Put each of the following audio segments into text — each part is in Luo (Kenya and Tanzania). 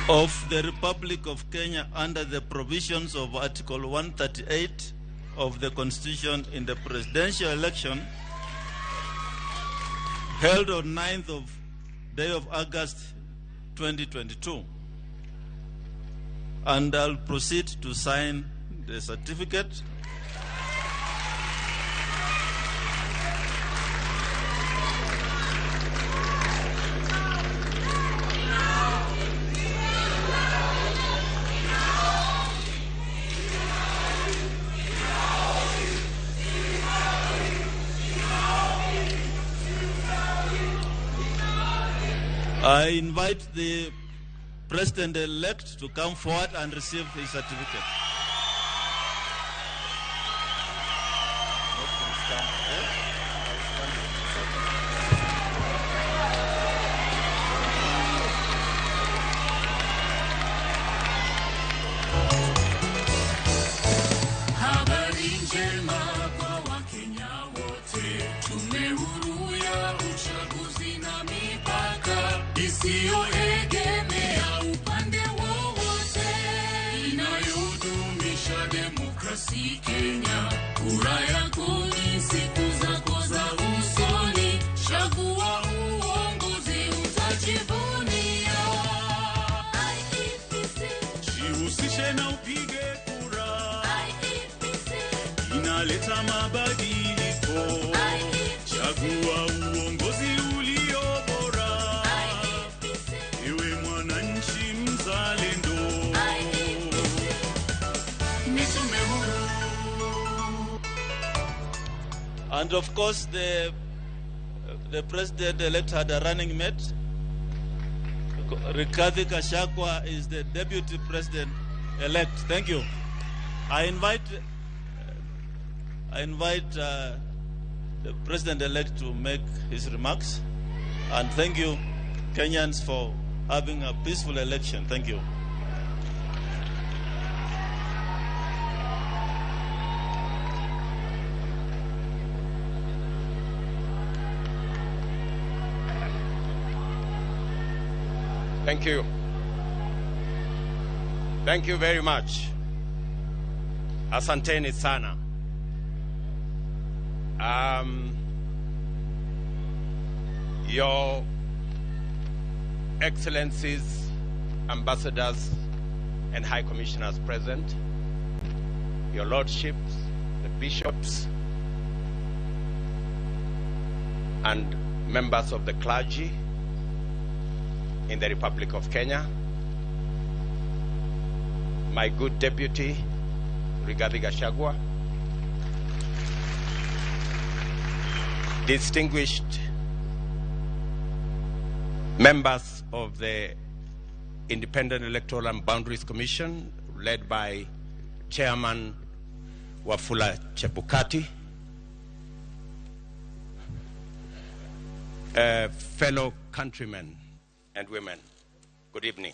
of the Republic of Kenya under the provisions of Article 138 of the Constitution in the presidential election held on 9th of day of August 2022. And I'll proceed to sign the certificate. I invite the President-elect to come forward and receive his certificate. Habari njema kwa Wakenya wote, tume huru ya uchaguzi na mipaka isiyoegemea upande wowote, inayodumisha demokrasi Kenya. Kura yako ni siku zako za usoni, chagua uongozi utajivunia. IEBC, jihusishe na upige kura. IEBC, inaleta mabadiliko. Chagua uongozi ulio bora. Ewe mwananchi mzalendo. Ni tume huru. And of course, the President-elect had a running mate. Rigathi Gachagua is the Deputy President-elect. Thank you. I invite the President-elect to make his remarks. And thank you, Kenyans, for having a peaceful election. Thank you. Thank you. Thank you very much. Asanteni sana. Your Excellencies, Ambassadors, and High Commissioners present, Your Lordships, the Bishops, and members of the clergy in the Republic of Kenya, my good Deputy, Rigathi Gachagua, distinguished members of the Independent Electoral and Boundaries Commission, led by Chairman Wafula Chebukati, fellow countrymen and women, good evening.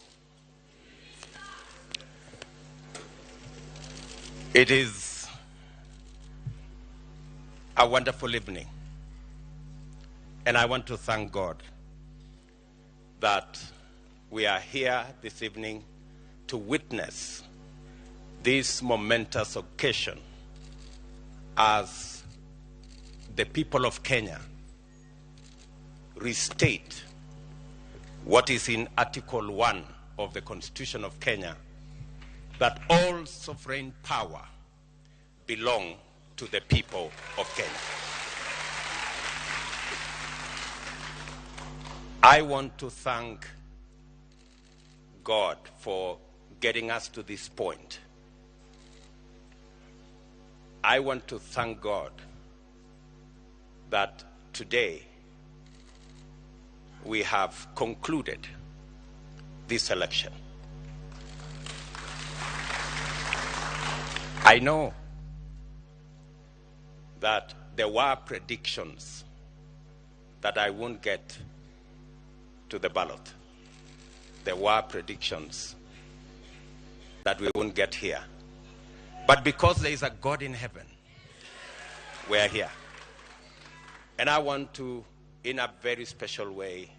It is a wonderful evening, and I want to thank God that we are here this evening to witness this momentous occasion as the people of Kenya restate what is in Article 1 of the Constitution of Kenya, that all sovereign power belong to the people of Kenya. I want to thank God for getting us to this point. I want to thank God that today we have concluded this election. I know that there were predictions that I won't get to the ballot. There were predictions that we won't get here. But because there is a God in heaven, we are here. And I want to, in a very special way,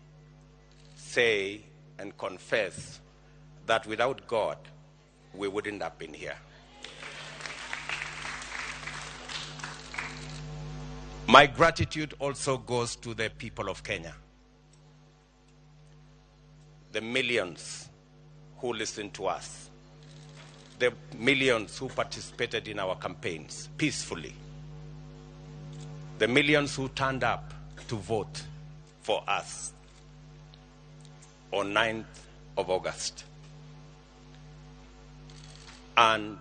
say and confess that without God, we wouldn't have been here. My gratitude also goes to the people of Kenya, the millions who listened to us, the millions who participated in our campaigns peacefully, the millions who turned up to vote for us on 9th of August, and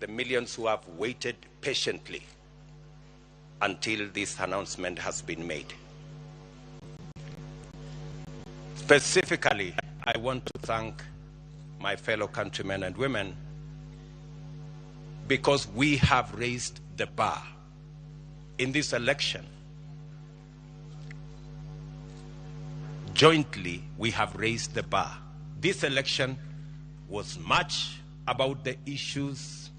the millions who have waited patiently until this announcement has been made. Specifically, I want to thank my fellow countrymen and women because we have raised the bar in this election. Jointly, we have raised the bar. This election was much about the issues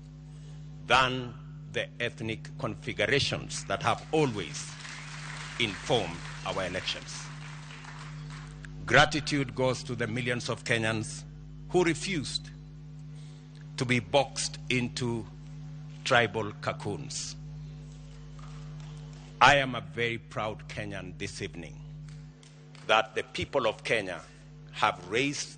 than the ethnic configurations that have always informed our elections. Gratitude goes to the millions of Kenyans who refused to be boxed into tribal cocoons. I am a very proud Kenyan this evening that the people of Kenya have raised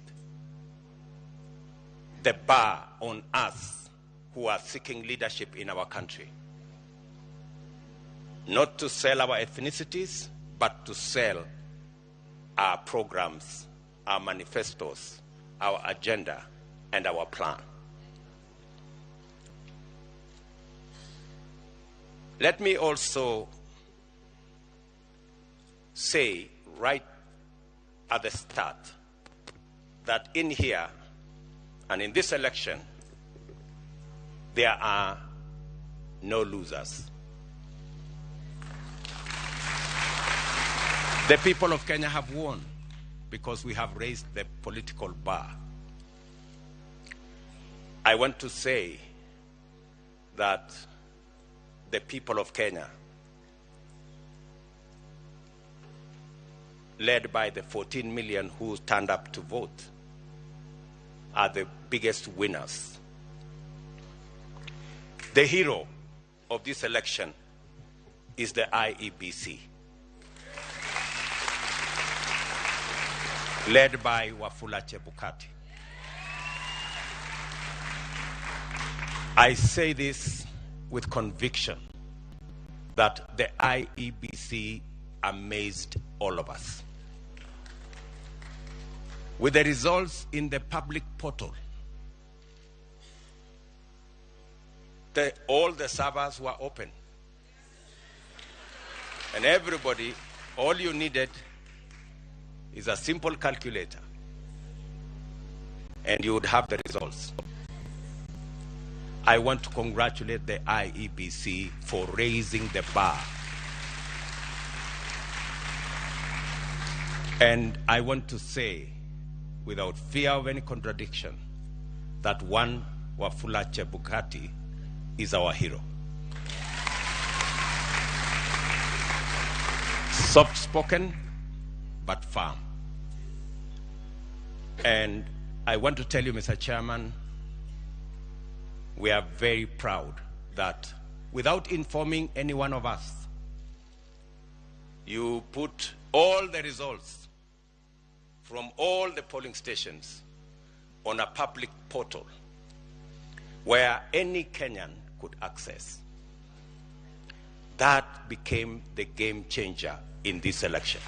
the bar on us who are seeking leadership in our country. Not to sell our ethnicities, but to sell our programs, our manifestos, our agenda, and our plan. Let me also say right at the start that in here and in this election, there are no losers. The people of Kenya have won because we have raised the political bar. I want to say that the people of Kenya, led by the 14 million who turned up to vote, are the biggest winners. The hero of this election is the IEBC, led by Wafula Chebukati. I say this with conviction that the IEBC amazed all of us. With the results in the public portal, all the servers were open. And everybody, all you needed is a simple calculator, and you would have the results. I want to congratulate the IEBC for raising the bar. And I want to say, without fear of any contradiction, that one Wafula Chebukati is our hero. Soft-spoken, but firm. And I want to tell you, Mr. Chairman, we are very proud that without informing any one of us, you put all the results from all the polling stations on a public portal where any Kenyan could access. That became the game changer in this election.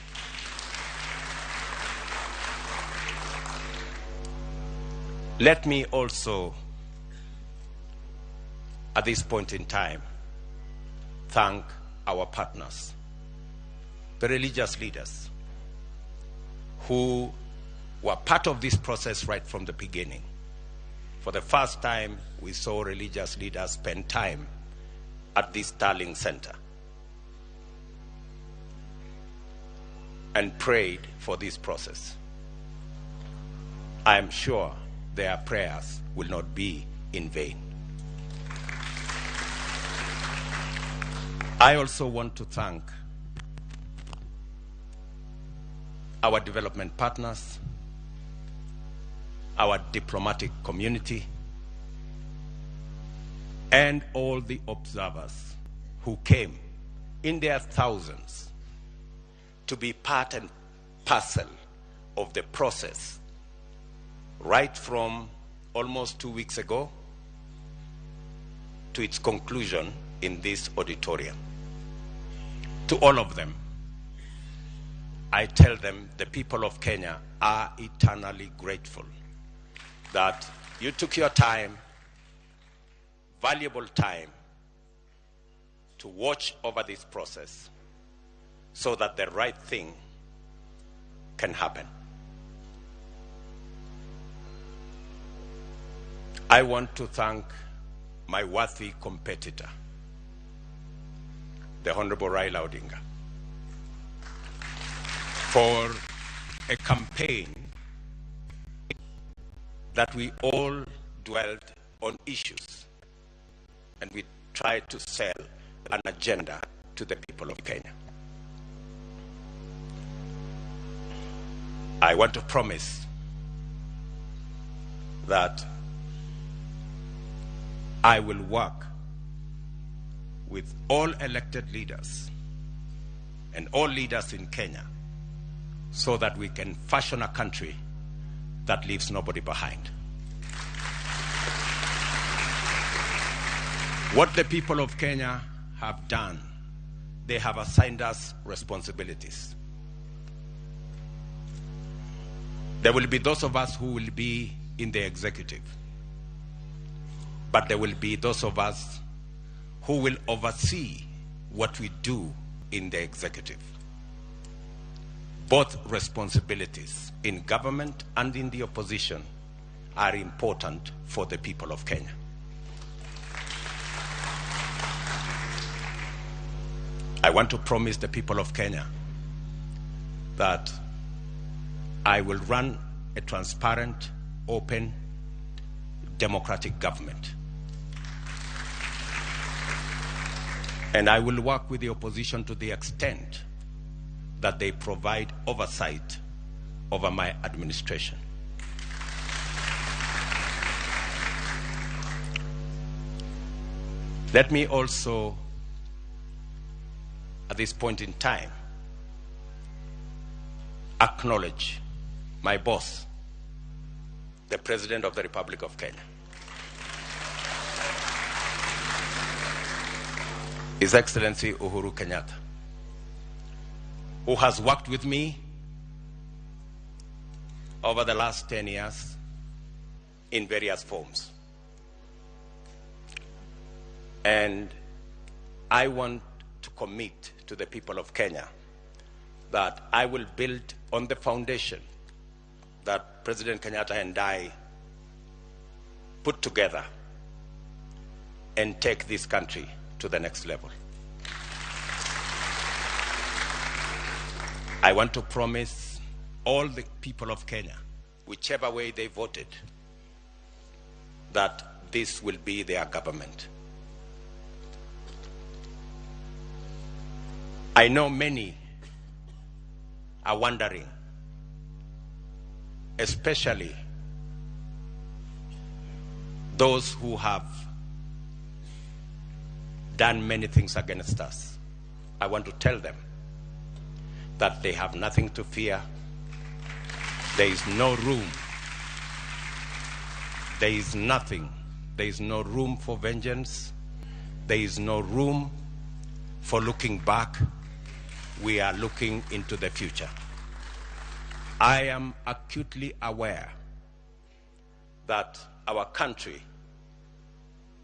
Let me also, at this point in time, thank our partners, the religious leaders, who were part of this process right from the beginning. For the first time, we saw religious leaders spend time at this Starling Center and prayed for this process. I am sure their prayers will not be in vain. I also want to thank our development partners, our diplomatic community, and all the observers who came in their thousands to be part and parcel of the process right from almost 2 weeks ago to its conclusion in this auditorium. To all of them, I tell them the people of Kenya are eternally grateful that you took your time, valuable time, to watch over this process so that the right thing can happen. I want to thank my worthy competitor, the Honorable Raila Odinga, for a campaign that we all dwelled on issues and we tried to sell an agenda to the people of Kenya. I want to promise that I will work with all elected leaders and all leaders in Kenya so that we can fashion a country that leaves nobody behind. What the people of Kenya have done, they have assigned us responsibilities. There will be those of us who will be in the executive, but there will be those of us who will oversee what we do in the executive. Both responsibilities in government and in the opposition are important for the people of Kenya. I want to promise the people of Kenya that I will run a transparent, open, democratic government. And I will work with the opposition to the extent that they provide oversight over my administration. Let me also, at this point in time, acknowledge my boss, the President of the Republic of Kenya. His Excellency Uhuru Kenyatta, who has worked with me over the last 10 years in various forms. And I want to commit to the people of Kenya that I will build on the foundation that President Kenyatta and I put together and take this country to the next level. I want to promise all the people of Kenya, whichever way they voted, that this will be their government. I know many are wondering, especially those who have done many things against us. I want to tell them that they have nothing to fear. There is no room. There is nothing. There is no room for vengeance. There is no room for looking back. We are looking into the future. I am acutely aware that our country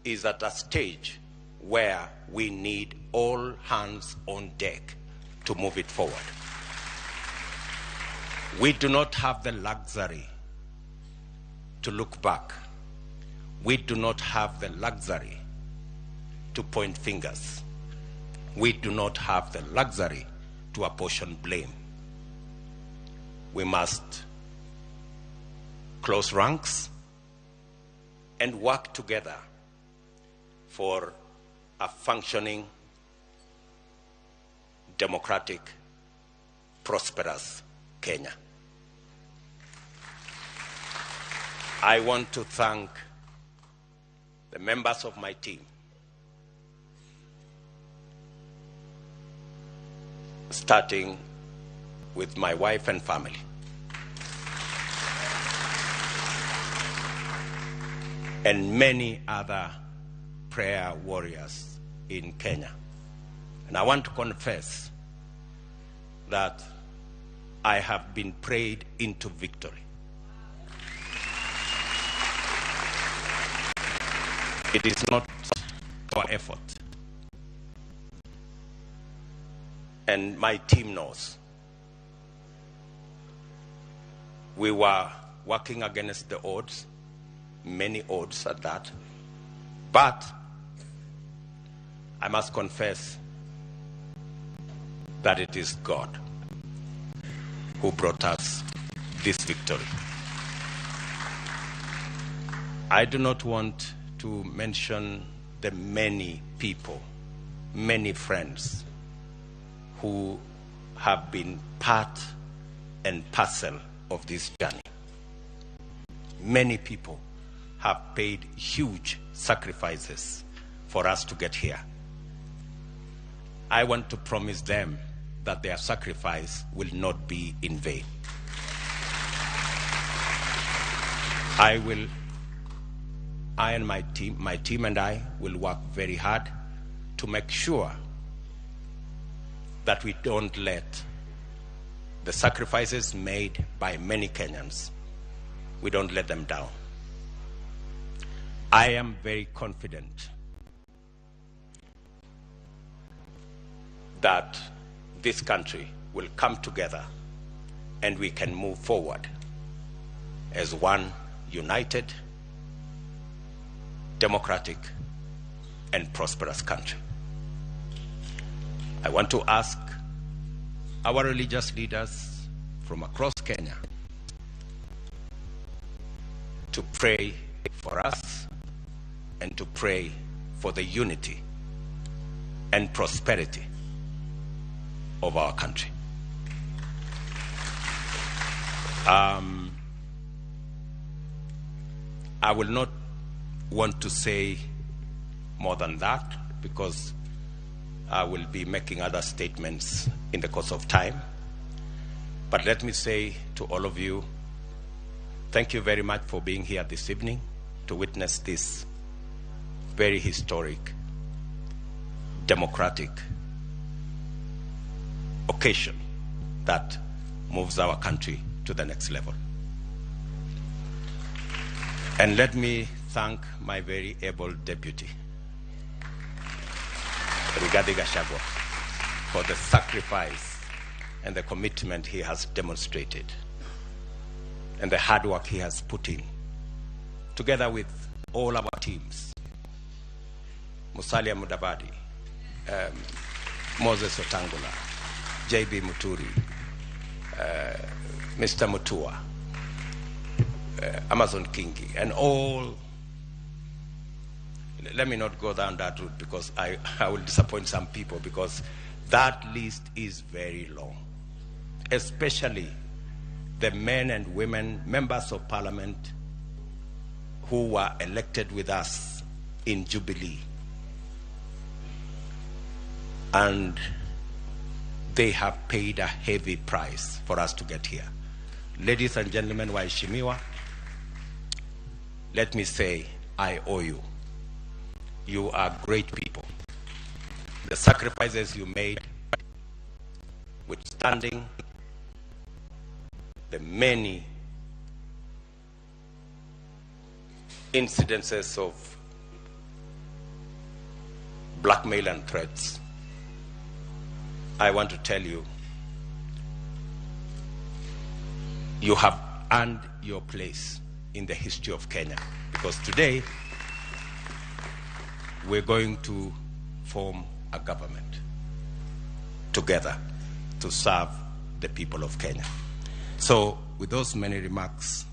is at a stage where we need all hands on deck to move it forward. We do not have the luxury to look back. We do not have the luxury to point fingers. We do not have the luxury to apportion blame. We must close ranks and work together for a functioning, democratic, prosperous Kenya. I want to thank the members of my team, starting with my wife and family. And many other prayer warriors in Kenya. And I want to confess that I have been prayed into victory. It is not our effort. And my team knows. We were working against the odds, many odds at that. But I must confess that it is God who brought us this victory. I do not want to mention the many people, many friends who have been part and parcel of this journey. Many people have paid huge sacrifices for us to get here. I want to promise them that their sacrifice will not be in vain. I and my team and I will work very hard to make sure that we don't let the sacrifices made by many Kenyans, we don't let them down. I am very confident that this country will come together and we can move forward as one united, democratic, and prosperous country. I want to ask our religious leaders from across Kenya to pray for us and to pray for the unity and prosperity of our country. I will not want to say more than that because I will be making other statements in the course of time. But let me say to all of you, thank you very much for being here this evening to witness this very historic, democratic occasion that moves our country to the next level. And let me thank my very able deputy, Rigathi Gachagua, for the sacrifice and the commitment he has demonstrated and the hard work he has put in, together with all our teams, Musalia Mudavadi, Moses Otangula, JB Muturi, Mr. Mutua, Amazon Kingi, and all. Let me not go down that route because I will disappoint some people, because that list is very long, especially the men and women, members of parliament who were elected with us in Jubilee. And they have paid a heavy price for us to get here. Ladies and gentlemen, waheshimiwa, let me say, I owe you. You are great people. The sacrifices you made, withstanding the many incidences of blackmail and threats, I want to tell you, you have earned your place in the history of Kenya, because today we're going to form a government together to serve the people of Kenya. So with those many remarks,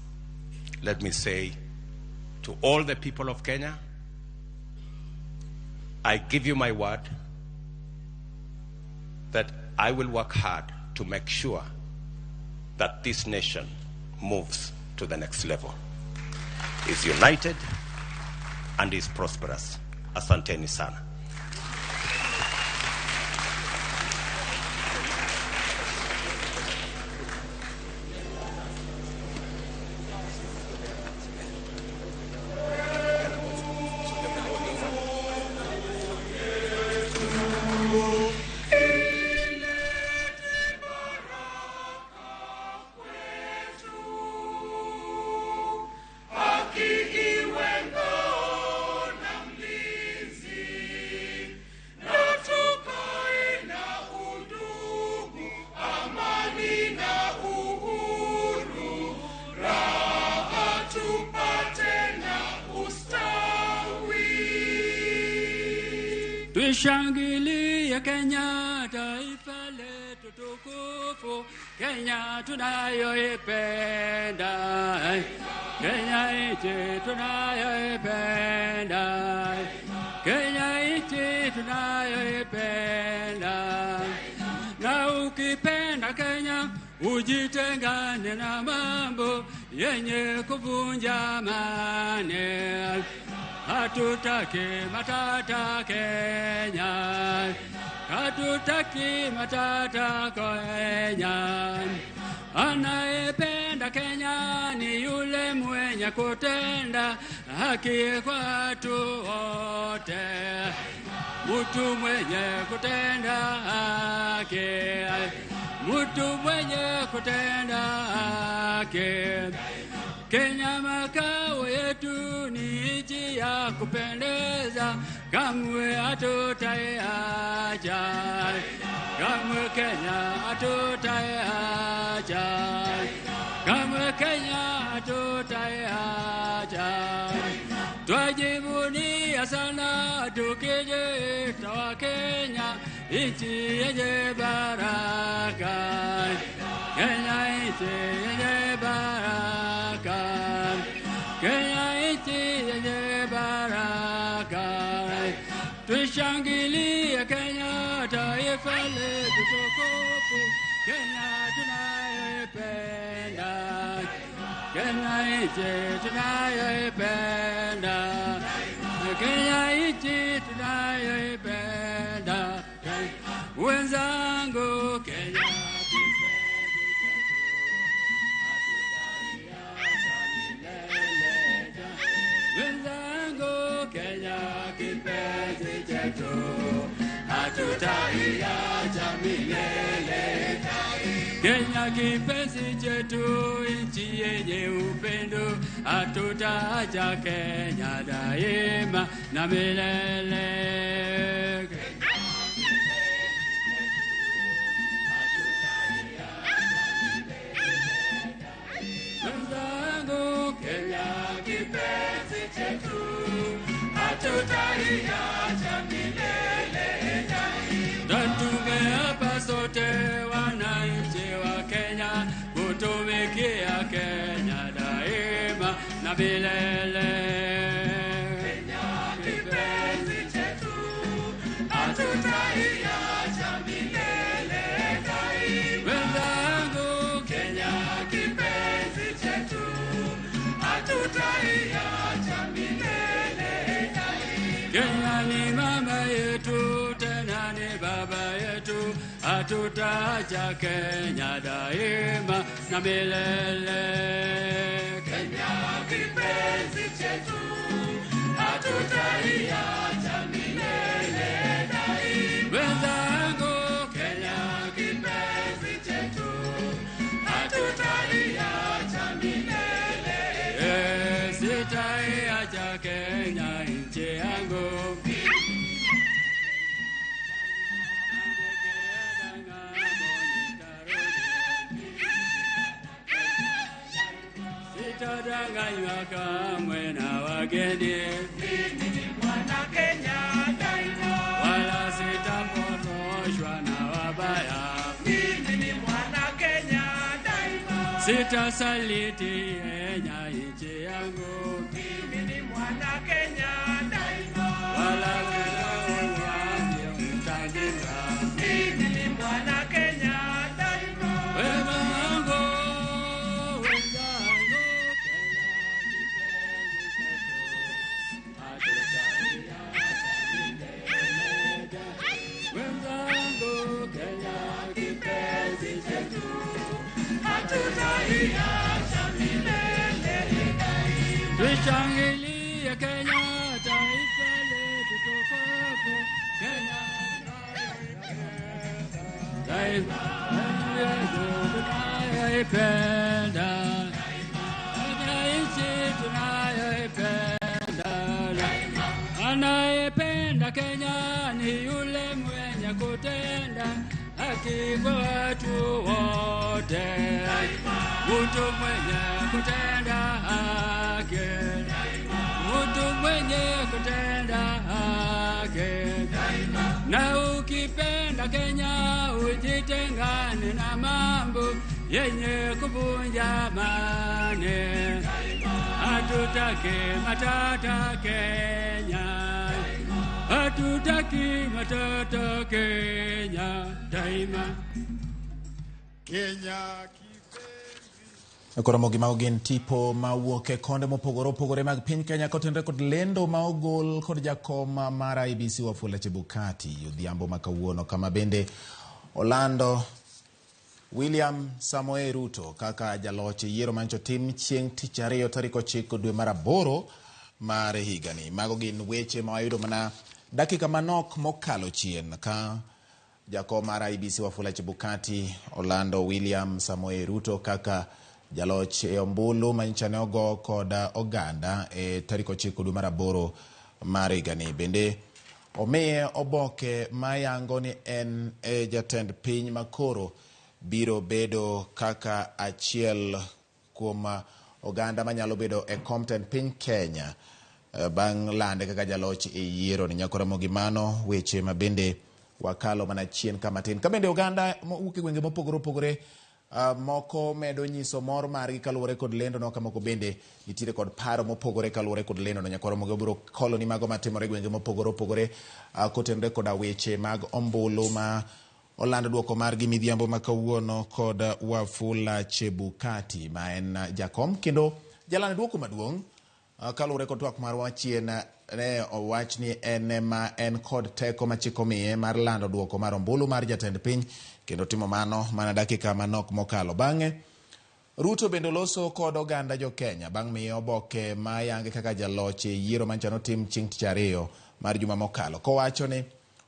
let me say to all the people of Kenya, I give you my word that I will work hard to make sure that this nation moves to the next level. is united and is prosperous. Asanteni sana. Tushangilie Kenya, taifa letu tukufu, Kenya tunayoipenda, Kenya nchi tunayoipenda, Kenya nchi tunayoipenda. Na ukipenda Kenya, ujitengane na mambo yenye kuvunja amani. Hatutaki matata Kenya, hatutaki matata Kenya. Anayependa Kenya ni yule mwenye kutenda haki kwa watu wote. Mtu mwenye kutenda haki, mtu mwenye kutenda haki. Kenya makao yetu ni nchi ya kupendeza, kamwe hatutaiacha, kamwe Kenya hatutaiacha, kamwe Kenya hatutaiacha. Twajivunia sana tukijiita wa Kenya, nchi yenye baraka, Kenya nchi yenye baraka, Kenya nchi yenye baraka. Tushangilie Kenya, taifa letu tukufu, Kenya tunayoipenda, Kenya nchi tunayoipenda, Kenya nchi tunayoipenda. Wenzangu Kenya hatutaiacha milele. Kenya kipenzi chetu, nchi yenye upendo, hatutaacha Kenya daima na milele. Wenzangu Kenya kipenzi chetu, hatutaiacha milele. Tumeapa sote wananchi wa Kenya kutumikia Kenya daima na milele. Kenya kipenzi chetu, hatutaiacha milele daima. Wenzangu Kenya kipenzi chetu, hatutaiacha milele daima. Kenya ni mama yetu, tena ni baba yetu, hatutaacha Kenya daima na milele. Kenya kipenzi chetu, hatutaiacha milele daima. Wenzangu Kenya kipenzi chetu, hatutaiacha milele. Sitaiacha Kenya nchi yangu. Sitadanganywa kamwe na wageni. Mimi ni mwana Kenya daima, wala sitapotoshwa na wabaya. Mimi ni mwana Kenya daima, sitasaliti Kenya nchi yangu. Mimi ni mwana Kenya daima, wala sitaonya mtandika. Mimi ni mwana Kenya daima. Wema wangu, wenzangu Kenya kipenzi Tushangilie Kenya, taifa letu tukufu, Kenya taifa letu tunayoipenda, nchi tunayoipenda. Anayependa Kenya ni yule mwenye kutenda haki kwa watu wote, mtu mwenye kutenda haki, mtu mwenye kutenda haki. Na ukipenda Kenya ujitengane na mambo yenye kuvunja amani. Hatutaki matata Kenya, hatutaki matata Kenya daima. Kenya Ramogi maugin tipo mawuoke konde mopogore opogore mag piny Kenya kotenre kod lendo ma ogol kod jakom mar IEBC Wafula Chebukati odhiambo makawuono, kama bende Orlando William Samoei Ruto kaka jaloch yiero mancho tim chieng' tich ariyo tarik 9 dwe mar 8 mar higani. Mago gin weche ma wayudo mana dakika manok mokalo chien ka jakom mar IEBC Wafula Chebukati Orlando William Samoei Ruto kaka jaloch e ombulu manchane ogo kod oganda e tarik 9 dwe mar 8 mar higani. Bende omiye oboke mayango ni en jatend piny makoro biro bedo kaka achiel kuom oganda manyalo bedo e komten piny Kenya bang' lande kaka jaloch e yiero ni. Ramogi mano weche mabende wakalo mana chien kamatin. Ka bende oganda mowuok gwenge mopogore opogore moko medo nyiso mor margi kaluwore kod lendo no, kamoko bende nitiere kod paro mopogore kaluwore kod lendo no. Ramogi obiro koloni mago matimore gwenge mopogore opogore kotenre kod weche mag ombulu ma Orlando duoko margi midhiambo makawuono kod Wafula Chebukati ma en jakom kendo jalando duoko maduong' kaluwore kod twak mar wachien ne owach ni en kod teko machiko miye mar lando duoko mar ombulu mar jatend piny, kendo timo mano mana dakika manok mokalo. Bang'e Ruto bende loso kod oganda jo Kenya bang' miyo oboke ma yange kaka jaloch yiero manchano tim chieng' tich ariyo mar juma mokalo, kowacho ni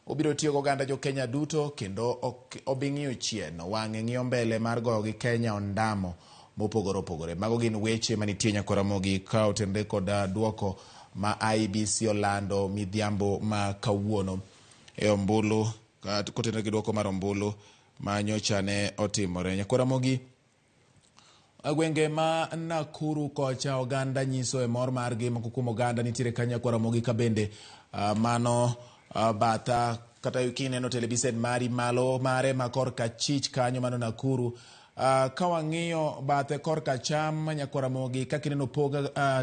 obiro tiyo oganda jo Kenya duto kendo obing'iyo chien wang'e ng'iyo mbele mar goyo gi Kenya ondamo mopogore opogore. Mago gin weche manitie Ramogi ka otenre kod duoko ma IEBC Orlando midhiambo ma kawuono e ombulu kotenre gi duoko mar ombulu ma nyocha ne otimore. Ramogi gwenge ma Nakuru kocha oganda nyiso e mor margi, moko kuom oganda nitiere kanya Ramogi ka bende mano bata kata yukineno televisen mari malo mare ma korka chich kanyo mano Nakuru. Ka wang'iyo bathe korka cham Ramogi kaka ineno pog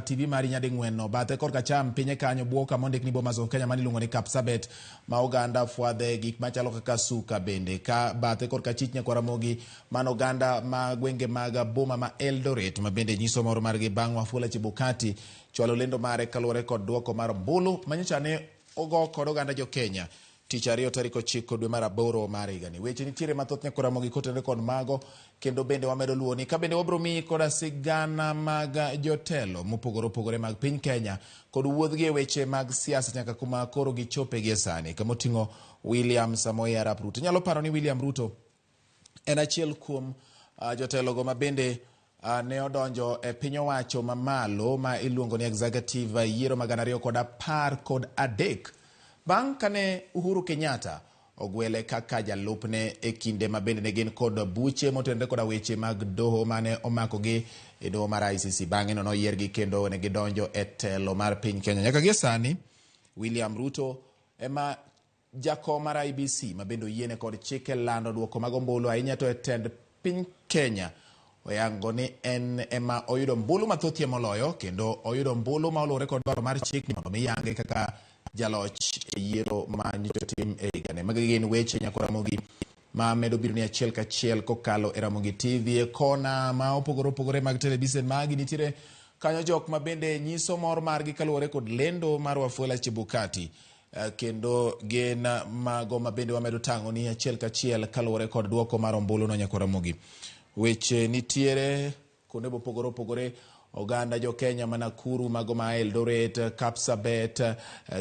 TV mari nyading'wen bathe korka cham pinye kanyo buoka mondik ni Bomas of Kenya mani luongo ni Kapsabet ma oganda fwadhe gik machalo kaka suka. Bende ka bathe korka chich Ramogi mano oganda ma gwenge mag boma ma Eldoret ma bende nyiso mor margi bang' Wafula Chebukati chwalo lendo mare kaluwore kod duoko mar ombulu manyocha ne ogo kod oganda jo Kenya tich ariyo tarik 9 dwe mar 8 mar higani. Weche nitiere mathoth Ramogi kotenre kod mago, kendo bende wamedo luoni ka bende wabro miyi koda sigana mag jotelo mopogore opogore mag piny Kenya kod wuodhgi e weche mag siasa nyaka kuma koro gichope gie sani, kama oting'o William Samoei Arap Ruto. Nyalo paro ni William Ruto en achiel kuom jotelogo ma bende ne odonjo e piny owacho mamalo ma iluongo ni executive yiero mag 2013 bang' kane Uhuru Kenyatta ogwele kaka jalupne e kinde ma bende ne gin kod buche motenre kod weche mag doho mane omakogi e doho mar ICC. Bang'e no noyiergi kendo ne gidonjo e telo mar piny Kenya. Nyaka gie sani William Ruto ema jakom mar IEBC ma bende oyiene kod chike lando duoko mag ombulu ahinya to e tend piny Kenya oyango ni en ema oyudo ombulu mathothie moloyo, kendo oyudo ombulu ma oluwore kod dwaro mar chik mondo mi yange kaka jaloch e yiero ma nyocha tim e higani. Magi gin weche Ramogi ma medo biro ni achiel kachiel kokalo e Ramogi TV e kona ma opogore opogore mag televisen magi. Nitiere kanyo jok ma bende nyiso mor margi kaluwore kod lendo mar Wafula Chebukati kendo gin mago ma bende wamedo tang'o ni achiel kachiel kaluwore kod duoko mar ombulu no Ramogi. Weche nitiere kuonde mopogore opogore. Oganda jo Kenya ma Nakuru, mago ma Eldoret, Kapsabet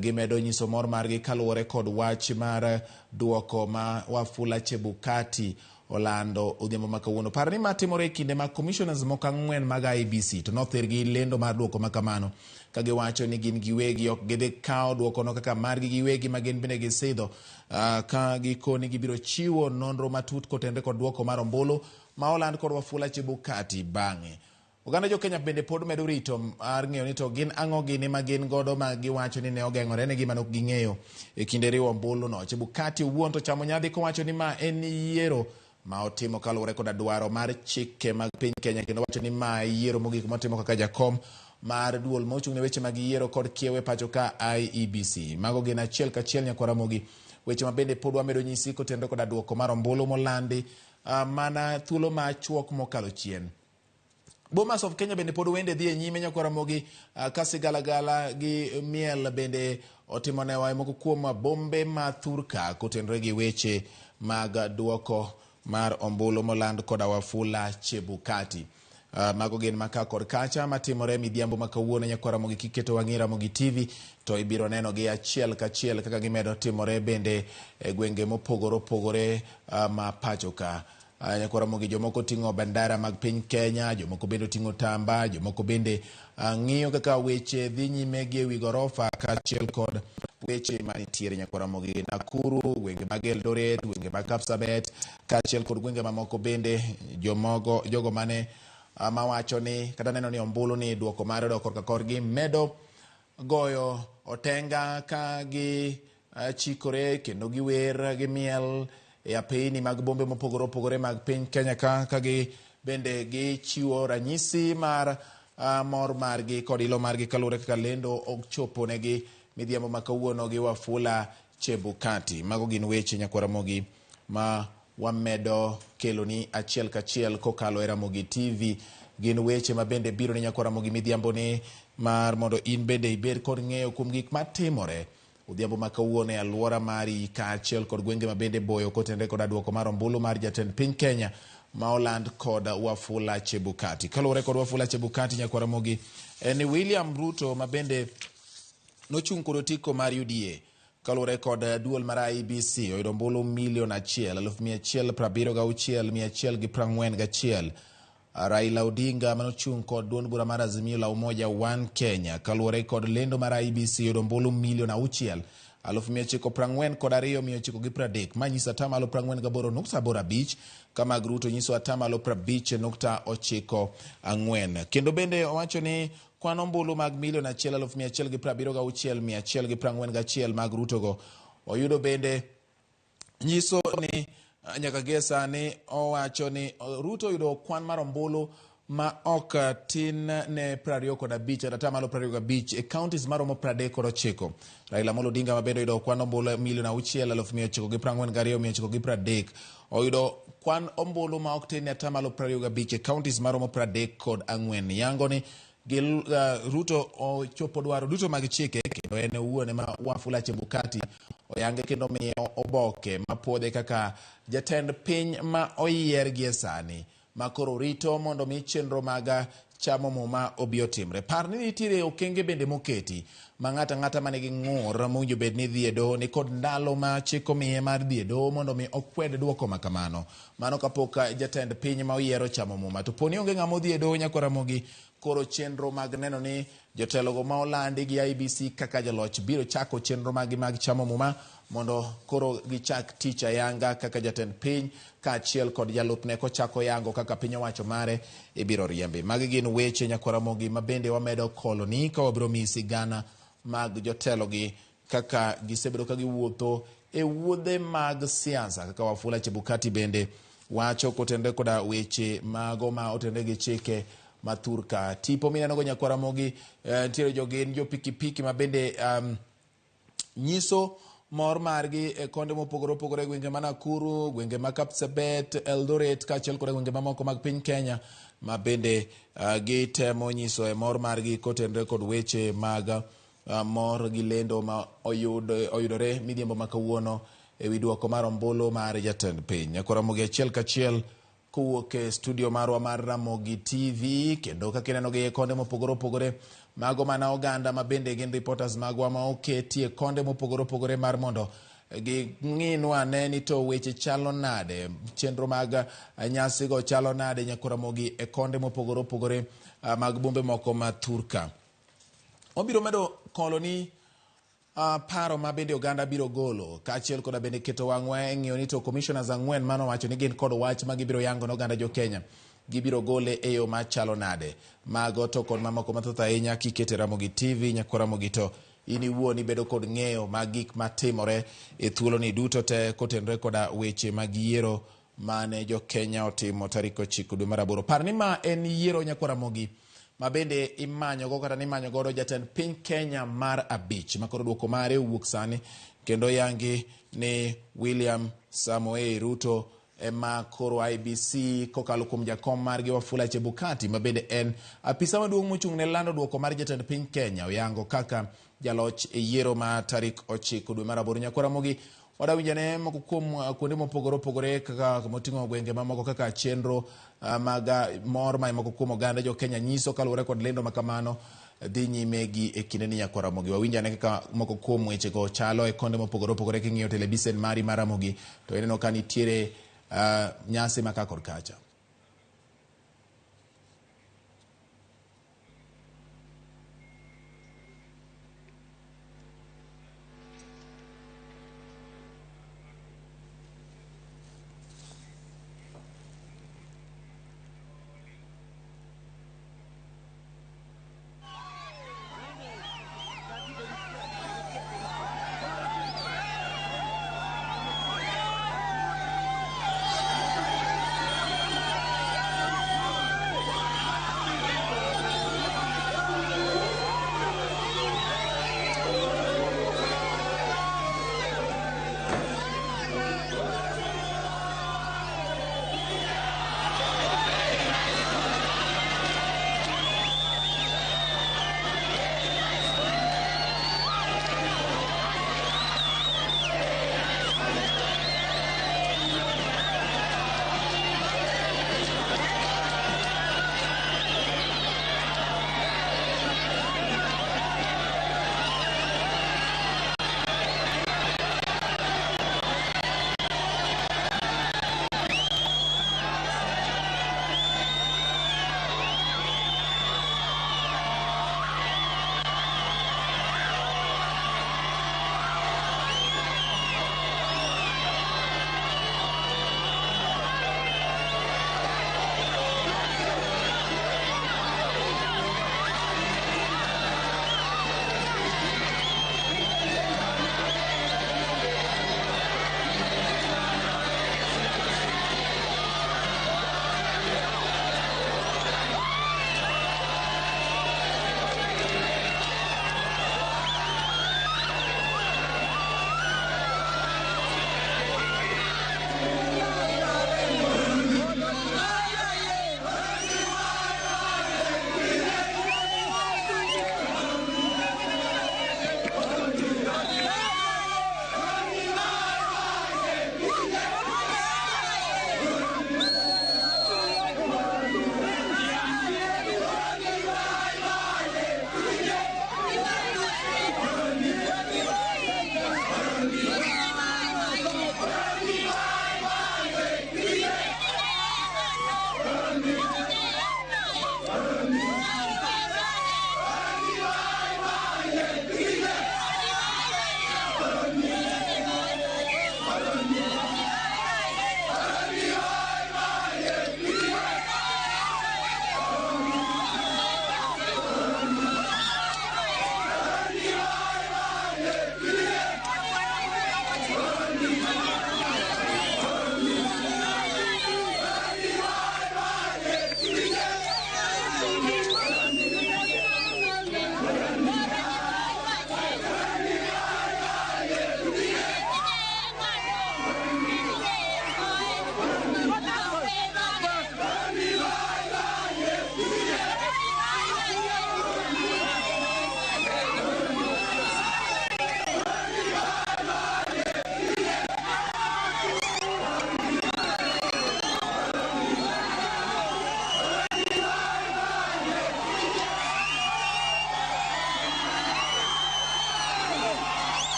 gimedo nyiso mor margi kaluwore kod wach mar duoko ma Wafula Chebukati olando odhiambo ma kawuono. Par ni matimore kinde ma commissioners moko 4 mag IEBC to nothergi lendo mar duoko ma kamano ka giwacho ni gin giwegi ok gidhi kawo duoko no kaka margi giwegi ma gin bende gisidho ka gikoni gibiro chiwo nonro matut kotenre kod duoko mar ombulu ma oland kod Wafula Chebukati bang'e. Oganda jo Kenya bende pod medo rito mar ng'eyo ni to gin ang'o gini ma gin godo ma giwacho ni ne ogeng'ore ne gima nok ging'eyo e kinde riwo ombulu no. Chebukati owuon to chamo nyadhi kowacho ni ma en yiero ma otimo kaluwore kod dwaro mar chike mag piny Kenya, kendo wacho ni ma yiero mogik motimo kaka jakom mar duol mochung' ne weche mag yiero kod kiewe pacho ka IEBC. Mago gin achiel kachiel nyakwa Ramogi weche ma bende pod wamedo nyisi kotenre kod duoko mar ombulu molandi mana thuolo ma chuok mokalo chien. Bomas of Kenya bende pod wende dhi e nyime nyakwa Ramogi ka sigalagala gi miel bende otimonewa moko kuom bombe ma thurka kotenre gi weche mag duoko mar ombulu moland kod Wafula Chebukati. Mago gin maka kod kacha matimore midhiambo ma kawuono nyakwa Ramogi. Kiketo wang'i Ramogi TV to ibiro neno gi achiel kachiel kaka gimedo timore bende e gwenge mopogore opogore ma pacho ka. Nyakwa Ramogi jomoko ting'o bandera mag piny Kenya, jomoko bende ting'o tamba, jomoko bende ng'iyo kaka weche dhi nyime gi ewi gorofa kaachiel kod weche manitiere nyakwa Ramogi Nakuru, gwenge mag Eldoret, gwenge mag Kapsabet kaachiel kod gwenge mamoko bende jogo mane mawacho ni kata neno ni ombulu ni duoko mar dok korka korgi medo goyo otenga ka gi chikore kendo giwer gi miel e apeyni mag bombe mopogore opogore mag piny Kenya ka gi bende gichiwo ranyisi mar mor margi kod ilo margi kaluwore kaka lendo ochopo negi midhiambo ma kawuono gi Wafula Chebukati. Mago gin weche nyakwa Ramogi ma wamedo kelo ni achiel kachiel kokalo e Ramogi TV. Gin weche ma bende biro ni nyakwa Ramogi midhiambo ni mar mondo in bende ibed kod ng'eyo kuom gik matimore odhiambo ma kawuono e alwora mari kaachiel kod gwenge ma bende boyo kotenre kod duoko mar ombulu mar jatend piny Kenya ma oland kod Wafula Chebukati. Kaluwore kod Wafula Chebukati nyakwa Ramogi en William Ruto ma bende nochung' kod otiko mar UDA kaluwore kod duol mar IEBC oyudo ombulu 1,176,141. Raila Odinga manochung' kod duond bura mar Azimio la Umoja One Kenya kaluwore kod lendo mar IEBC oyudo ombulu 6,942,930 manyisa atamalo 48.85 kama Ruto nyiso atamalo 50.94. Kendo bende owacho ni kwan ombulu mag 1,176,141 mag Ruto go oyudo bende nyiso ni nyaka gesa ni owacho ni Ruto oyudo kwan mar ombulu ma ok tin ne 25 atamalo 25 e counties maromo 39. Raila Odinga ma bende oyudo kwan ombulu 6,942,930 oyudo kwan ombulu ma ok tin ne atamalo 25 e counties maromo 34. Yango ni Ruto ochopo dwaro duto mag chike kendo en owuon ma Wafula Chebukati oyange kendo miyo oboke mapuodhe kaka jatend piny ma oyier gi sani makoro rito mondo mi chenro mag chamo muma obi otimre. Par ni nitiere okenge bende moketi ma ng'ata manigi ng'ur mowinjo bed ni dhi e doho ni kod ndalo ma chik omiye mar dhi e doho mondo mi okwed duoko ma kamano. Mano kapok jatend piny ma oyiero chamo muma. To poni onge ng'ama odhi e doho nyakwa Ramogi koro chenro mag neno ni jotelogo ma olandi gi IEBC kaka jaloch biro chako chenro mag chamo muma mondo koro gichak tich ayanga kaka jatend piny kaachiel kod jalupne kochako yango kaka piny owacho mare ibiro riembe. Magi gin weche nyakwa Ramogi ma bende wamedo koloni ka wabiro miyi sigana mag jotelogi kaka gisebedo ka giwuotho e wuodhe mag siasa kaka Wafula Chebukati bende wacho kotenre koda weche mago ma otenre gi chike mathurka. Tipo mineno go nyakwa Ramogi ntiere jogin jo pikipiki ma bende nyiso mor margi e konde mopogore opogore gwenge ma Nakuru, gwenge ma Kapsabet, Eldoret kaachiel kod gwenge mamoko mag piny Kenya ma bende gitemo nyiso e mor margi kotenre kod weche mag mor gi lendo ma oyudore midhiambo ma kawuono e wi duoko mar ombulu mar jatend piny. Nyakwa Ramogi achiel kachiel kowuok e studio marwa mar Ramogi TV, kendo kaka ineno gi konde mopogore opogore mago mana oganda ma bende gin reporters magwa ma oketie konde mopogore opogore mar mondo ging'inwa ne ni to weche chalo nade, chenro mag nyasi go chalo nade Ramogi e konde mopogore opogore mag bombe moko ma Thurka. Obiro medo koloni paro ma bende oganda biro golo kaachiel koda bende keto wang'wa e ng'iyo ni to commissioners ang'wen mano wacho ni gin kod wach ma gibiro yango n'oganda jo Kenya gibiro gole e yo machalo nade. Mago to kod mamoko mathoth ahinya kikete Ramogi TV Ramogi to in iwuon ibedo kod ng'eyo mag gik matimore e thuoloni duto te kotenore koda weche mag yiero mane jo Kenya otimo tarik 9 dwe mar 8. Par ni ma en yiero Ramogi ma bende imanyo go kata nimanyo godo jatend piny Kenya mar 5 makoro duoko mare owuok sani kendo yangi ni William Samoei Ruto ema koro IBC kokalo kuom jakom margi Wafula Chebukati ma bende en apisa maduong' mochung' ne lando duoko mar jatend piny Kenya oyango kaka jaloch e yiero ma tarik 9 dwe mar 8. Ramogi wadawinjane moko kuom kuonde mopogore opogore kaka moting'o gwenge mamoko kaka chenro mag mor ma moko kuom oganda jo Kenya nyiso kaluwore kod lendo makamano dhi nyime gi e kinde ni Ramogi. Wawinjane kaka moko kuom weche go chalo e konde mopogore opogore king'iyo televisen mari mar Ramogi to ineno ka nitiere nyasi ma ka kod kacha.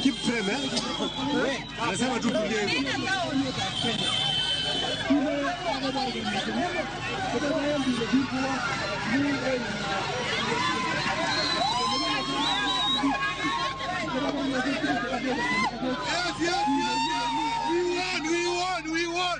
Keep frame, eh? Anasema tu tulie hivi. We won.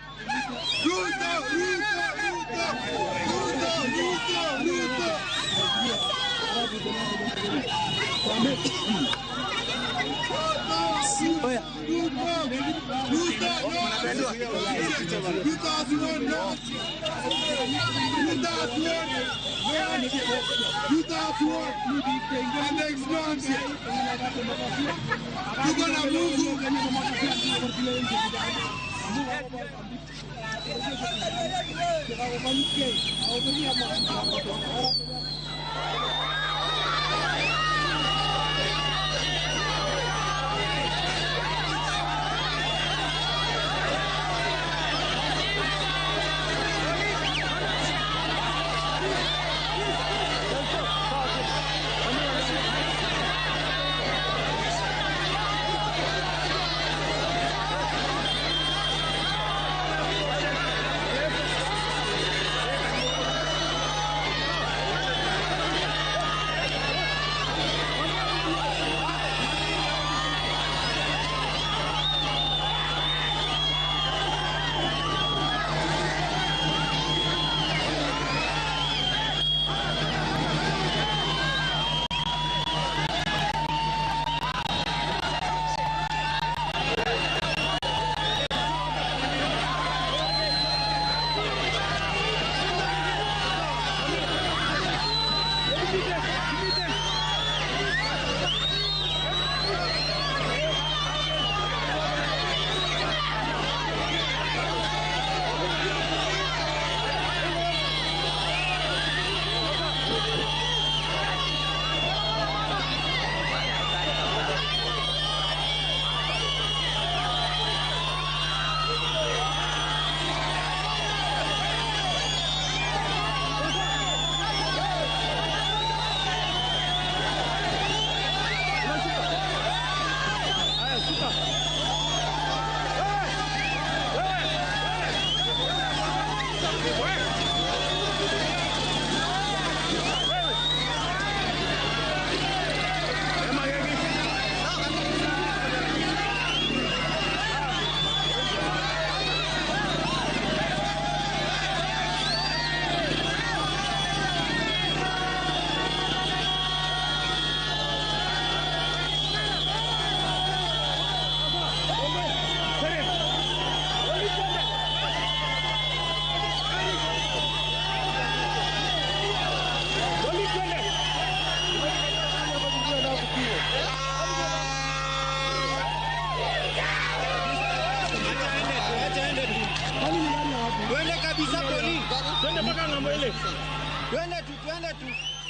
Twende tu.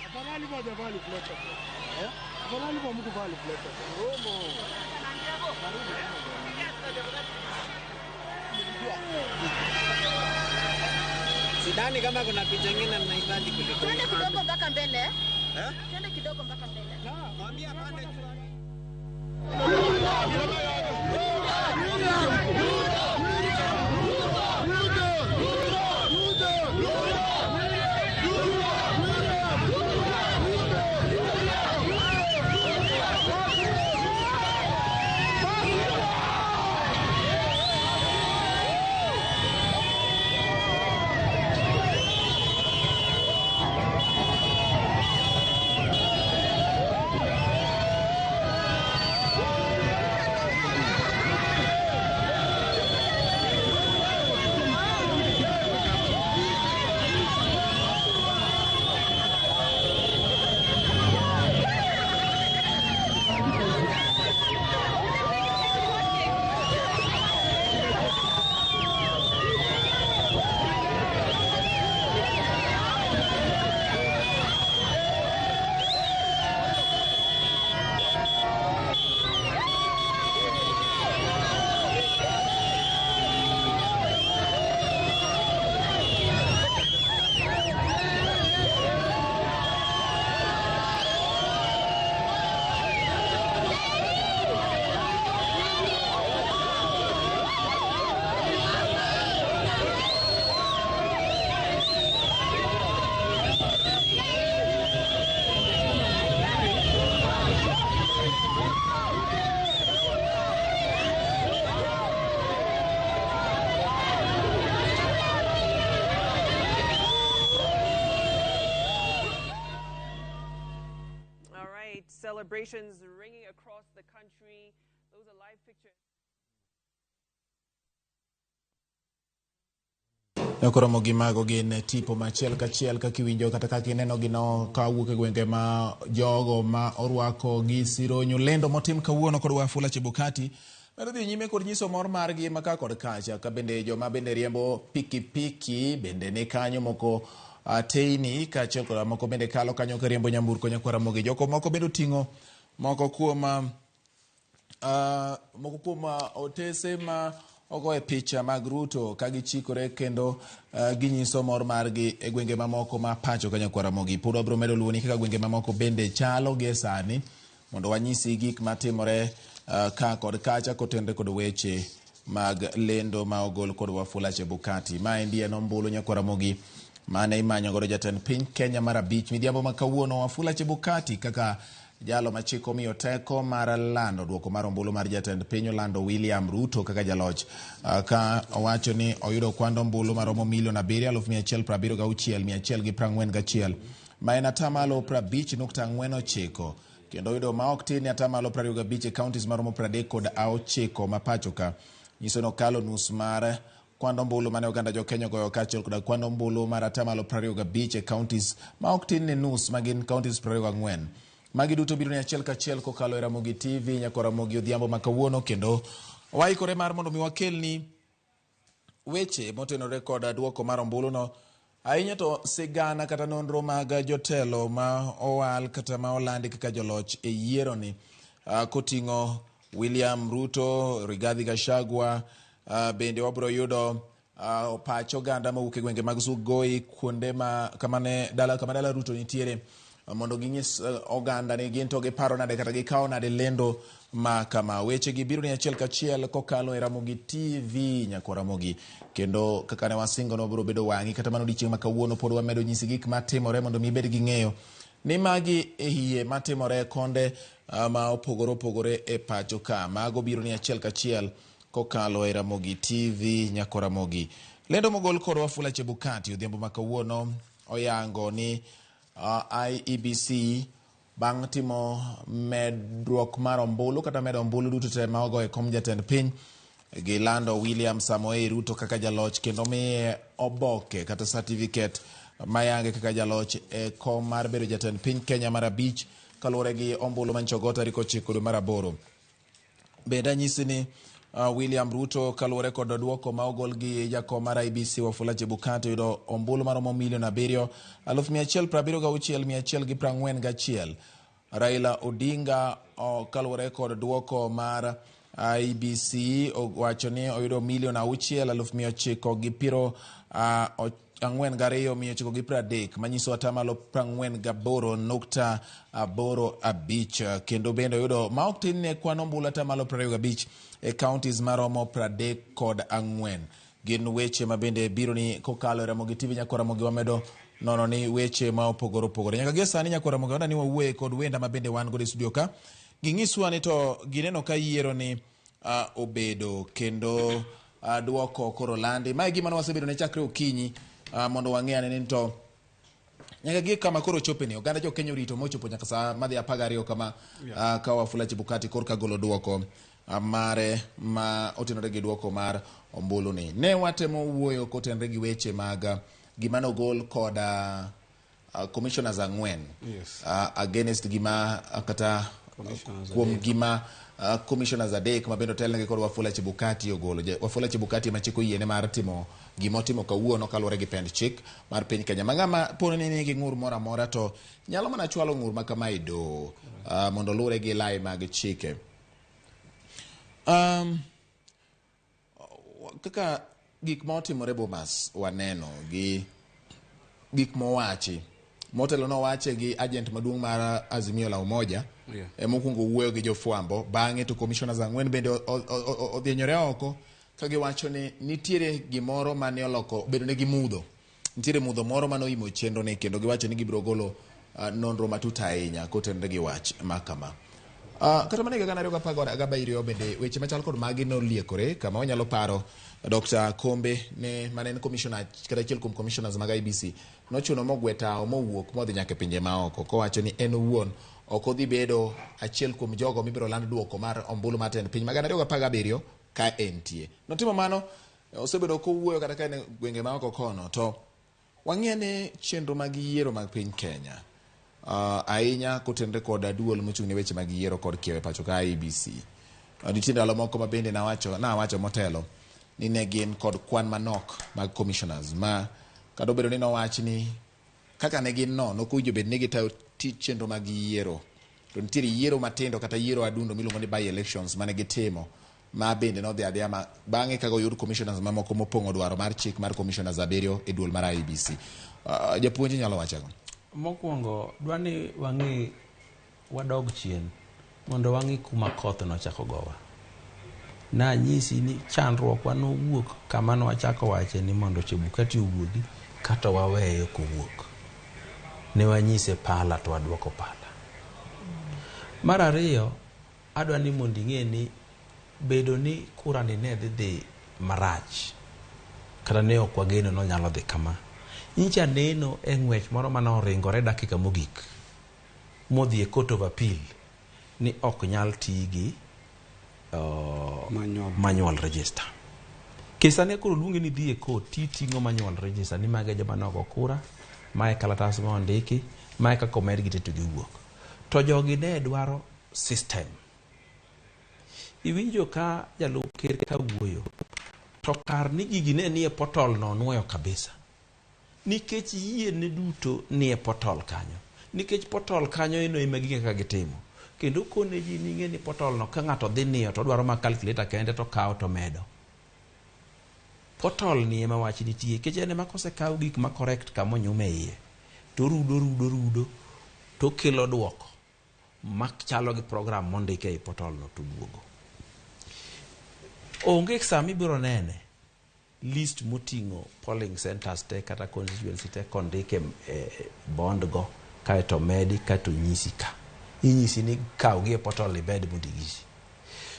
Afadhali moja vali fleta. Afadhali kwa mtu vali fleta. Romo. Sidhani kama kuna picha nyingine mnahifadhi kuliko. Twende kidogo mpaka mbele. Twende kidogo mpaka mbele. Mwambie pande. celebrate. Celebrations ringing across the country. Those are live pictures. Ramogi mago gin tipo machiel kachiel kaka iwinjo kata kaka ineno gino ka wuok e gwenge ma jogo ma orwako gi sironyo lendo motim kawuono kod Wafula Chebukati medo dhi nyime kod nyiso mor margi maka kod kacha ka bende joma bende riembo pikipiki bende ni kanyo moko teini kachiel kod moko bende kalo kanyo ka riembo nyamburko nyakwa Ramogi joko moko bende oting'o moko kuom otese ma ogo e picha mag Ruto ka gichikore kendo ginyiso mor margi e gwenge mamoko ma pacho ka nyakwa Ramogi. Pod wabiro medo luwo ni kaka gwenge mamoko bende chalo gi sani mondo wanyisi gik matimore ka kod kacha kotenre kod weche mag lendo ma ogol kod Wafula Chebukati. Ma endi en ombulu nyakwa Ramogi mane imanyo godo jatend piny Kenya mar 5 midhiambo ma kawuono. Wafula Chebukati kaka jalo machiko miyo teko mar lando duoko mar ombulu mar jatend piny Orlando William Ruto kaka jaloch ka owacho ni oyudo kwando ombulu maromo milion 7,176,141 ma en atamalo 50.49 kendo oyudo ma ok tin atamalo 25 e counties maromo 39 ma pacho ka nyiso no kalo nus mar kwando ombulu mane oganda jo Kenya goyo kachiel kod kwando ombulu mar atamalo 25 e counties ma ok tin ne nus magin counties 24 magi duto biro ni achiel kachiel kokalo e Ramogi TV nyakwa Ramogi odhiambo makawuono kendo waikore mar mondo mi wakelni weche motenore kod duoko mar ombulu no ahinya to sigana kata nonro mag jotelo ma owal kata ma olandi kaka joloch e yiero ni koting'o William Ruto, Rigathi Gachagua, bende wabro yudo pacho ganda mawuok e gwenge mag Sugoi kuonde ma kama dala Ruto nitiere mondo ginyis oganda ni gin to giparo nade kata gikawo nade lendo ma kama weche gi biro ni achiel kachiel kokalo e Ramogi TV nyakwa Ramogi kendo kaka ne wasingo no biro bedo wangi kata mano dichieng' ma kawuono pod wamedo nyisi gik matimore mondo mi bed gi ng'eyo ni magi e hie matimore konde ma opogore e pacho ka mago biro ni achiel kachiel kokalo e Ramogi TV nyakwa Ramogi. Lendo mogol kod Wafula Chebukati odhiambo ma kawuono oyango ni IEBC bang' timo medruok mar ombulu kata medo ombulu duto te ma ogo e kom jatend piny gilando William Samoei Ruto kaka jaloch kendo miye oboke kata certificate mayange kaka jaloch e kom mar bedo jatend piny Kenya mar 5 kaluwore gi ombulu manchogo tarik 9 dwe mar 8. Bende anyisi ni William Ruto kaluwore kod duoko ma ogol gi jakom mar IEBC Wafula Chebukati yudo ombulu maromo milion 7,176,141. Raila Odinga kaluwore kod duoko mar IEBC owacho ni oyudo milion 6,942,930 manyiso atamalo 48.85 kendo bende oyudo ma ok tin ne kwan ombulu atamalo 25 e counties maromo 34. Gin weche ma bende biro ni kokalo Ramogi TV nyakwa Ramogi wamedo nono ni weche ma opogore nyaka gi sani nyakwa Ramogi wanda ni wawuoye kod wenda ma bende wan go e studio ka ging'iswa ni to gineno ka yiero ni obedo kendo duoko koro landi ma gima wasebedo ne chakre okinyi mondo wang'e ni to nyaka gi kama koro chope ni oganda jo Kenya rito mochopo nyaka saa madhi 12 kama ka Wafula Chebukati kor ka golo duoko mare ma otenore gi duoko mar ombulu ni. Ne watemo wuoyo kotenre gi weche mag gima no gol kod commissioners 4 against gima kata kuom gima commissioners 3 mabendo telnegi kod Wafula Chebukati ogolo. Wafula Chebukati machiko yiene mar timo gimotimo kawuono kaluwore gi pend chik mar piny Kenya. Mang'ama pono ni nigi ng'ur moro amora to nyalo mana chwalo ng'ur ma kama e doho mondo luwre gi lai mag chike. Kaka gik motimore Bomas waneno gi gik mowachi motelo no wache gi agent maduong' mar Azimio la Umoja mokungo wuoyo gi jofwambo bang'e to commissioners 4 bende odhienyore oko ka giwacho ni nitiere gimoro mane oloko bedo ne gimudho nitiere mudho moro mano imo chenro ne kendo giwacho ni gibiro golo nonro matut ahinya kotenre gi wach makama. Kata mane gana ryoga pagora gaba iriyo bende weche machal kod magi no liekore kama onyalo paro Dr. Kombe ne manen commissioner kata chiel kuom commissioners mag IEBC nochuno mogweta mowuok modhi nyaka pinje maoko kowacho ni en wuon ok odhi bedo achiel kuom jogo mibiro land duoko mar ombulu mar tend piny ma 2017 ka entie. Notimo mano, osebedo kowuoyo kata ka en gwenge ma oko kono, to wang'e ni chenro mag yiero mag piny Kenya ahinya kotenre kod duol mochung' ne weche mag yiero kod kiewe pacho ka IEBC. Nitie ndalo moko ma bende nawacho motelo ni ne gin kod kwan manok mag commissioners ma kado bedo ni nowach ni kaka ne gin nokowinjo bed ni gitayo chenro mag yiero, to nitiere yiero matindo kata yiero adundo miluongo ni by elections mane gitimo ma bende nodhi adhiya ma bang'e kago yud commissioners mamoko mopong'o dwaro mar chik mar commissioners 7 e duol mar IEBC. Japuonj nyalo wachago. Mokwongo dwani wang'i wadog chien mondo wang'i kuma koth nochako gowa. Na nyisi ni chandruok wanowuok kama nwachako wache ni mondo Chebukati owuogi kata waweyo kowuok. Ne wanyise pala to waduoko pala. Mar ariyo, adwa ni mondo ing'e ni bedo ni kura ni ne dhi marach kata ne ok wageno no nyalo dhi kama. Nyicha neno e ng'wech moro manoringore dakika mogik modhi e court of appeal ni ok nyal tigi manual register. Kesa ne koro luongi ni dhi e court ting'o manual register ni mage joma nogo kura, mae kalatas ma ondiki, mae kako med gi teto giwuok. To jogi ne dwaro system. Iwinjo ka jalup ker ka wuoyo, to kar ni gigi ne nie portal no nuoyo kabisa. Nikech yie ne duto nie portal kanyo. Nikech portal kanyo eno ema gige ka gitimo. Kendo kone ji ning'e ni portal no ka ng'ato dhi niyo to dwaro ma calculator kende to kawo to medo. Portal ni ema wach nitie. Kech ene ma kosekaw gik ma correct kama onyume iye. To rudo to kelo duoko mak chalo gi program mondike e portal no to duogo. Onge sami biro nene list moting'o polling centers te kata constituency te kondike bond go kaeto medi kaeto nyisi ka. Inyisi ni kaw gi e portal libed mondigisi.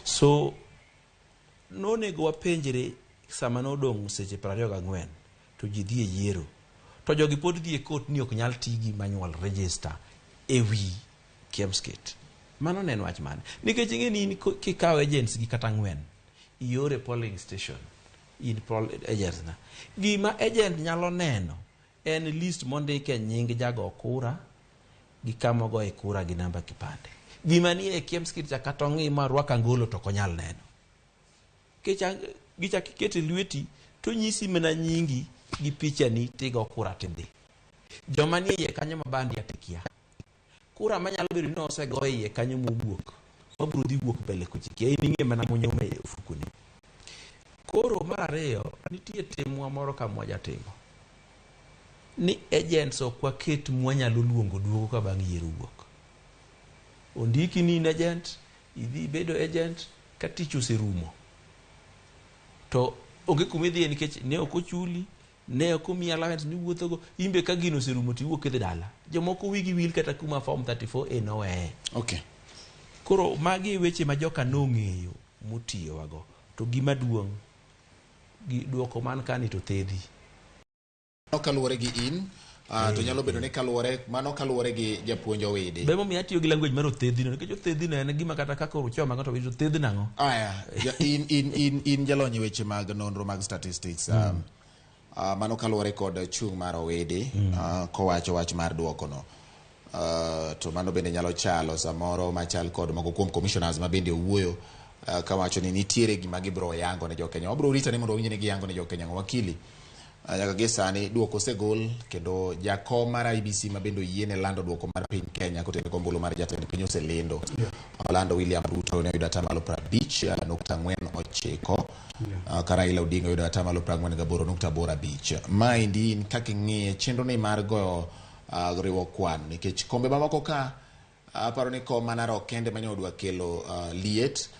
So nonego wapenjre sama nodong' seche 24 to ji dhi e yiero. To jogi pod dhi e court ni ok nyal tigi manual register e wi Kemskate. Mano nen wach mane. Nikech ing'e ni kikaw agents gi kata 4 iore polling station in agents na. Gima agent nyalo neno en list mondike nying jago kura gi kama go e kura gi namba kipande. Gima ni e Kemskate cha kata ng'i ma rwaka ngolo to konyal neno. Gicha kikete lweti to nyisi mena nyingi gi picha ni tigo kura tidhi. Joma ni e kanyo mabandi atikia. Kura manyalo bedo ni osego iye kanyo mowuok. Mabro dhi wuok mbele kuchiki. Ai ninge mana munyume e ufukuni. Koro mar ariyo nitie timwa moro kama wajatimo. Ni agents okwa ket mwanyalo luongo duogo ka bang' yiero wuok. Ondiki ni in agent, idhi bedo agent ka tich oserumo. To onge kumidhi nikech ne ok ochuli, ne ok omiyi allowance ni wuothogo, imbe ka gino oserumo to iwuok idhi dala. Jomoko wigi wil kata kuma form 34A noweye. Okay. Koro magi weche ma joka nong'eyo motiyo wago. To gima duong' gi duoko man kani to thedhi. Kaluwore gi in, to nyalo bedo ni kaluwore gi japuonj Owidi. Bemo mi atiyo gi language mar othedhi no nikech othedhi no en gima kata kaka oruchoma ng'ato winjo othedhi nang'o. In jalony e weche mag nonro mag statistics. Mano kaluwore kod chung' mar Owidi kowacho wach mar duoko no. To mano bende nyalo chalo samoro machal kod moko kuom commissioners ma bende owuoyo kawacho ni nitiere gima gibro yango ne jokenya. Wabro rito ni mondo winj ni giyango ne jokenya. Wakili nyaka gi sani duoko osegol kendo jakom mar IEBC ma bende yiene lando duoko mar piny Kenya kotenore kombulu mar jatend piny oselendo. Orlando William Ruto ne oyudo atamalo 50.9. Ka Raila Odinga oyudo atamalo 48.85. Maendi in kaka ing'iye chenro ni mar goyo riwo kwan nikech kombe mamoko ka aparo ni kom manaro kende mane odwa kelo liet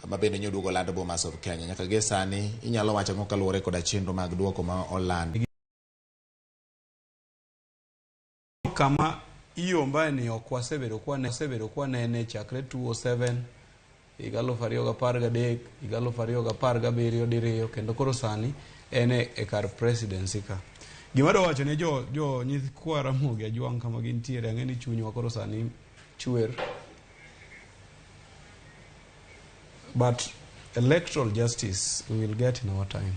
mabende nyodugo lando Bomas of Kenya. Nyaka gi sani inyalo wacho ngo kaluwore kod chenro mag duoko ma Orlando. Kama iomba ni ok wasebedo kwa nene chakre 207 2013 2017 diriyo kendo koro sani ene e kar presidency ka. Gima do wacho ne jo nyithi kwa Ramogi ajwang kama gintiere ang'e ni chunywa koro sani chwer. But electoral justice we will get in our time.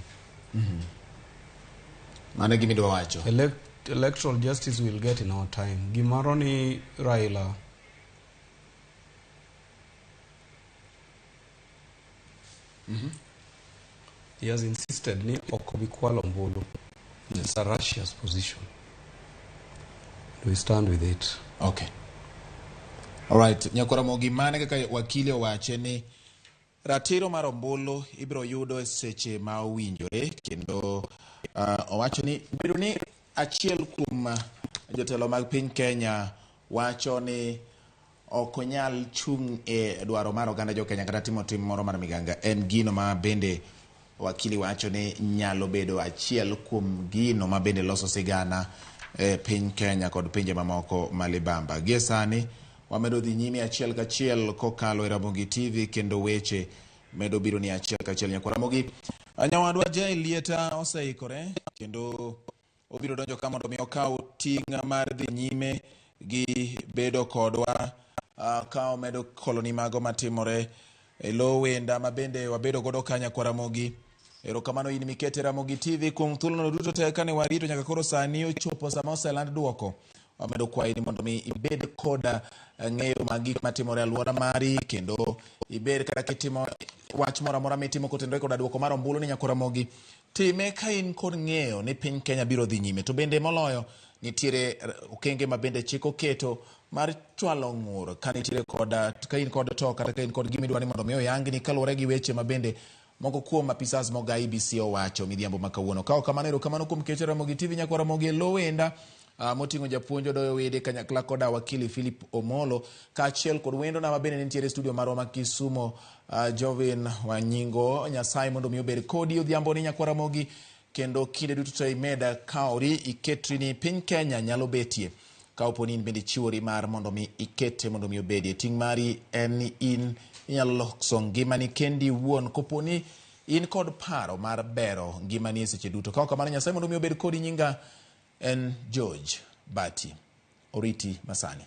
Mane gimi dwa wacho. Electoral justice we will get in our time. Gimaro ni Raila he has insisted ni okobikwalo mbulu. It's a Russia's position. We stand with it. Okay. All right. Ramogi mane kaka wakili owache ni ratiro mar ombulu ibiro yudo e seche ma owinjore kendo owacho ni bedo ni achiel kuom jotelo mag piny Kenya wacho ni ok onyal chung' e dwaro mar oganda jo Kenya kata timo tim moro mar miganga. En gino ma bende wakili wacho ni nyalo bedo achiel kuom gino ma bende loso sigana e piny Kenya kod pinje mamoko malibamba. Gie sani wamedo dhi nyime achiel kachiel kokalo e Ramogi TV kendo weche medo biro ni achiel kachiel. Ramogi nyawadwa Jay Lieta oseikore kendo obiro donjo ka mondo mi okaw ting' mar dhi nyime gi bedo kodwa ka omedo koloni mago matimore e lo wenda ma bende wabedo godo kanya kwa Ramogi. Erokamano in mikete Ramogi TV kuom thuolono duto te kane warito nyaka koro sani ochopo sama oseland duoko. Wamedo kwayi ni mondo mi ibed koda ng'eyo mag gik matimore alwora mari kendo ibed kata kitimo wach moro amora mitimo kotenore koda duoko mar ombulu ni nyaka Ramogi time ka in kod ng'eyo ni piny Kenya biro dhi nyime. To bende moloyo nitiere okenge ma bende chik oketo mar chwalo ng'ur ka nitiere koda ka in kod to kata ka in kod gimi dwani mondo mi oyangi ni kaluwore gi weche ma bende moko kuom apisas moga IBC owacho midhiambo makawuono. Kao kamano erokamano kuom keche Ramogi TV nyaka Ramogi e lo wenda moting'o japuonj doyo wede kanyakla koda wakili Philip Omolo ka achiel kod wendo na mabende nitiere studio marwa ma Kisumo Jovin Wanyingo. Nyasaye mondo mi obed kodi odhiambo ni nyaka Ramogi kendo kinde duto to imeda kaori iketri ni piny Kenya nyalo betie ka oponi in bende chiwori mar mondo mi ikete mondo mi obedie. Ting' mari en ni in inyalo loso ngimani kendi wuon koponi in kod paro mar bero ngimani e seche duto. Kao kamano Nyasaye mondo mi obed kodi. Nyinga en George Bati Oriti Masani.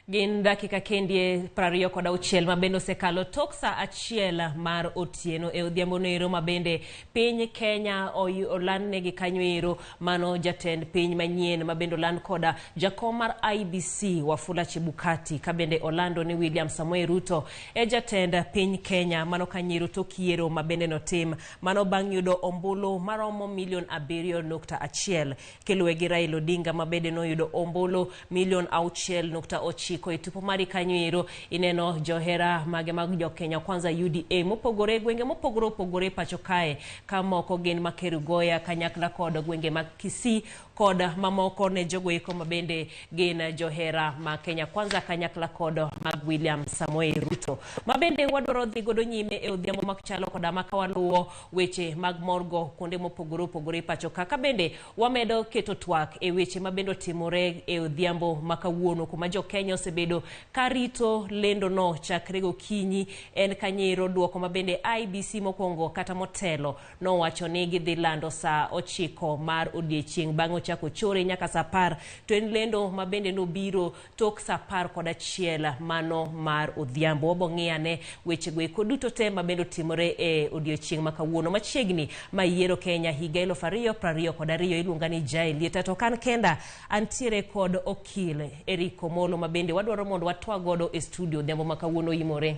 Gin dakika kendie 26 mabende osekalo tok sa achiel mar otieno e odhiambo noero mabende piny Kenya olandnegi kanyo ero mano jatend piny manyien mabende oland koda jakom mar IBC Wafula Chebukati kabende Orlando ni William Samoei Ruto e jatend piny Kenya mano kanyiero tok yiero mabende notim mano bang' yudo ombulu maromo milion 7.1 kiluwe gi Raila Odinga mabende noyudo ombulu milion 6.9 e tipo mari kanyo ero ineno johera mage mag jo Kenya Kwanza UDA mopogore gwenge mopogore pacho kae ka moko gin Makerugoya kanyakla kod gwenge mag Kisii kod mamoko ne jogo eko mabende gin johera ma Kenya Kwanza kanyakla kod mag William Samoei Ruto mabende wadwaro dhi godo nyime e odhiambo makchalo koda makawaluo weche mag morgo kuonde mopogore pacho ka bende wamedo keto twak e weche mabende timore e odhiambo makawuono kuma jo Kenya osebedo karito lendo no chakre gokinyi en kanyero duoko mabende IBC mokwongo kata motelo no wacho ni gidhi lando saa 9 mar odiechieng' bang'o chako chore nyaka saa 10 to en lendo mabende no biro tok saa 11 mano mar odhiambo wabong'iane weche go eko duto te mabende timore e odiechieng' makawuono machiegni mayiero Kenya higa 2022 iluonga ni Jai Lieta to kan kenda antiere kod okil Eriko Molo mabende wadwaro mondo watwa godo e studio dhiambo makawuono imore.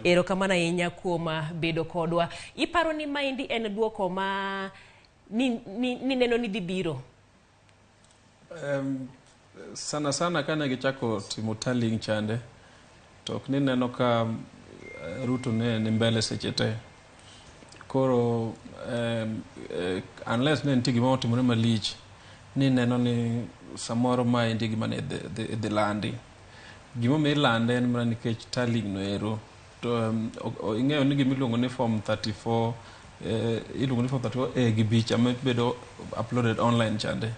Ero kamana yenya kuoma bedo kodwa. Iparo ni maendi en duoko ma ni neno ni dibiro? Sana kana gichako timo tallying chande to ok ni neno ka Ruto ne ni mbele sechete. Koro unless ne ntie gima otimore malich ni neno ni samoro maendi gima ne the landi gima me lande en mana nikech tallying no ero to ing'eyo ni gima iluongo ni form 34 iluongo ni form 34A gi bicha bedo uploaded online chande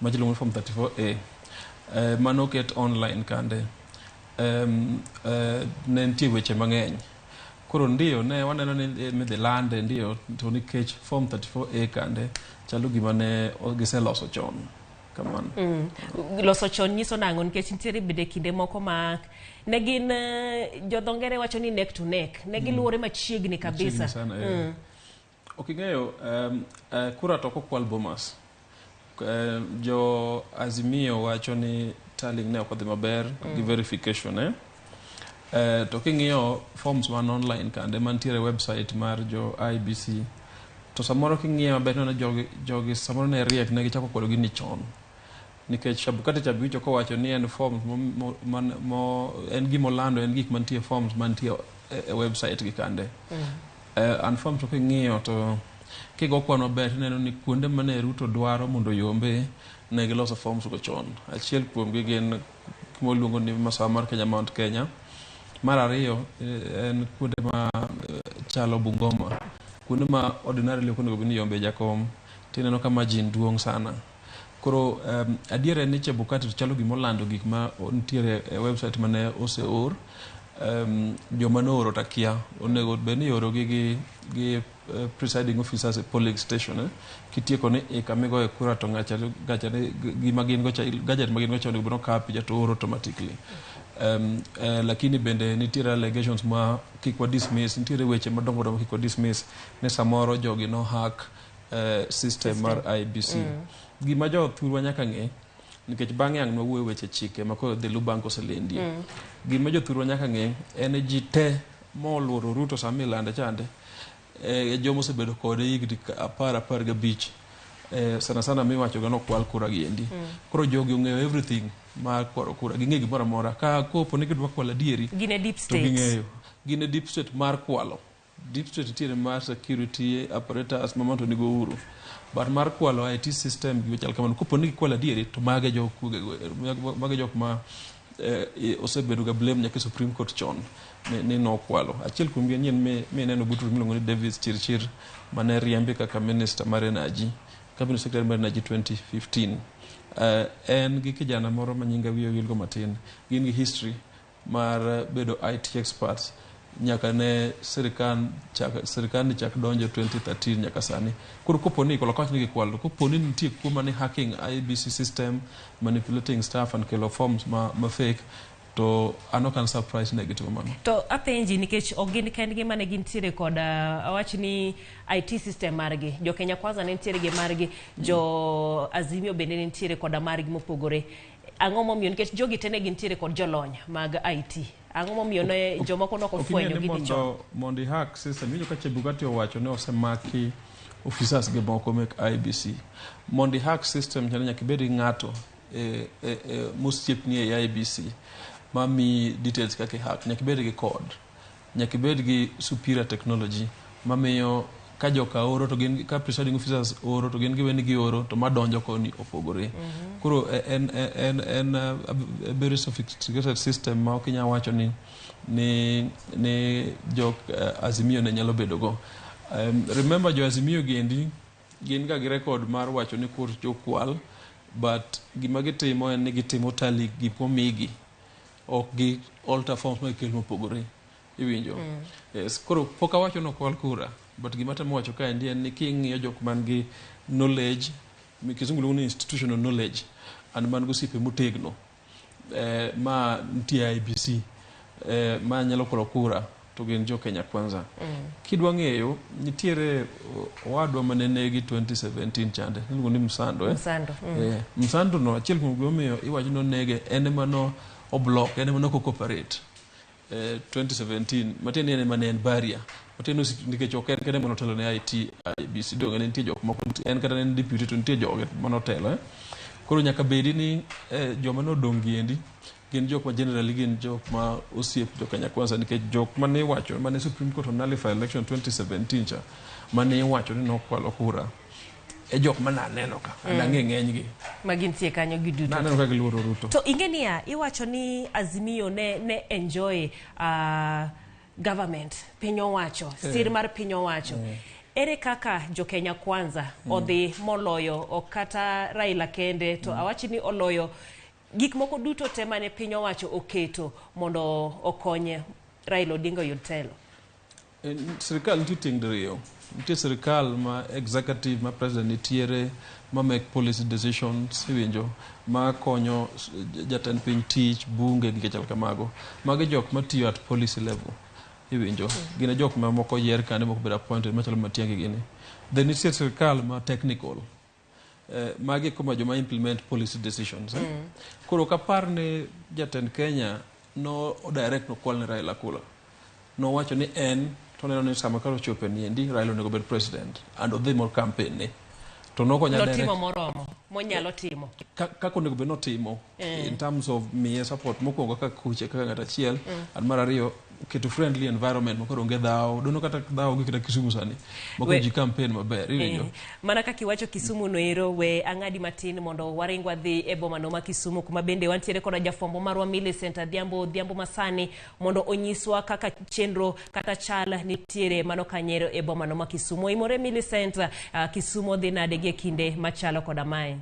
ma iluongo ni form 34A mano ket online kande ne ntie weche mang'eny koro ndio ne waneno ni the land ndio to nikech form 34A kande chalo gima ne giseloso chon kamano. Loso chon nyiso nango nikech nitiere bede kinde moko ma ne gin jodhongere wacho ni neck to neck ne giluore machiegni kabisa. Oking'eyo kura to kokwal Bomas jo Azimio wacho ni tallying ne ok odhi maber gi verification to king'iyo forms man online kande mantiere website mar jo IBC to samoro king'iyo maber no jogi samoro ne riek ne gichako kwalo gini chon nikech Chebukati chabicho ko wacho ni en forms en gimolando en gik mantie forms mantie e website gi kande and forms to king'iyo to kigo kwano ber neno ni kuonde mane Ruto dwaro mondo yombe ne giloso forms go chon achiel kuom gi gin kimo ni masawa mar Kenya Mount Kenya mar ariyo en kuonde ma chalo Bungoma kuonde ma ordinarily okonego bini yombe jakom tineno kama jin duong' sana koro adiera ni Chebukati chalo gimolando gik ma ntiere e website mane oseor joma nooro takia onego beni oro gi presiding officers e polling station kitieko ni ikamigo e kura to gacha gima gin go gadget magin go chono biro kapi to oro automatically lakini bende nitiere allegations ma kikwa dismiss nitiere weche madongo kikwa dismiss ne samoro jogi no hack system mar IBC gima jo thurwa nyaka ng'e nikech bang'e ang' nwuoyo weche chike mako the Lubanko selendi gima jo thurwa nyaka ng'e en ji te moluoro Ruto samilande chande jomo sebedo kode higni 15 sana miwacho ga no kwal kura giendi koro jogi ong'eyo everything ma kwaro kura ging'e gimoro amora ka kopo ni gidwa kwala dieri gine deep state gine deep state mar kwalo deep state tiene mar security apparatus mamanto ni go uru but mar kwalo IT system gi chal kamano kopo ni kwala dieri to mage jok ma osebedo ga blame nyaka Supreme Court chon ni no kwalo achiel kuom gi nyen me neno butur milongo ni Davis Chirchir mane riembe kaka minister mar energy cabinet secretary mar energy 2015 en gi kijana moro manyinga wiye wilgo matin gin gi history mar bedo IT experts nyaka ne sirikal chak donjo 2013 nyaka sani. Koro koponi kolokoch ni gikwalo, koponi nitie kuma ni hacking IBC system, manipulating staff and kelo forms ma fake, to ano kan surprise negative mano. To apenji nikech ogin kendgi mane gintiere kod awach ni IT system margi. Jo Kenya Kwanza ne ntiere gi margi, jo Azimio bende ne ntiere kod margi mopogore. Ang'o momiyo nikech jogi tene gintiere kod jolony mag IT. Ang'o momiyo ne jomoko nok ofwenyo gi dicho. Mondi hack system winjo ka Chebukati owacho ne osemaki officers ge moko mek IBC. Mondi hack system chane nyaka bed ng'ato mosiepni e IBC mami details kaka hack, nyaka bed gi code, nyaka bed gi superior technology mamiyo ka joka oro to gin ka presiding officers oro to gin giweni gi oro to madonjo koni opogore. Koro en a very sophisticated system ma okinya wacho ni jok Azimio ne nyalo bedo go. Remember jo Azimio gin ga gi record mar wacho ni kur jokwal, but gima gitimo en ni gitimo tali gi pomigi, ok gi alter forms ma kel mopogore. Iwinjo? Yes, koro poka wacho no kwal kura, but gima temo wacho ka en ni king'iyo jok man gi knowledge, kizungu luongo ni institutional knowledge, and man go sipe motegno ma nitie IBC ma nyalo kwalo kura, to gin jo Kenya Kwanza. Kidwa ng'eyo, nitiere wadwa manenegi 2017 chande, iluongo ni Msando. Msando no achiel kuom gimomiyo iwacho no nege en mano oblock, en mano cooperate 2017 matene ene mane en barrier matene nikech ok en kende manotelo ne IT IBC donge nitie jok moko en kata en deputy to nitie joge manotelo. Koro nyaka bedi ni joma nodong' giendi gin jok ma generally gin jok ma osiep jo Kenya Kwanza, nikech jok mane wacho mane Supreme Court nullify election 2017 cha mane wacho ni nokwalo kura e jok mananeno ka anang'e ng'enygi magintie kanyo giduto naneno ka giluoro Ruto. To ingenia iwacho ni Azimio ne enjoy government piny owacho, sir mar piny owacho. Ere kaka jo Kenya Kwanza odhi moloyo okata Raila kende, to awachi ni oloyo gik moko duto te mane piny owacho oketo mondo okonye Raila Odinga yud telo? Sirikal nitie tieng' diriyo. Nitie sirikal ma executive ma president nitiere ma make policy decisions, iwinjo, ma konyo jatend piny tich, bunge gi chal kamago. Magi jok matiyo at policy level, iwinjo. Gine jok ma moko yier kane moko bedo appointed machalo matiangi gini. Then nitie sirikal ma technical, magi kuma joma implement policy decisions. Koro kapar ne jatend Kenya no direct no kwal ne Raila kula, no wacho ni en to neno ni sama karo chope ni endi Raila onego bed president and odhi more campaign ni to noko nya direct timo moromo monyalo timo kako onego bed notimo in terms of miye support mokwongo kaka kuche kaka ng'at achiel, and mar ariyo keto friendly environment mokoro onge dhao dono kata dhao gi kata Kisumu sani moko ji campaign maber iwinjo. Mana kaka iwacho Kisumu no ero, we ang'adi matin mondo waringwa dhi e boma no ma Kisumu kuma bende wantiere koda jafwambo marwa Millicent Adhiambo masani mondo onyiswa kaka chenro kata chal nitiere mano kanyero e boma no ma Kisumu. Imore Millicent, Kisumu dhi nade gi kinde machalo koda mae?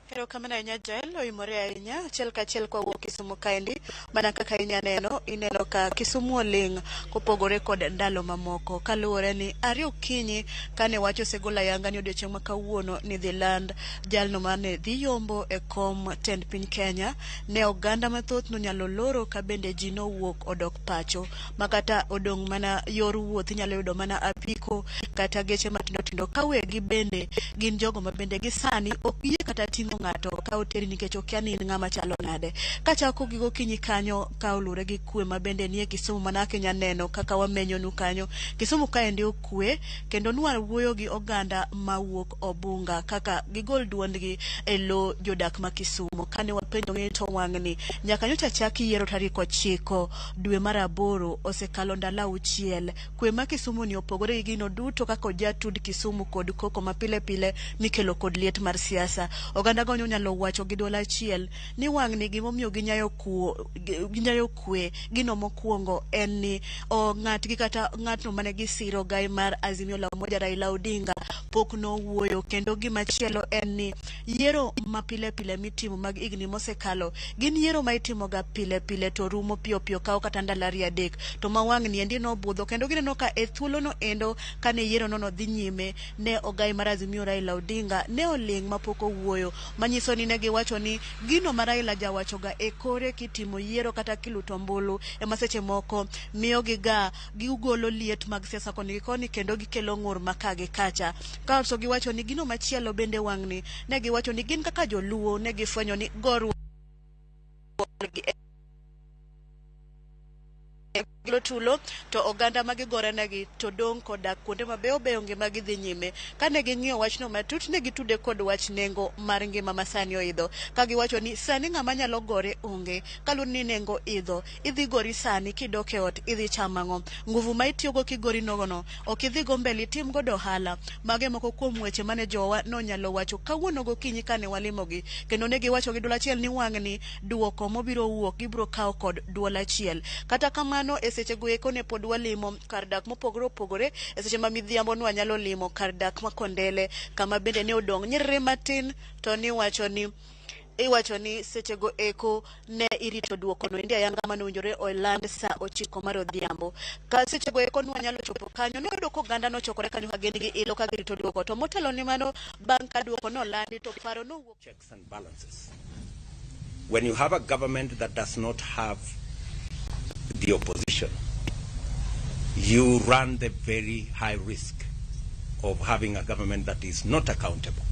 Pero kamana inya jael oimore ahinya achiel kachiel kwa wuok Kisumu kaendi, mana kaka ineno ka Kisumu oling kopogore kod ndalo mamoko kaluwore ni ari okinyi kane wacho segola yanga ni odiochieng' ma kawuono ni dhi land jalno mane dhi yombo e kom tend piny Kenya, ne oganda mathoth no nyalo loro ka bende ji no wuok odok pacho makata odong' mana yor wuoth nyalo yudo mana apiko kata geche matindo kawegi bende gin jogo ma bende gisani ok yie kata ting'o ng'ato ka oteri nikech okia ni ng'ama chalo nade. Kachako gigo kinyi kanyo ka olure gi kwe ma bende nie Kisumu, mana Kenya neno kaka wamenyo nu kanyo Kisumu kaendi okwe, kendo nwar wuoyo gi oganda mawuok Obunga kaka gigol duondgi e lo jodak ma Kisumu kane wapenjo ng'e to wang'ni nyaka nyocha chaki yiero tarik 9 dwe mar 8 osekalo ndalo 6. Kwe ma Kisumu ni opogore gi gino duto kaka jatud Kisumu kod koko ma pile mikelo kod liet mar siasa. Oganda oganda go nyalo wacho gi dwol achiel ni wang'ni gimomiyo ginyayo kwe gino mokwongo en ni ng'atgi kata ng'atno mane gisiro gai mar Azimio la Umoja Raila Odinga pok nowuoyo, kendo gimachielo en ni yiero ma pile pile mitimo mag igni mosekalo gin yiero ma itimo ga pile pile to rumo piyo piyo kao kata ndalo 2-3 to ma wang'ni endi no budho, kendo gineno ka e thuolo no endo kane yiero no dhi nyime ne ogai mar Azimio Raila Odinga ne oling' mapok owuoyo, manyiso ni ne giwacho ni gino ma Raila jawacho ga e kore kitimo yiero kata kiluto ombulu ema seche moko miyo gigolo liet mag siasa koni koni kendo gikelo ng'ur makagi kacha. Kaso giwacho ni gino machielo bende wang'ni ne giwacho ni gin kaka joluo ne gifwenyo ni goru tulo to oganda magigore negi to dong koda kuonde mabeyo beyo ngima gidhi nyime. Kane ging'iyo wachno matut ne gitude kod wach nengo mar ngima masani oidho, ka giwacho ni sani ng'ama nyalo gore onge, kaluwore ni nengo idho, idhi gori sani kidok e ot idhi chamang'o, nguvu ma itiyogo kigori nogono ok idhi go mbele tim godo ohala. Mage moko kuom weche mane jowa no nyalo wacho kawuono gokinyi kane walimogi, kendo ne giwacho gi dwol achiel ni wang'ni duoko mobiro wuok gibiro kawo kod dwol achiel. Kata kamano e seche go eko ne pod walimo kar dak mopogore opogore, e seche ma midhiambo nwa nyalo limo kar dak ma Kondele kama bende ne odong' nyiriri matin, to ni iwacho ni seche go eko ne irito duoko no endi ayanga mane owinjore oland sa 9 mar odhiambo. Ka seche go eko nwa nyalo chopo kanyo ne oyudo koganda no chokore kanyo ka gin gi ilo ka girito duoko, to motelo ni mano bang' ka duoko no landi to paro no wuok. Checks and balances. When you have a government that does not have the opposition, you run the very high risk of having a government that is not accountable.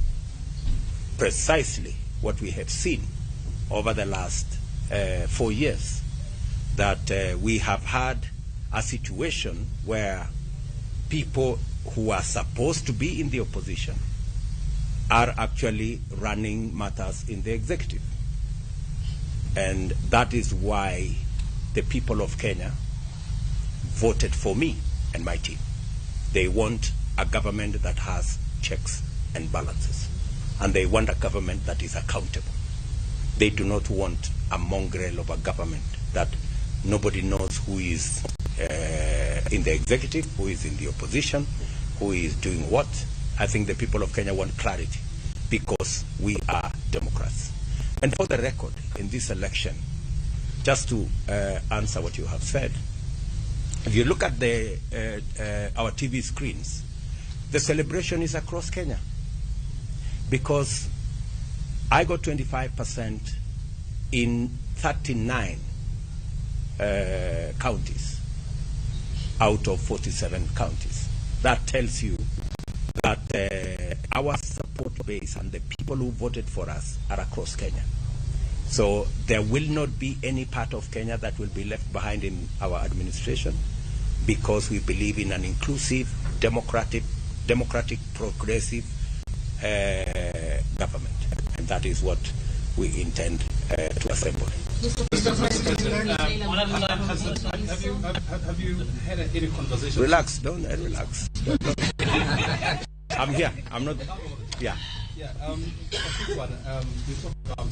Precisely what we have seen over the last 4 years, that we have had a situation where people who are supposed to be in the opposition are actually running matters in the executive. And that is why the people of Kenya voted for me and my team. They want a government that has checks and balances, and they want a government that is accountable. They do not want a mongrel of a government that nobody knows who is in the executive, who is in the opposition, who is doing what. I think the people of Kenya want clarity because we are Democrats. And for the record, in this election, just to answer what you have said, if you look at our TV screens, the celebration is across Kenya, because I got 25% in 39 counties out of 47 counties. That tells you that our support base and the people who voted for us are across Kenya. So there will not be any part of Kenya that will be left behind in our administration, because we believe in an inclusive, democratic, progressive government. And that is what we intend to assemble. Mr. President, have you had any conversation? Relax, don't relax. I'm here. I'm not. Yeah. Yeah. A quick one. You talked about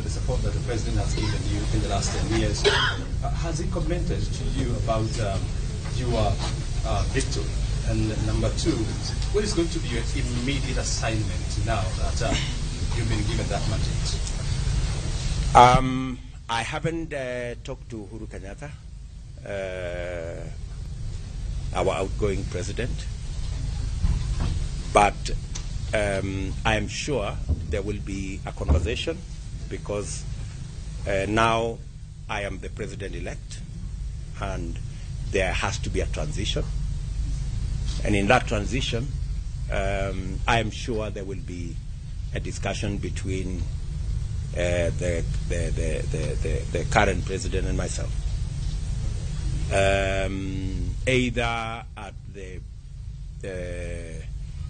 the support that the president has given you in the last 10 years. Has he commented to you about your victory? And number two, what is going to be your immediate assignment now that you've been given that mandate? I haven't talked to Uhuru Kenyatta, our outgoing president, but I am sure there will be a conversation, because now I am the president-elect, and there has to be a transition. And in that transition, I am sure there will be a discussion between the current president and myself, either at the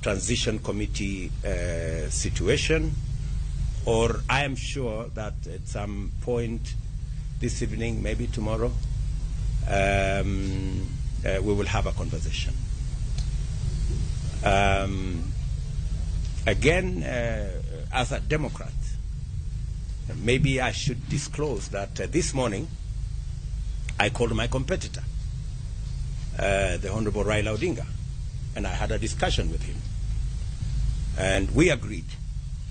transition committee situation, or I am sure that at some point this evening, maybe tomorrow, we will have a conversation. Again, as a Democrat, maybe I should disclose that this morning I called my competitor, the Honorable Raila Odinga, and I had a discussion with him. And we agreed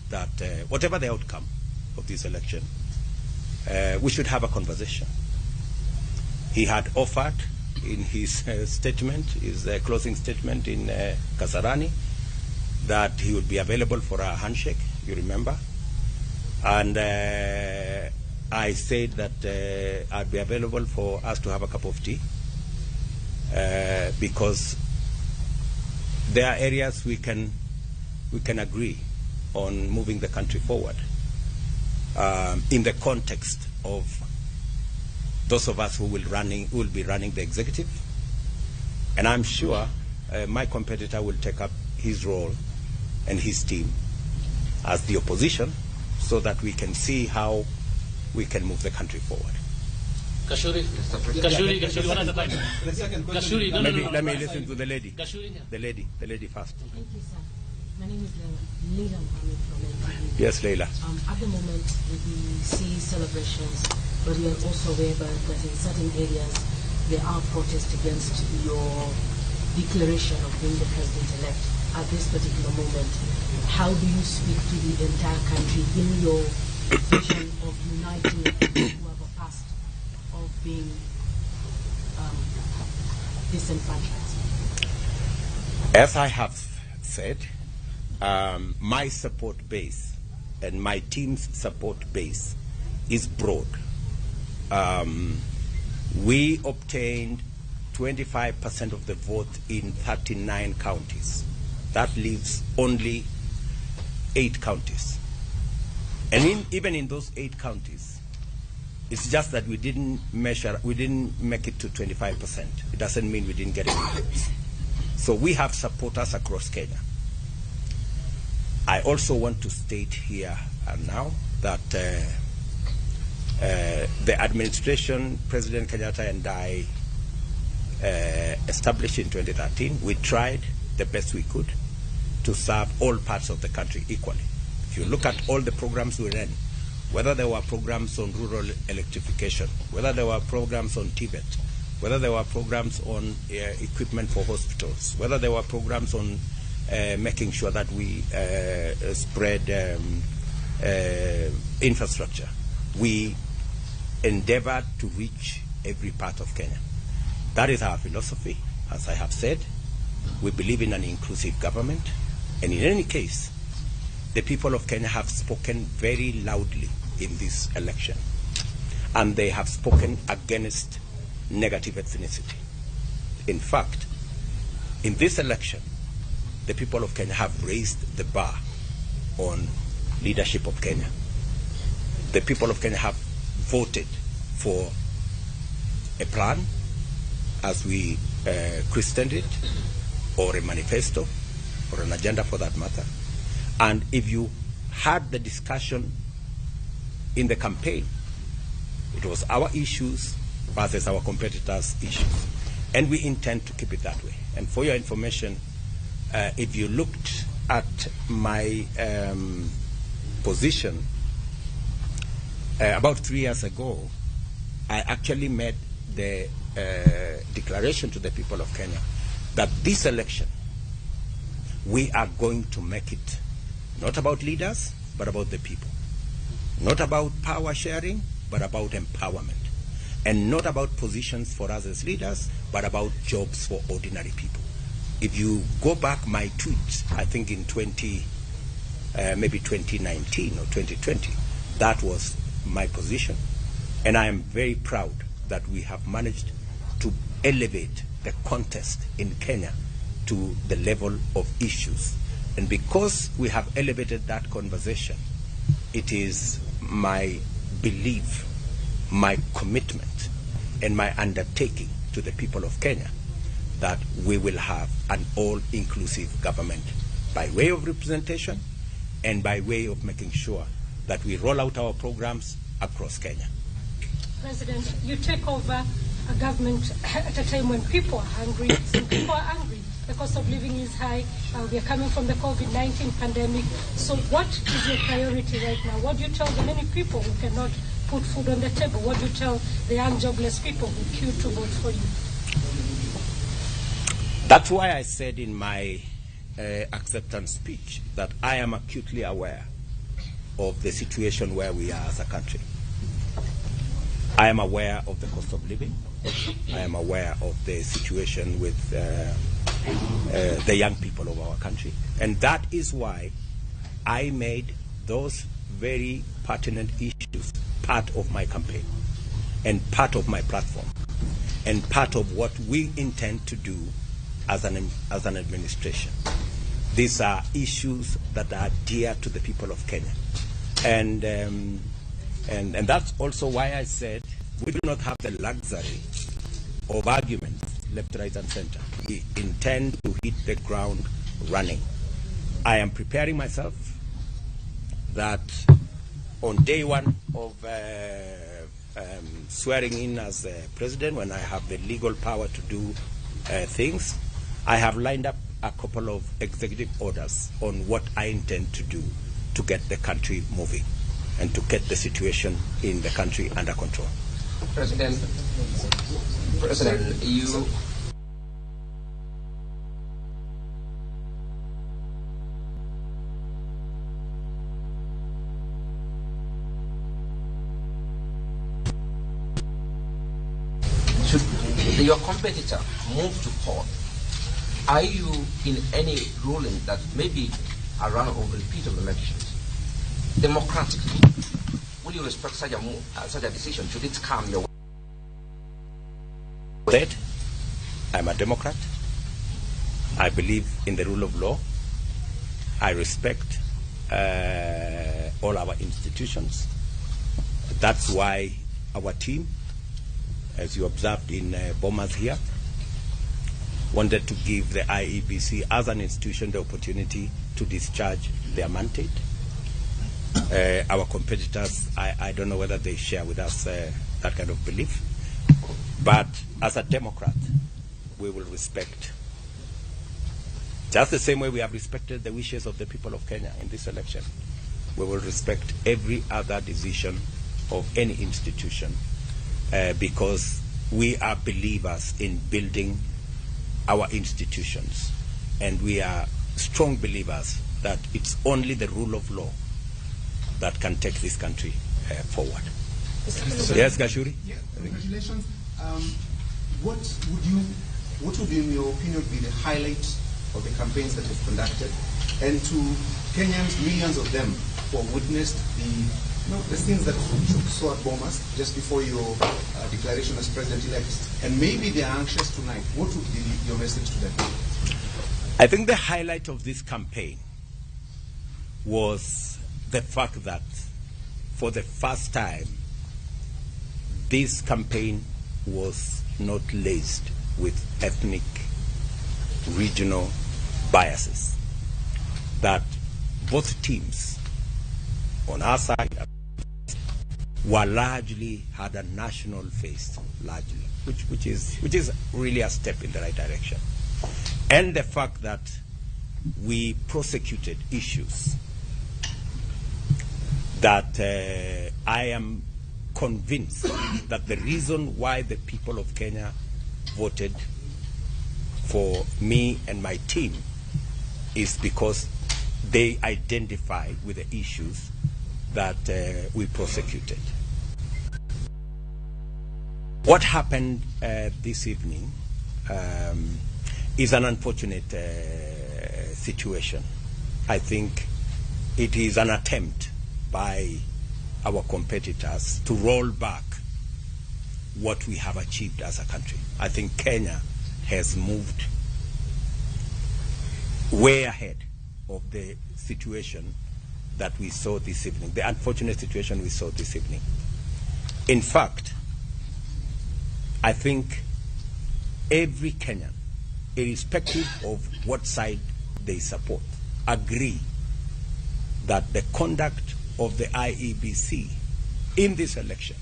that whatever the outcome of this election, we should have a conversation. He had offered in his statement, his closing statement in Kasarani, that he would be available for a handshake, you remember? And I said that I'd be available for us to have a cup of tea because there are areas we can agree on moving the country forward in the context of those of us who will be running the executive. And I'm sure my competitor will take up his role and his team as the opposition so that we can see how we can move the country forward. Kashuri, one at a time. Kashuri, Let me listen to the lady. The lady first. Thank you, sir. My name is Leila Mohammed from NTV. Yes, Leila. At the moment, we see celebrations, but we are also aware that in certain areas there are protests against your declaration of being the president-elect at this particular moment. How do you speak to the entire country in your vision of uniting those who have a past of being disenfranchised? As I have said, my support base and my team's support base is broad. We obtained 25% of the vote in 39 counties. That leaves only 8 counties. And even in those 8 counties, it's just that we didn't make it to 25%. It doesn't mean we didn't get any votes. So we have supporters across Kenya. I also want to state here and now that the administration, President Kenyatta and I established in 2013, we tried the best we could to serve all parts of the country equally. If you look at all the programs we ran, whether there were programs on rural electrification, whether there were programs on Tibet, whether there were programs on equipment for hospitals, whether there were programs on making sure that we spread infrastructure, we endeavored to reach every part of Kenya. That is our philosophy. As I have said, we believe in an inclusive government. And in any case, the people of Kenya have spoken very loudly in this election. And they have spoken against negative ethnicity. In fact, in this election, the people of Kenya have raised the bar on leadership of Kenya. The people of Kenya have voted for a plan, as we christened it, or a manifesto, or an agenda for that matter. And if you had the discussion in the campaign, it was our issues versus our competitors' issues. And we intend to keep it that way. And for your information, if you looked at my position about 3 years ago, I actually made the declaration to the people of Kenya that this election, we are going to make it not about leaders, but about the people. Not about power sharing, but about empowerment. And not about positions for us as leaders, but about jobs for ordinary people. If you go back my tweets, I think in maybe 2019 or 2020, that was my position. And I am very proud that we have managed to elevate the contest in Kenya to the level of issues. And because we have elevated that conversation, it is my belief, my commitment, and my undertaking to the people of Kenya that we will have an all-inclusive government by way of representation and by way of making sure that we roll out our programs across Kenya. President, you take over a government at a time when people are hungry. Some people are angry the cost of living is high. We are coming from the COVID-19 pandemic. So what is your priority right now? What do you tell the many people who cannot put food on the table? What do you tell the young jobless people who queue to vote for you? That's why I said in my acceptance speech that I am acutely aware of the situation where we are as a country. I am aware of the cost of living. I am aware of the situation with the young people of our country. And that is why I made those very pertinent issues part of my campaign and part of my platform and part of what we intend to do as an administration. These are issues that are dear to the people of Kenya. And that's also why I said we do not have the luxury of arguments left, right, and center. We intend to hit the ground running. I am preparing myself that on day one of swearing in as president, when I have the legal power to do things, I have lined up a couple of executive orders on what I intend to do to get the country moving and to get the situation in the country under control. President, you... Should your competitor move to court, are you in any ruling that maybe a run or repeat of elections, democratically, will you respect such a move, such a decision? Should it come your way? I'm a Democrat. I believe in the rule of law. I respect all our institutions. That's why our team, as you observed in Bomas here, wanted to give the IEBC as an institution the opportunity to discharge their mandate. Our competitors, I don't know whether they share with us that kind of belief. But as a Democrat, we will respect, just the same way we have respected the wishes of the people of Kenya in this election, we will respect every other decision of any institution because we are believers in building our institutions. And we are strong believers that it's only the rule of law that can take this country forward. Yes, Gashuri? Yeah, congratulations. What would, in your opinion, be the highlight of the campaigns that you've conducted? And to Kenyans, millions of them who have witnessed the scenes that you saw at Bomas just before your declaration as president-elect, and maybe they are anxious tonight, what would be your message to them? I think the highlight of this campaign was the fact that for the first time, this campaign was not laced with ethnic, regional biases. That both teams on our side were largely had a national face, largely, which is really a step in the right direction. And the fact that we prosecuted issues that I am convinced that the reason why the people of Kenya voted for me and my team is because they identify with the issues that we prosecuted. What happened this evening is an unfortunate situation. I think it is an attempt by our competitors to roll back what we have achieved as a country. I think Kenya has moved way ahead of the situation that we saw this evening, the unfortunate situation we saw this evening. In fact, I think every Kenyan, irrespective of what side they support, agree that the conduct of the IEBC in this election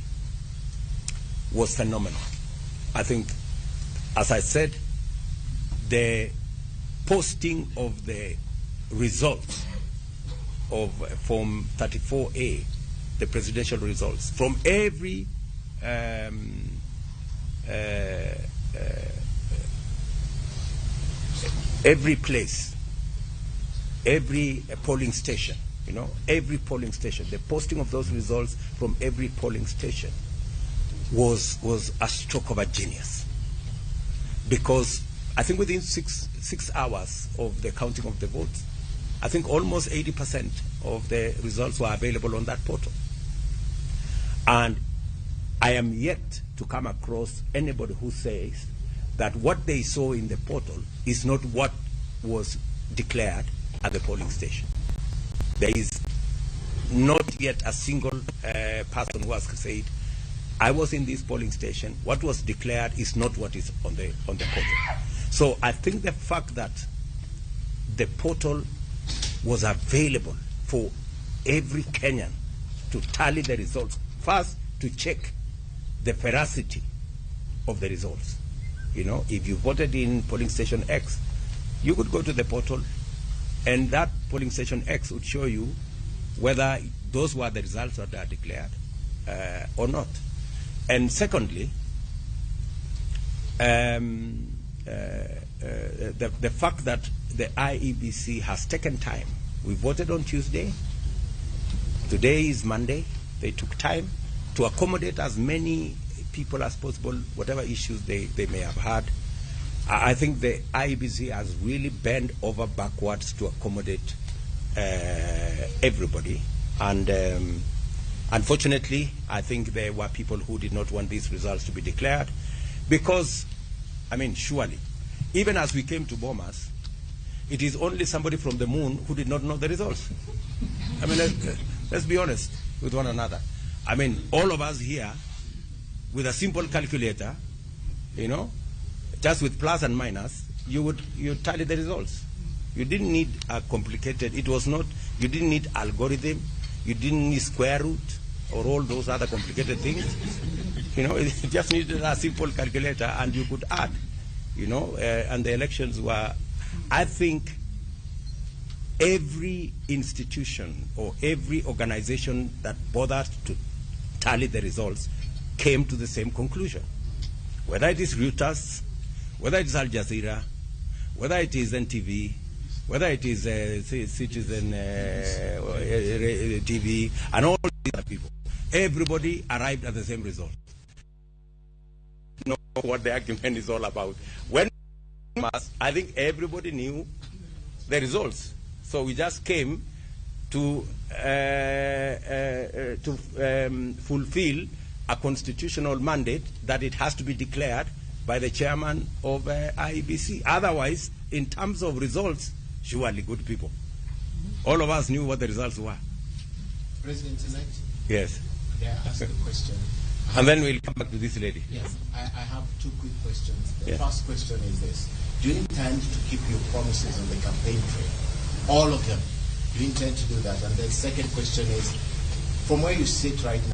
was phenomenal. I think, as I said, the posting of the results of Form 34A, the presidential results, from every place, every polling station, every polling station, the posting of those results from every polling station was a stroke of a genius. Because I think within six hours of the counting of the votes, I think almost 80% of the results were available on that portal. And I am yet to come across anybody who says that what they saw in the portal is not what was declared at the polling station. There is not yet a single person who has said, I was in this polling station, what was declared is not what is on the portal. So I think the fact that the portal was available for every Kenyan to tally the results, first to check the veracity of the results. If you voted in polling station X, you could go to the portal and that polling station X would show you whether those were the results that are declared or not. And secondly, the fact that the IEBC has taken time. We voted on Tuesday. Today is Monday. They took time to accommodate as many people as possible, whatever issues they may have had. I think the IEBC has really bent over backwards to accommodate everybody. And unfortunately, I think there were people who did not want these results to be declared because, surely, even as we came to Bomas, it is only somebody from the moon who did not know the results. Let's be honest with one another. All of us here, with a simple calculator, just with plus and minus, you tally the results. You didn't need a complicated, you didn't need algorithm, you didn't need square root or all those other complicated things. You just needed a simple calculator and you could add, and the elections were, I think, every institution or every organization that bothered to tally the results came to the same conclusion. Whether it is Reuters, whether it is Al Jazeera, whether it is NTV, whether it is Citizen TV, and all these other people, everybody arrived at the same result. You know what the argument is all about. When I think everybody knew the results. So we just came to fulfill a constitutional mandate that it has to be declared by the chairman of IEBC. Otherwise, in terms of results, surely good people. All of us knew what the results were. President-elect? Yes. May I ask a question? And then we'll come back to this lady. Yes, I have two quick questions. The Yeah. first question is this. Do you intend to keep your promises on the campaign trail? All of them. Do you intend to do that? And the second question is, from where you sit right now,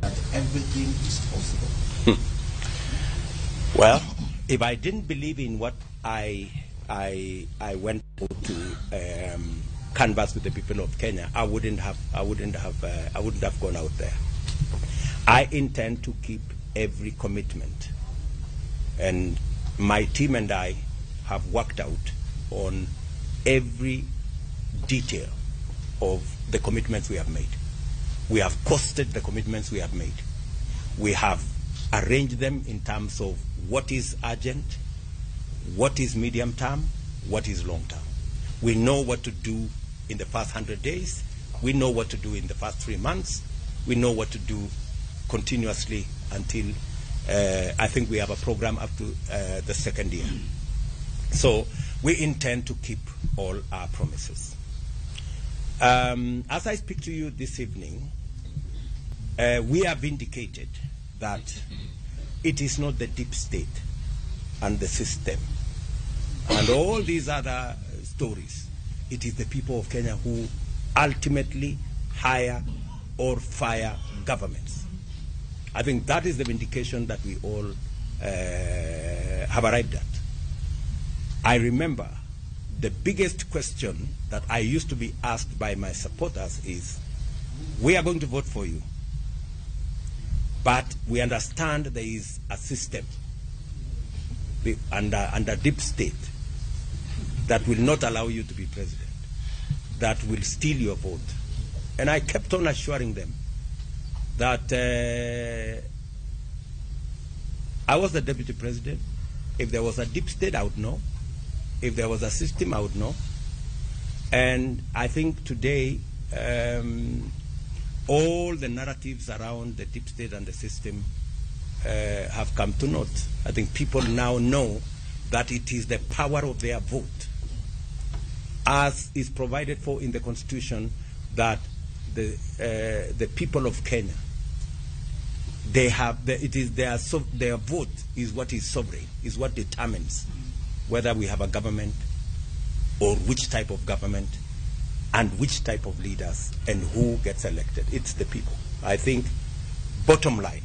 that everything is possible. Well, if I didn't believe in what I went to canvass with the people of Kenya, I wouldn't have gone out there. I intend to keep every commitment, and my team and I have worked out on every detail of the commitments we have made. We have costed the commitments we have made. We have arranged them in terms of what is urgent, what is medium term, what is long term. We know what to do in the first 100 days. We know what to do in the first 3 months. We know what to do continuously until I think we have a program up to the second year. So we intend to keep all our promises. As I speak to you this evening, we have indicated that it is not the deep state and the system and all these other stories. It is the people of Kenya who ultimately hire or fire governments. I think that is the vindication that we all have arrived at. I remember the biggest question that I used to be asked by my supporters is, we are going to vote for you, but we understand there is a system under deep state that will not allow you to be president, that will steal your vote. And I kept on assuring them that I was the deputy president. If there was a deep state, I would know. If there was a system, I would know. And I think today, all the narratives around the deep state and the system have come to naught. I think people now know that it is the power of their vote, as is provided for in the Constitution, that the people of Kenya, they have their vote is what is sovereign, is what determines whether we have a government or which type of government and which type of leaders and who gets elected. It's the people. I think, bottom line,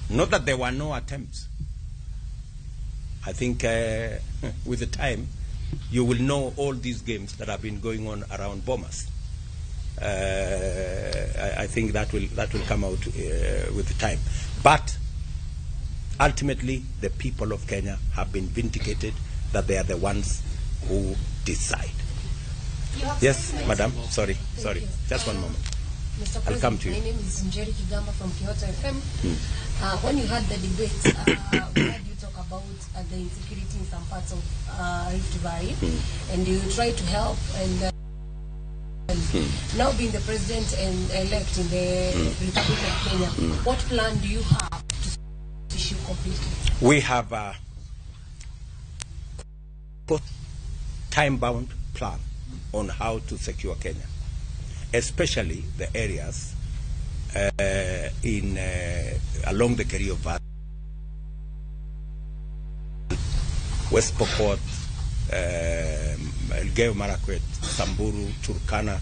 not that there were no attempts. I think with the time, you will know all these games that have been going on around Bomas. I think that will come out with the time. But ultimately, the people of Kenya have been vindicated that they are the ones who decide. Yes, madam. Sorry. Just one moment. Mr. I'll come to you. My name is Njeri Kigamba from Kyoto FM. When you had the debate, we heard you talk about the insecurity in some parts of Rift Valley, and you try to help. And now being the president and elect in the Republic of Kenya, what plan do you have to issue completely? We have a time-bound plan on how to secure Kenya, especially the areas along the Kerio Valley, West Pokot, Elgeyo Marakwet, Samburu, Turkana,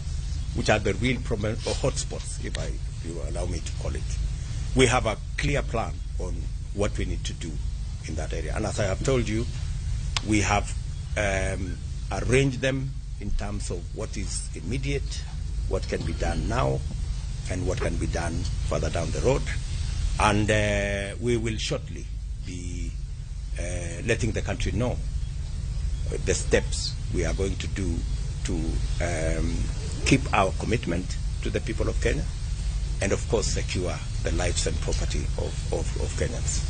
which are the real problem or hotspots, if you allow me to call it. We have a clear plan on what we need to do in that area. And as I have told you, we have arranged them in terms of what is immediate, what can be done now, and what can be done further down the road. And we will shortly be letting the country know the steps we are going to do to keep our commitment to the people of Kenya, and of course secure the lives and property of Kenyans.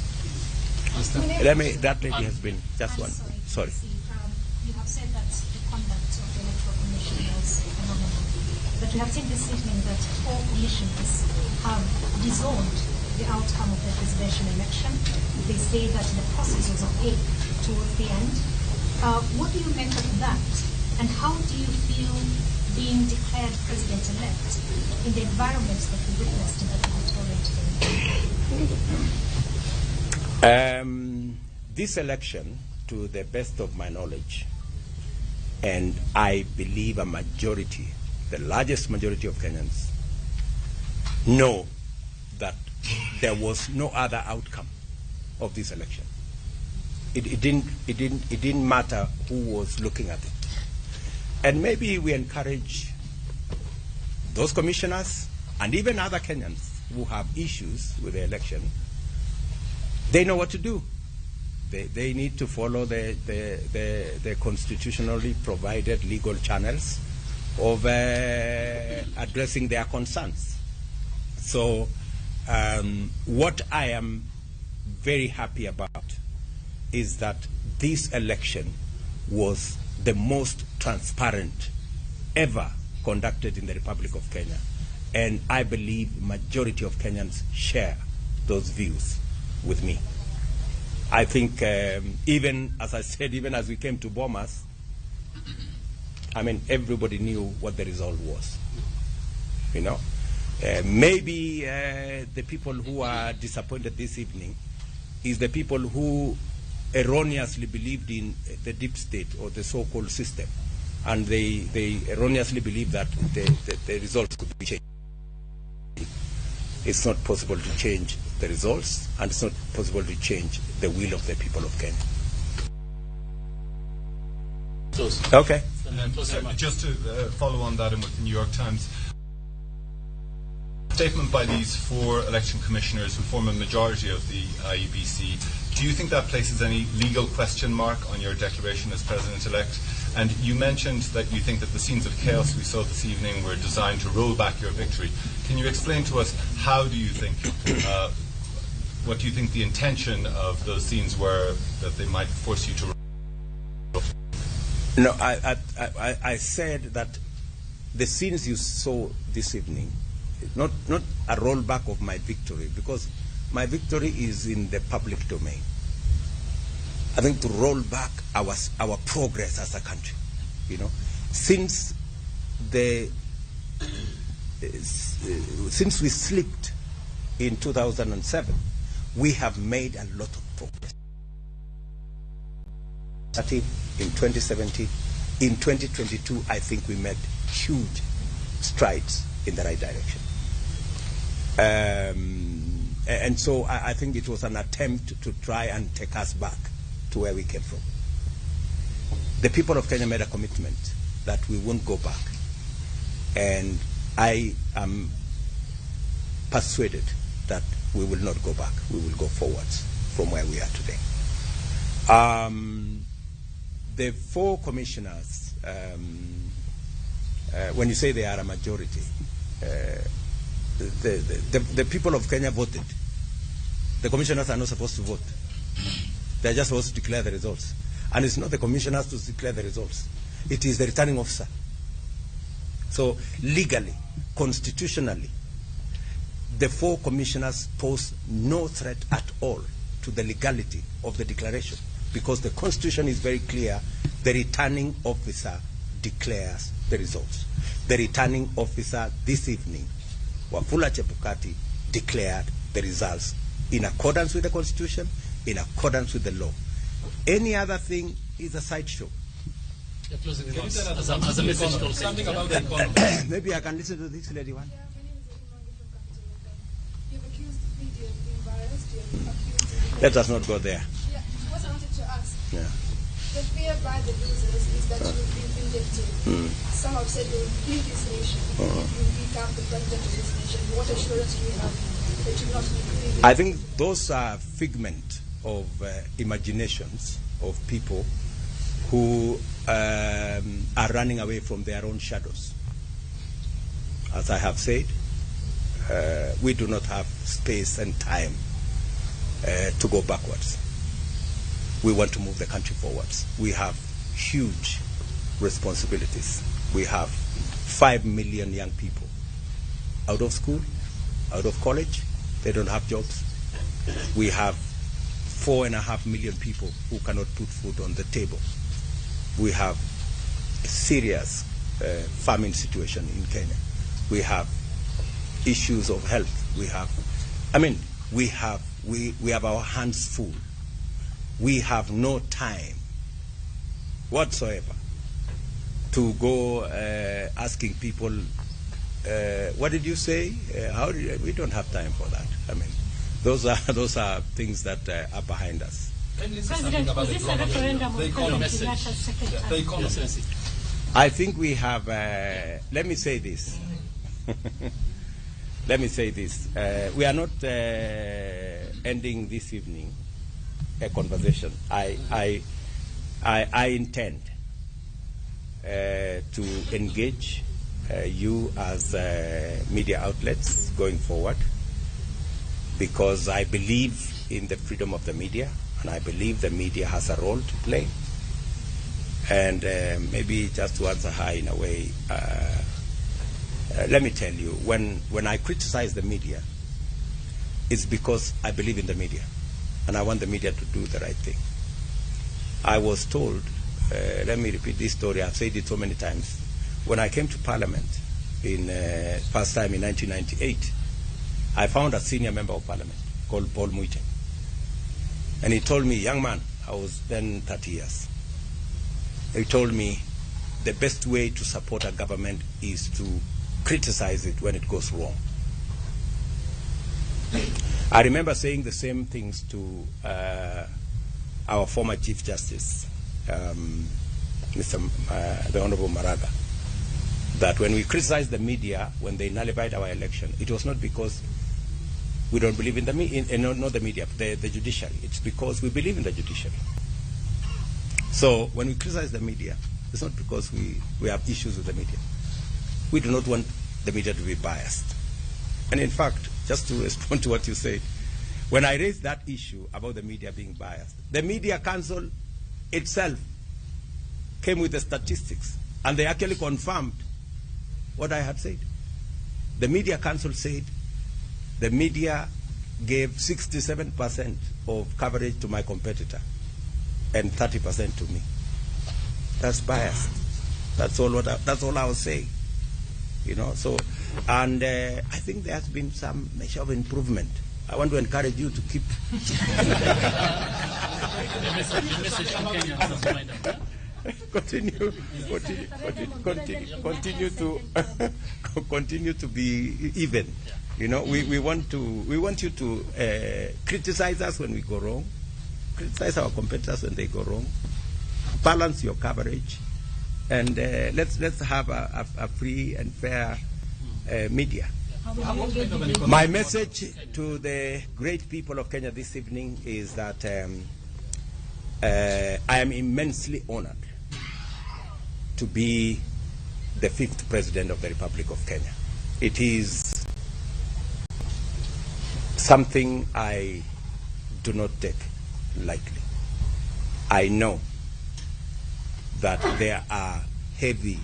That lady has been just one. Sorry. You have said that the conduct of the Electoral Commission was phenomenal, but we have seen this evening that 4 commissioners have disowned the outcome of the presidential election. They say that the process was opaque towards the end. What do you make of that? And how do you feel being declared president-elect in the environment that we witnessed in the electoral? This election, to the best of my knowledge, and I believe a majority, the largest majority of Kenyans, know that there was no other outcome of this election. It didn't matter who was looking at it. And maybe we encourage those commissioners and even other Kenyans who have issues with the election. They know what to do. They need to follow the constitutionally provided legal channels of addressing their concerns. So what I am very happy about is that this election was the most transparent ever conducted in the Republic of Kenya. And I believe majority of Kenyans share those views with me. I think even, as I said, even as we came to Bomas, I mean, everybody knew what the result was. You know, maybe the people who are disappointed this evening is the people who erroneously believed in the deep state or the so-called system, and they erroneously believe that the results could be changed. It's not possible to change the results, and it's not possible to change the will of the people of Kenya. Okay. Just to follow on that and with the New York Times, statement by these 4 election commissioners who form a majority of the IEBC, do you think that places any legal question mark on your declaration as President-elect? And you mentioned that you think that the scenes of chaos we saw this evening were designed to roll back your victory. Can you explain to us how do you think, what do you think the intention of those scenes were that they might force you to roll? No, I said that the scenes you saw this evening, not a rollback of my victory, because my victory is in the public domain. I think to roll back our progress as a country, since we slipped in 2007, we have made a lot of progress. In 2017, in 2022, I think we made huge strides in the right direction. And so I think it was an attempt to try and take us back to where we came from. The people of Kenya made a commitment that we won't go back. And I am persuaded that we will not go back. We will go forwards from where we are today. The 4 commissioners, when you say they are a majority, the people of Kenya voted. The commissioners are not supposed to vote. They're just supposed to declare the results. And it's not the commissioners to declare the results. It is the returning officer. So legally, constitutionally, the 4 commissioners pose no threat at all to the legality of the declaration, because the Constitution is very clear. The returning officer declares the results. The returning officer this evening, Wafula Chebukati, declared the results in accordance with the Constitution, in accordance with the law. Any other thing is a sideshow. As a message to something about the economy. Maybe I can listen to this lady one. Let us not go there. Yeah, what I wanted to ask. Yeah. The fear by the losers is that you will be vindictive. Some have said you will lead this nation. You will become the president of this nation. What assurance do you have that you will not be leading? I think those are figment of imaginations of people who are running away from their own shadows. As I have said, we do not have space and time to go backwards. We want to move the country forwards. We have huge responsibilities. We have 5 million young people out of school, out of college. They don't have jobs. We have 4.5 million people who cannot put food on the table. We have a serious famine situation in Kenya. We have issues of health. We have our hands full. We have no time whatsoever to go asking people, what did you say? We don't have time for that. I mean, those are things that are behind us. President, was this a referendum on President Kenyatta's second term? I think we have, let me say this. Let me say this. We are not ending this evening a conversation. I intend to engage you as media outlets going forward, because I believe in the freedom of the media, and I believe the media has a role to play. And maybe just to answer her in a way, let me tell you, when I criticize the media, it's because I believe in the media, and I want the media to do the right thing. I was told, let me repeat this story, I've said it so many times. When I came to Parliament in first time in 1998, I found a senior member of Parliament called Paul Muite. And he told me, young man, I was then 30 years. He told me the best way to support a government is to criticize it when it goes wrong. I remember saying the same things to our former Chief Justice, the Honorable Maraga, that when we criticized the media when they nullified our election, it was not because we don't believe in the not the media, the judiciary. It's because we believe in the judiciary. So when we criticize the media, it's not because we have issues with the media. We do not want the media to be biased. And in fact, just to respond to what you said, when I raised that issue about the media being biased, the Media Council itself came with the statistics, and they actually confirmed what I had said. The Media Council said the media gave 67% of coverage to my competitor and 30% to me. That's biased. That's all I was saying. You know, so, and I think there has been some measure of improvement. I want to encourage you to keep. Continue to be even. You know, we want you to criticize us when we go wrong, criticize our competitors when they go wrong, balance your coverage, and let's have a free and fair media. My message to the great people of Kenya this evening is that I am immensely honored to be the 5th President of the Republic of Kenya. It is something I do not take lightly. I know that there are heavy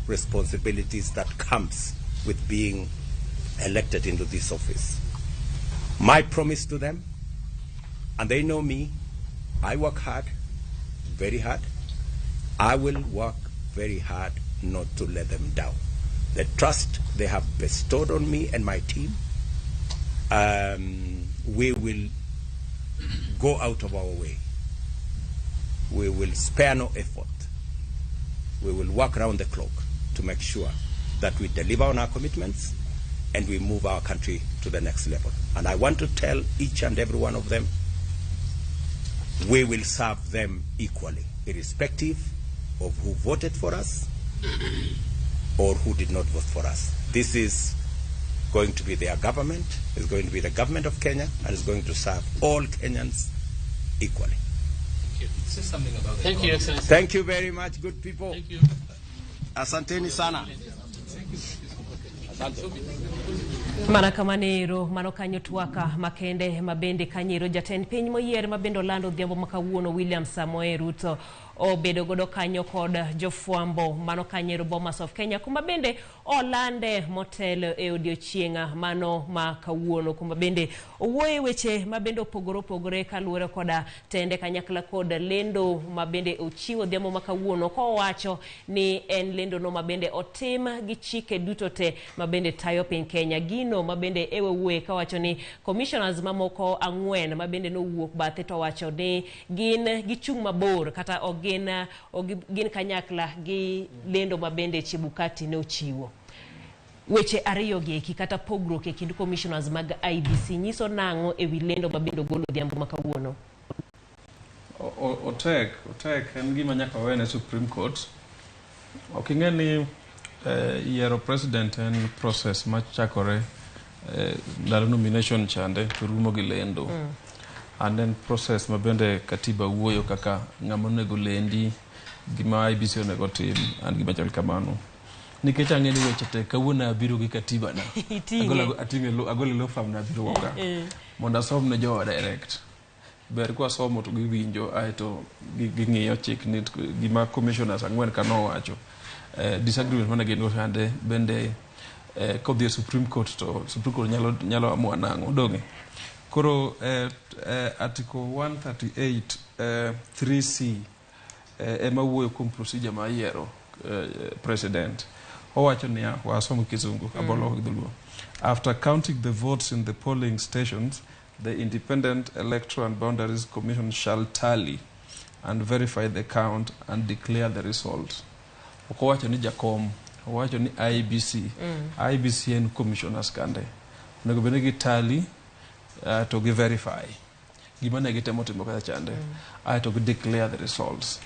responsibilities that comes with being elected into this office. My promise to them, and they know me, I work hard, very hard. I will work very hard not to let them down. The trust they have bestowed on me and my team, we will go out of our way. We will spare no effort. We will work around the clock to make sure that we deliver on our commitments and we move our country to the next level. And I want to tell each and every one of them, we will serve them equally, irrespective of who voted for us or who did not vote for us. This is going to be their government, it's going to be the government of Kenya, and it's going to serve all Kenyans equally. Thank you. Say something about Thank you, Excellency. Thank you very much, good people. Thank you. Asanteni sana. Mana kamanero mano kanyo twaka makende mabende kanyero jatend piny moyier mabendo lando dhiambo makawuono William Samoei Ruto obedo godo kanyo kod jofuambo mano kanyero Bomas of Kenya kuma bende olande motelo e odiochienga mano makawuono kuma bende owuoye weche mabende opogore kaluwore koda tende kanyakla kod lendo mabende ochiwo dhiambo makawuono kowacho ni en lendo no mabende otim gi chike duto te mabende tayo piny Kenya gino mabende ewuoye kawacho ni commissioners mamoko 4 mabende no wuok bathe to wacho ni gin gichung' mabor kata gin kanyakla gi lendo mabende Chebukati ne ochiwo. Weche ariyo gi kata pogruok e kind commissioners mag IBC nyiso nango ewi lendo mabende golo dhiambo makawuono. Otek en gima nyaka wene Supreme Court. Oking'e ni yiero president en process machakore ndalo nomination chande to rumo gi lendo. And then process mabende katiba wuoyo kaka ng'ama onego lendi gima IBC onego tim and gima chal kamano. Nikech ang'eni weche te kawuono abiro gi katiba na. Agolo lo fam na abiro waka. Mondo asom ne jowa direct. Ber kwa somo to giwinjo aeto ging'iyo chik ni gima commissioners 4 kanowacho. Disagreement mana gin go hande bende kodhi Supreme Court to Supreme Court nyalo amua nango donge. Koro article 138 3C ema wuoyo kuom procedure ma yiero president. Owacho ni wasomo kizungu abolo gidhuluo. After counting the votes in the polling stations, the Independent Electoral and Boundaries Commission shall tally and verify the count and declare the result. Okowacho ni jakom, owacho ni IBC. IBC en commissioners kande. Onego bende gi tally to gi verify. Gima ne gitemo timo kaka chande. To gi declare the results.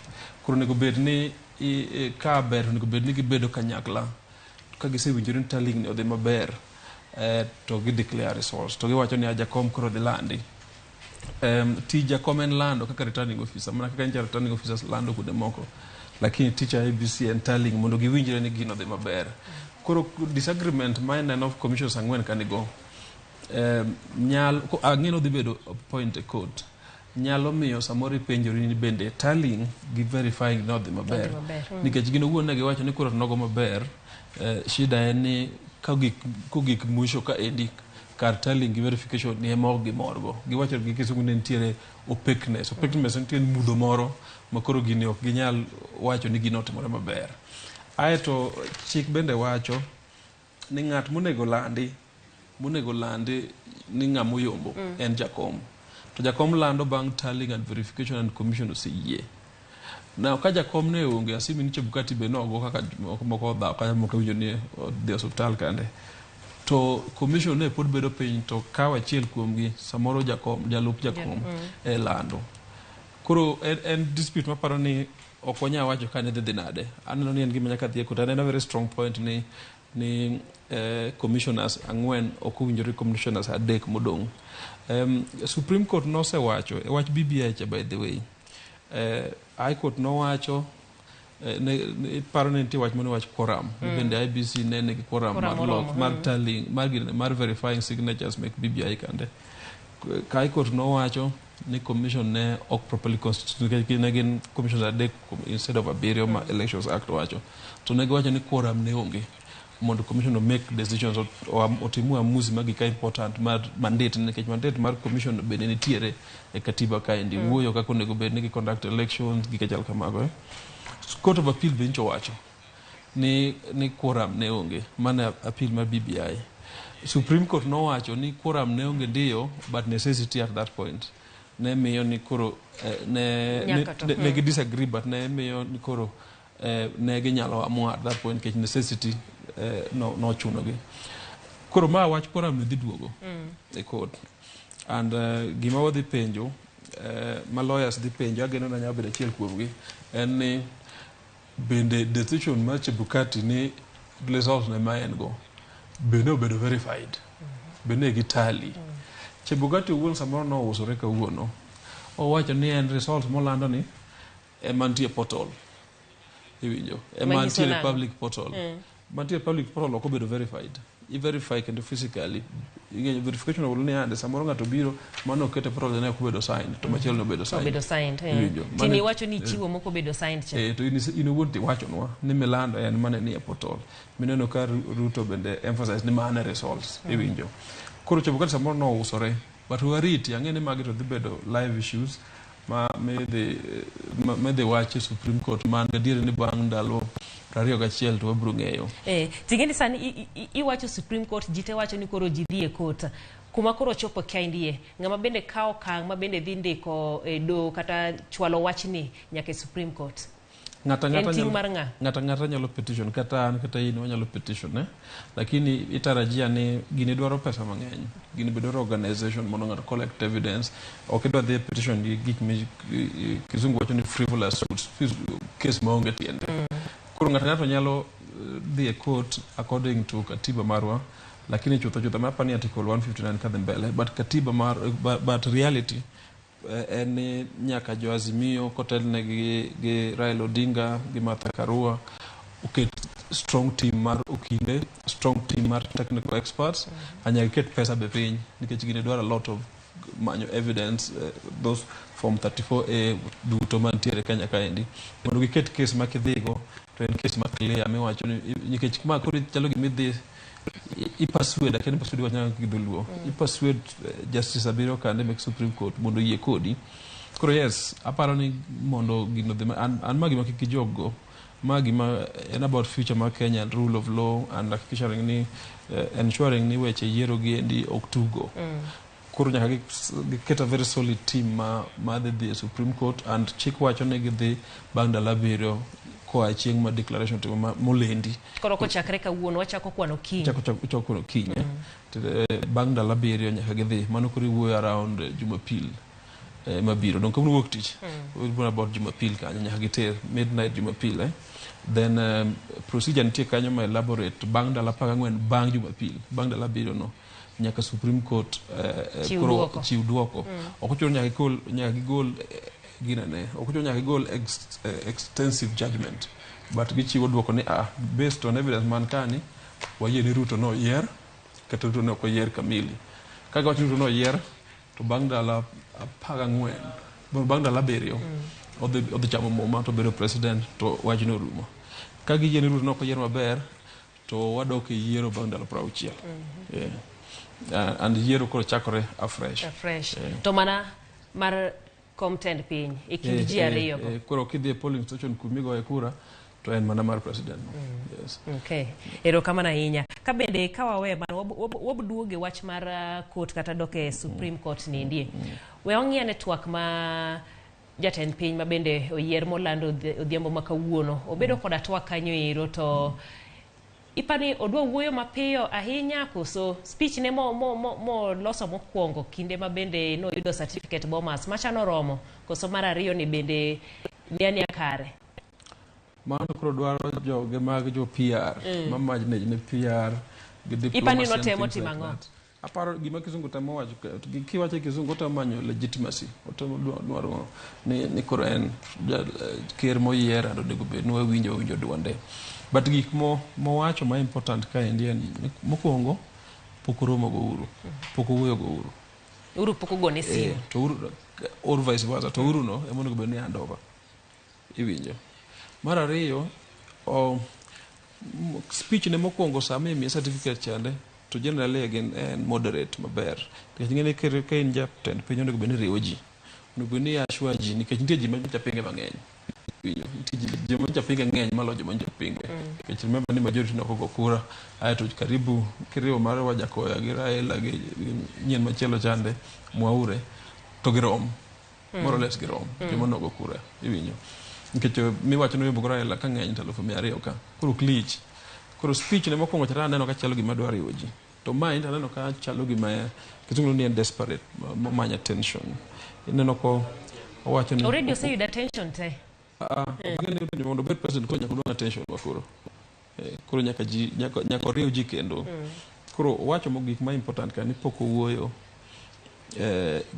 Koro onego bed ni ka ber onego bed ni gibedo kanyakla ka gisewinjore ni tallying ni odhi maber to gi declare results to giwacho ni jakom koro dhi landi. Tij jakom en lando kaka returning officer, mana kaka nja returning officers lando kude moko, lakini tich IEBC en tallying mondo giwinjre ni gino dhi maber. Koro disagreement ma en of commissioners ang'wen kanigo ang'eno dhi bedo point e court nyalo miyo samoro ipenjori ni bende tallying gi verifying no dhi maber nikech gino wuon ne giwacho ni koro nogo maber. Shida en ni kogik mwisho ka endi kar tallying gi verification ni emo gimorgo giwacho gi kisungu ne nitiere opaqueness nitiere mudho moro makoro gini ok ginyal wacho ni gino otimore maber. Aeto chik bende wacho ni ng'at monego landi ni ng'amoyombo en jakom, to jakom lando bang' tallying and verification and commission oseyie. Now ka jakom ne onge asimi ni Chebukati be nogo kaka moko dha kaya moko winjo ni dhi osuptal kande, to commission ne pod bedo piny to kaw achiel kuomgi samoro jalup jakom e lando. Koro en dispute maparo ni ok wanya wacho ka ne dhi nade. Aneno ni en gima nyaka dhi kota, en a very strong point ni commissioners ang'wen ok owinjore commissioners adek modong'. Supreme Court nosewacho e wach BBI cha by the way. High Court nowacho paro ni nitie wach mane wach quorum bende IEBC ne nigi quorum mar tallying mar verifying signatures mek BBI kande. High Court nowacho ni commission ne ok properly constituted ne gin commissioners adek instead of abiriyo ma Elections Act wacho, to ne giwacho ni quorum ne onge mondo commission to make decisions otimu amuzi magi ka important mar mandate, nikech mandate mar commission bende nitiere e katiba kaendi wuoyo kaka onego bed ni conduct elections gi kachal kamago. Court of Appeal bencho wacho ni quorum ne onge, mana appeal mar BBI. Supreme Court nowacho ni quorum ne onge ndiyo, but necessity at that point ne miyo ni koro ne gi disagree, but ne miyo ni koro ne ginyalo amua at that point kech necessity no chuno gi. Koro ma wach quorum ne dhi duogo e court, and gima wadhi penjo ma lawyers dhi penjo, ageno na nyalo bedo achiel kuomgi, en ni bende decision mar Chebukati ni results ne ma en go bende obedo verified, bende gi tally. Chebukati owuon samoro no usore kawuono, owacho ni en results molando ni emantie portal iwinjo, emantie public portal mantie public portal ok obedo verified. I-verify kendo physically verification of ni ande samoro ng'ato biro mano okete portal ne ok obedo signed to machielo no obedo signed tini wacho ni chiwo moko obedo signed cha to in owuon wacho nwa ni milando en mane ni e portal mineno ka Ruto bende emphasize ni mane results iwinjo. Koro Chebukati samoro no usore, but wariti ang'e ni magi to dhi bedo live issues ma medhe wache Supreme Court man gadiere ni bang' ndalo 21 to wabro ng'eyo. Tingeni sani iwacho Supreme Court jite wacho ni koro ji dhi e court kuma koro chopo kaindie ng'ama bende kao kang' ma bende dhi ndiko do kata chwalo wachni nyaka Supreme Court. Ng'ata nyalo petition, kata an kata in wanyalo petition lakini itarajia ni gini dwaro pesa mang'eny, gini bedwaro organization mondo ng'ato collect evidence. Ok idwa dhi petition gi gik mi kizungu wacho ni frivolous suits, case maonge tiende. Koro ng'ato nyalo dhi e court according to katiba marwa, lakini chutho mapani article 159 kadhi mbele, but katiba but reality en nyaka jo Azimio kotelne gi Raila Odinga gi Martha Karua oket strong team mar okinde, strong team mar technical experts, anyaka ket pesa be piny nikech gine dwaro a lot of manyo evidence, those form 34A duto mantiere Kenya kaendi mondo giket case ma kidhigo to en case ma clear miwacho ni nikech ma koro chalo gimidhi ipasued lakini pasued wanyanga kidhuluo ipasued Justice Abiro kande mek Supreme Court mondo yie kodi. Koro yes, aparo ni mondo gino dhi an magi ma kikijogo magi ma en about future ma Kenya and rule of law and ensuring ni weche yiero gi endi oktugo. Koro nyaka giketa very solid team ma dhi Supreme Court, and chik wacho ne gidhi bang' ndalo 7 koa chieng' ma declaration timo molendi. Koro kochakre kawuono wachako kwano kiny. Chako kwano kiny. Bang' ndalo 7 nyaka gidhi, mano koro wuoyo around Jumapil. mabiro donc kabun wuok tich buna about Jumapil kanyo nyaka giter midnight Jumapil then procedure nitie kanyo ma elaborate bang dala 14 bang Jumapil bang dala biro no nyaka Supreme Court chiw duoko okuchur nyaka gigol ginane okuchur nyaka gigol extensive judgment but gichiwo duoko ni based on evidence man kani wayie ni Ruto no yier kata Ruto no oyier kamili kaga wacho Ruto no yier to bang dala 14 bang dala 7 odhi chamo muma to bedo president to wachno rumo ka giyie ni Ruto no oyier maber to wadok e yiero bang dala 60 and yiero koro chakore afresh to mana mar content piny e kind ji ariyo koro kidhi e polling station kumigoye kura to en mana mar president okay erokamano ahinya ka bende kawawe wabuduoge wach mar court kata dok e Supreme Court nindie we ong'iane twak ma jatend piny ma bende oyier molando odhiambo ma kawuono obedo koda twak kanyo ero to ipani odwa wuoyo mapiyo ahinya koso speech ne mo loso mokwongo kinde ma bende no yudo certificate Bomas machano romo koso mar ariyo ni bende niani akare mano koro dwaro joge mag jo PR mamaj ne PR gi diplomacy ipani no temo timango aparo gima kizungu temo wacho kiwache kizungu tamanyo legitimacy otemo dwaro ni koro en ker moyier ando nego be no winjo duonde but gik mo wacho ma important ka en mokwongo pok romo go uru pok wuoyo go uru pok gone simu to uru vice versa to uru no emono be ni andova iwinjo mar ariyo speech ne mokwongo sama mi certificate chande to generally again en moderate maber nikech ngene ka in jatend piny onego bed ni riwo ji onego bed ni ashwa ji nikech nitie ji ma japinge mang'eny ji ma japinge ng'eny maloyo ji ma japinge nikech remember ni majority no kogo kura aeto karibu kiriwo mar Wajakoya gi Raila gi nyien machielo chande Mwaure to girom more or less girom joma nogo kura iwinjo nikech miwacho no yombo Raila ka ng'eny to 200 ka koro klich koro speech ne mokwongo chara neno ka chalo gima dwaro riwo ji to mind aneno ka chalo gima kizungu ni desperate manya tension ineno ko owacho ni already say you attention te ngene mondo bet president ko nyaka dwara tension wakoro koro nyaka riwo ji kendo koro owacho mogik ma important ka ni pok owuoyo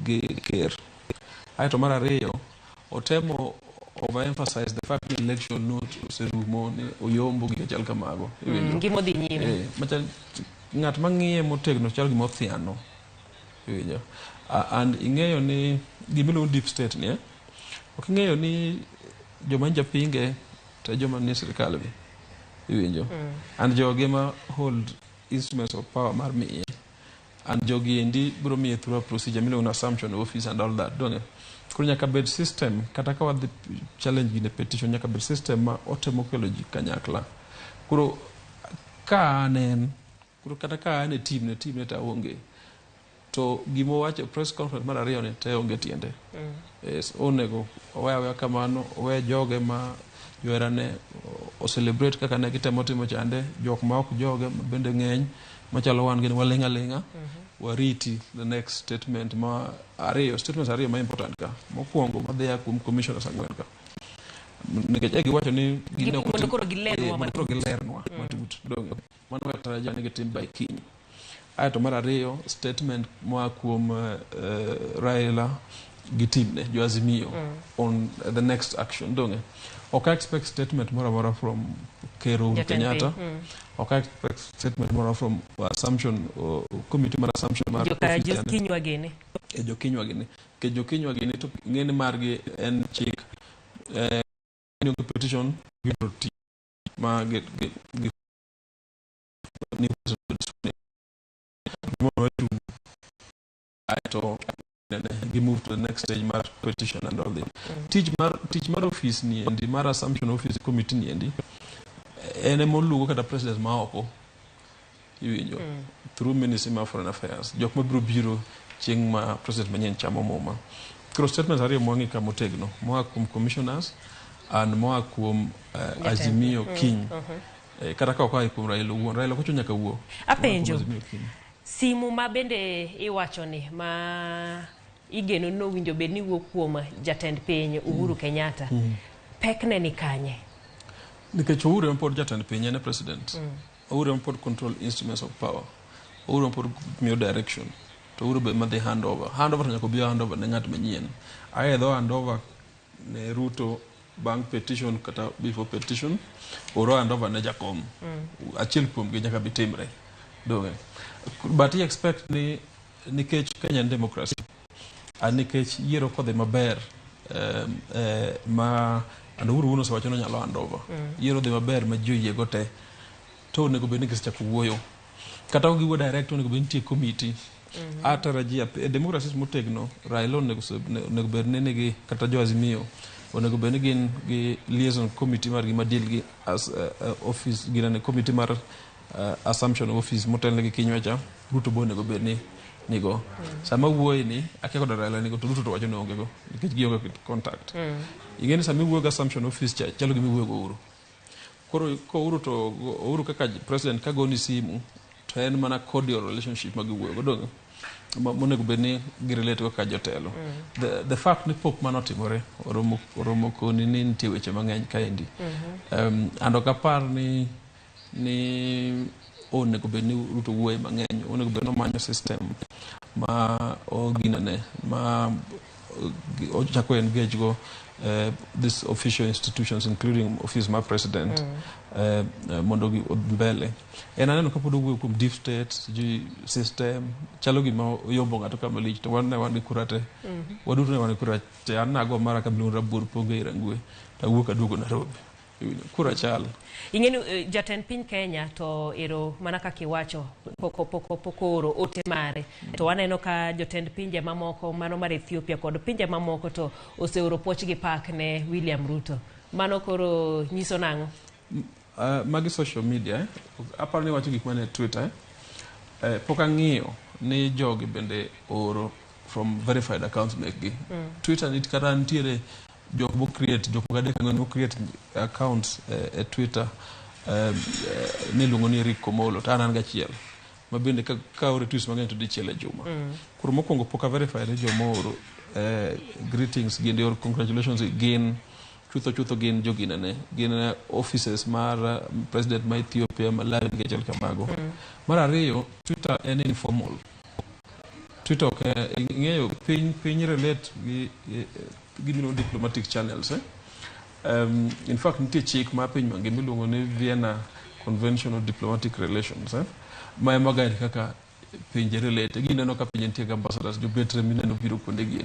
gi ker aeto mar ariyo otemo overemphasize the fact that election note oserumo ni oyombo gi chal kamago ngimo dhi nyime machal ng'at mang'iye motegno chal gima othiano iwinjo and ing'eyo ni gimiluongo deep state ni ok ing'eyo ni joma japinge to joma ni sirkal bi iwinjo and joge ma hold instruments of power mar miye and jogi endi biro miye through a procedure miluongo assumption of office and all that don't koro nyaka bed system kata ka wadhi challenge gine petition nyaka bed system ma otemo kelo ji kanyakla koro ka anen koro kata ka ane team ne ta onge to gimo wacho press conference mar ariyo ne te onge tiende onego oweya kamano owe joge ma joerane o celebrate kaka ne gitemo timo chande jok ma ok joge bende ng'eny machalo wan gin walinga wariti the next statement ma statements ariyo ma important ka mokwongo madhiya kuom commissioners ang'wen ka nikech giwacho ni mondo koro gilernwa matut donge mano watarajia ni gitim by kiny aeto mar ariyo statement moa kuom Raila gi timne jo Azimio on the next action donge ok expect statement more from Kero Kenyatta ok expect statement more from assumption committee mar assumption mar jokinywa gene ke jokinywa gene to ngene margi en chik ni petition gi ma get ni to we move to the next stage mar petition and all that teach mar office ni and mar assumption office committee ni endi ene molugo kata president ma oko iwinjo through ministry of foreign affairs jok ma biro chieng ma president manyen chamo moma kro statements ariyo mwangi ka motegno moa kuom commissioners and moa kuom Azimio King kata ka okai kuom Raila kocho nyaka wuo apenjo simu ma bende iwacho ni ma igeno no winjo bed ni wuok kuom jatend piny Uhuru Kenyatta. Pekne ni kanye? Nikech Uhuru en pod jatend piny, en president. Uhuru en pod control instruments of power. Uhuru en pod miyo direction. To Uhuru be madhi handover. Handover to nyaka bi handover ne ng'at manyien. Aedho handover ne Ruto bang petition kata before petition, oro handover ne jakom. Achiel kuom gi nyaka bi timre. Donge. But he expect ni nikech Kenyan democracy. Nikech yiero kodhi maber ma Uhuru uno sewacho no nyalo handover. Yiero dhi maber ma ji oyiego te. To onego bed ni gisechako wuoyo. Kata ok giwuo direct, onego bed nitie committee. Atarajia democracy motegno, Raila onego bed ni nigi kata jo Azimio onego bed ni gin gi liaison committee mar gi madil gi as office ginane committee mar assumption of office motelne gi kinywacha. Ruto bo onego bed ni nigo. Sama wuoyi ni akia kod Raila nigo to Ruto to wacho ni onge go nikech gionge contact. Ingeni sama wuoyo assumption office chalo gimi wuoyo go Uhuru. Koro ko Uhuru kaka president ka goni simu to en mana cordial relationship ma giwuoyo go donge. Monego bed ni girelate kaka jotelo. The fact ni pok manotimore oromo koni ni nitie weche mang'eny kaendi. Ando kapar ni onego bed ni Ruto wuoyo mang'eny, onego bed no manyo system ma oginane ma ochako engage go these official institutions including office ma president mondo gi mbele. En aneno kapod owuoyo kuom deep state system chalo gima yombo ng'ato kama lich to wan gi kurate. Waduto ne wan gi kurate. An nago mara kabilun rabur ponge irangwe to awuok aduogo Nairobi. Kura chal. Ingenu jatend piny Kenya to ero mana kaka iwacho poko oro ote mare. To waneno ka jotend pinje mamoko mano mar Ethiopia kod pinje mamoko to oseoro poch gi pak ne William Ruto. Mano koro nyiso nang'o? Magi social media. Aparo ni wacho gik mane Twitter. Pok ang'iyo ni jogi bende oro from verified accounts mekgi. Twitter nit kata ntiere jok bo create jok gadek ng'ano create accounts e Twitter ne luongo ni Rick Komolo to an gachiel ma bende ka ore tweets mang'eny to dichiel e juma. Koro mokwongo poka verify ne jomoro greetings gin or congratulations gin chutho gin joginane gin offices mar president ma Ethiopia Malawi gechel kamago. Mar ariyo Twitter en informal. Twitter ing'eyo piny relate gi mino diplomatic channels. In fact nitie chik ma piny mangima iluongo ni Vienna Convention of Diplomatic Relations ma ema guide kaka pinje relate. Gineno ka pinje nitie ambassadors jobetre mineno biro kuonde gi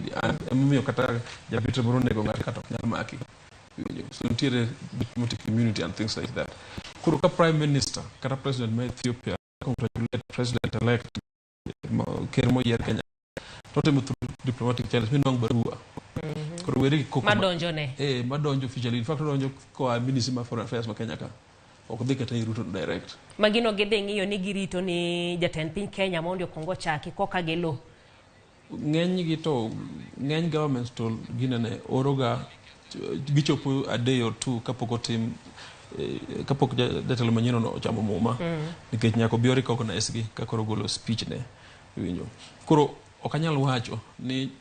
emomiyo kata jabetre moro nego ng'ato kata ok nyal maki. So nitie diplomatic community and things like that. Koro ka prime minister kata president ma Ethiopia congratulate president elect ker moyier Kenya totemo through diplomatic channels minwang' barua. Koro weri koko madonjo ne madonjo officially. In fact donjo koa Ministry of Foreign Affairs ma Kenya ka ok dhi kata Ruto direct. Magino gidhi ng'iyo ni girito ni jatend piny Kenya mondo okongo chaki koka gelo. Ng'eny governments to ginene oroga gichopo a day or two kapok jatelo manyien no ochamo muma nikech nyako bi recognize gi ka koro golo speech ne winjo. Koro okanyal wacho ni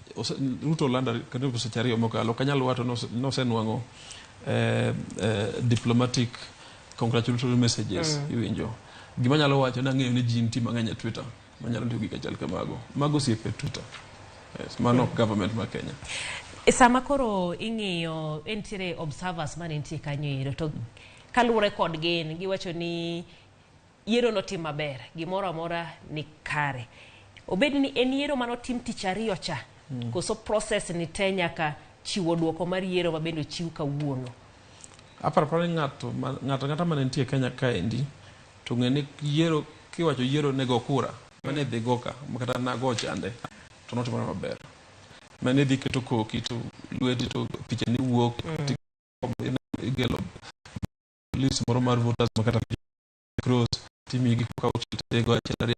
Ruto landa kendo osechariyo mokalo okanyal wacho no senwang'o diplomatic congratulatory messages winjo. Gima nyalo wacho na ng'eyo ni ji nitie mang'eny e Twitter manyalo tiyo gi kachal kamago mago osiepe Twitter. Mano government ma Kenya. Sama koro ing'iyo entiere observers mane nitie kanyo ero to kaluwore kod gin giwacho ni yiero notim maber gimoro amora ni kare. Obed ni en yiero manotim tich ariyo cha koso process ni te nyaka chiwo duoko mar yiero ma bende chiw kawuono. Aparo ni ng'ato mane nitie Kenya kaendi to ng'eni yiero kiwacho yiero nego kura mane dhi goka kata nago chande to notimore maber. Mane dhi keto koki to lweti to picha ni wuok igelo list moro mar voters makata cross timi gi kauchil tego achiel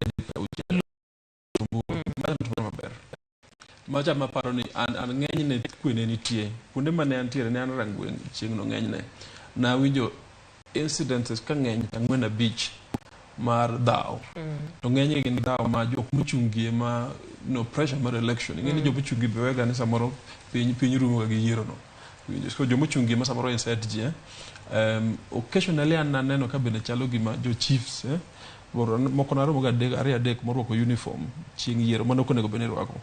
maber. Macha maparo ni an ng'enyne kwene nitie kuonde mane antiere ne an rangwen chieng'no ng'enyne na winjo incidences ka ng'eny 4-5 mar dhaw to ng'eny gin dhaw ma jok mochungie ma pressure mar election. Ingeni jomo chungi bewega ni samoro piny rumo gi yiero no. So jomo chungi ma samoro inside ji. Occasionally ananeno ka bende chalo gima jo chiefs moko na romo ga adek morwako uniform chieng' yiero mano konego bene rwako.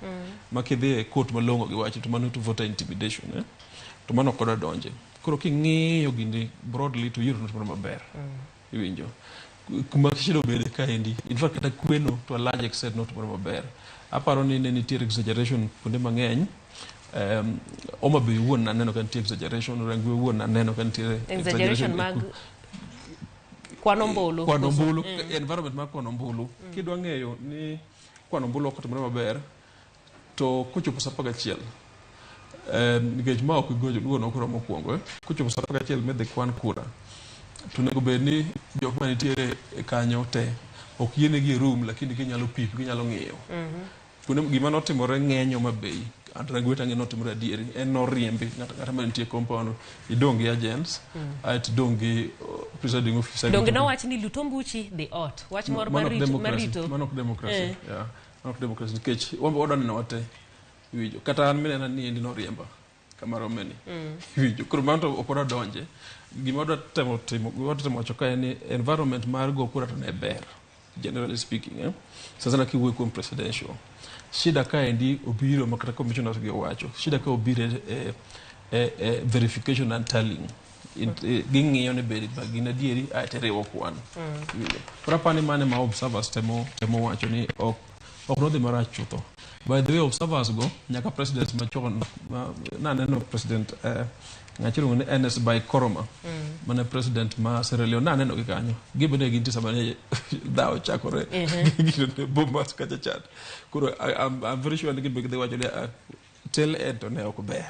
Ma kidhi e court malongo gi wacho to mano to voter intimidation. To mano koda donje. Koro king'iyo gindi broadly to yiero no maber. Iwinjo. Kuma kishido bede kaendi. In fact kata kweno to a large extent not maber. Aparo ni ne nitie exaggeration kuonde mang'eny. Oma be wuon naneno ka nitie exaggeration, Rangwe wuon naneno ka nitie exaggeration mag kwanombulu. Environment mag kwanombulu. Kidwa ng'eyo ni kwanombulu ok timore maber to kochopo sa 11 nikech ma ok gojo duono kura mokwongo kochopo sa 11 medhi kwan kura to nego bed ni jok ma nitiere kanyo te ok yienegi e room lakini ginyalo pip ginyalo ng'iyo. Gima notimore ng'enyo mabei Rangwe tange notimore adieri en noriembi ng'ata ma nitie compound idong gi agents it dong gi presiding officer dong no wach ni Lutombuchi the ot wach mor marito manok democracy manok democracy nikech wambo odan no wate wijo kata an minena ni endi noriemba kamaro meni wijo koro manto opora donje gima oda temo choka ni environment mar go kura to ne ber generally speaking sasa na kiwe kwa presidential shida kaendi obiro makata commissioners gi wacho shida ka obiro verification and tallying ging'iyo ne bedi bagina dieri ateriwo kwan pra pani mane ma observers temo wacho ni ok no de marach chutho. By the way, observers go nyaka president machon na neno president ngachiro ne NS by Koroma mane president ma Sierra Leone na neno gikanyo gibene ginti samane dawo chakore gine bombas kacha chat kuro I'm very sure ngi big they wacho tell it to ne ok ber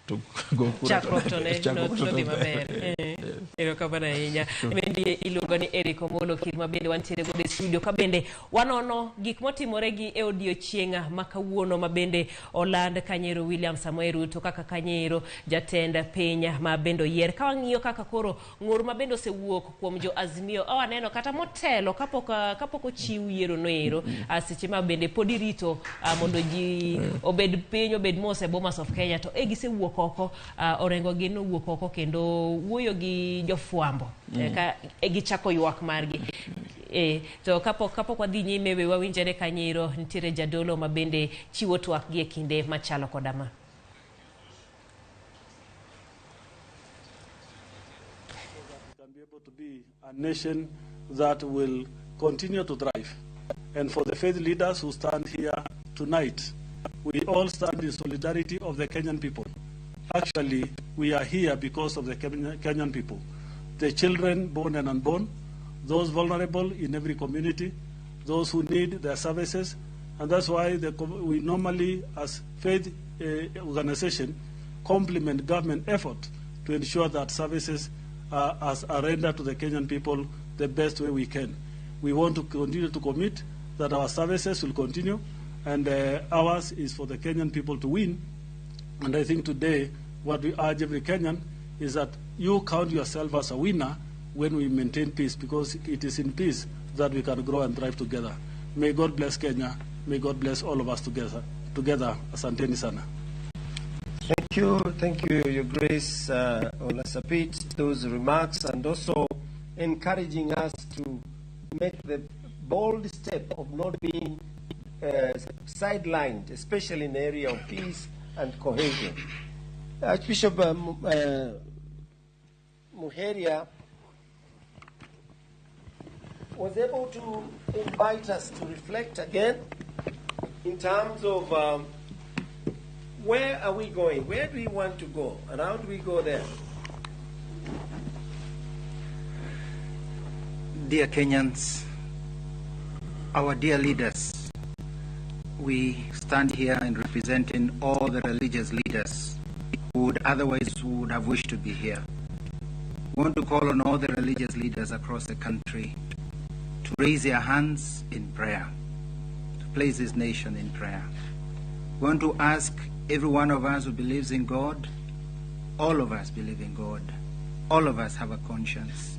to go kura to ne no di maber ero kabana inya mendi iluongo ni Eric Omolo kirma bende wantiere go e studio ka bende wanono gik motimore gi e odiochienga makawuono ma bende oland Kanyero William Samoei Ruto kaka Kanyero jatend piny ma bendo yier ka wang'iyo kaka koro ng'ur ma bendo osewuok kuom jo Azimio awaneno kata motelo kapok ochiw yiero no ero seche ma bende podi rito mondo ji obed piny obed mose Bomas of Kenya to gisewuok oko orengo gi no wuok oko kendo wuoyo gi jofwambo ka gichako ywak margi to kapok wadhi nyime we wawinjore Kanyero nitiere jadolo ma bende chiwo twak gi e kinde machalo kodama. Can be able to be a nation that will continue to thrive, and for the faith leaders who stand here tonight, we all stand in solidarity of the Kenyan people. Actually, we are here because of the Kenyan people. The children, born and unborn, those vulnerable in every community, those who need their services, and that's why we normally, as faith organization, complement government effort to ensure that services are rendered to the Kenyan people the best way we can. We want to continue to commit that our services will continue, and ours is for the Kenyan people to win. And I think today, what we urge every Kenyan is that you count yourself as a winner when we maintain peace, because it is in peace that we can grow and thrive together. May God bless Kenya. May God bless all of us together. Asanteni sana. Thank you, Your Grace, Olasapit, those remarks, and also encouraging us to make the bold step of not being sidelined, especially in the area of peace and cohesion. Archbishop Muheria was able to invite us to reflect again in terms of where are we going? Where do we want to go? And how do we go there? Dear Kenyans, our dear leaders, we stand here in representing all the religious leaders who would have wished to be here. We want to call on all the religious leaders across the country to raise their hands in prayer, to place this nation in prayer. We want to ask every one of us who believes in God, all of us believe in God, all of us have a conscience,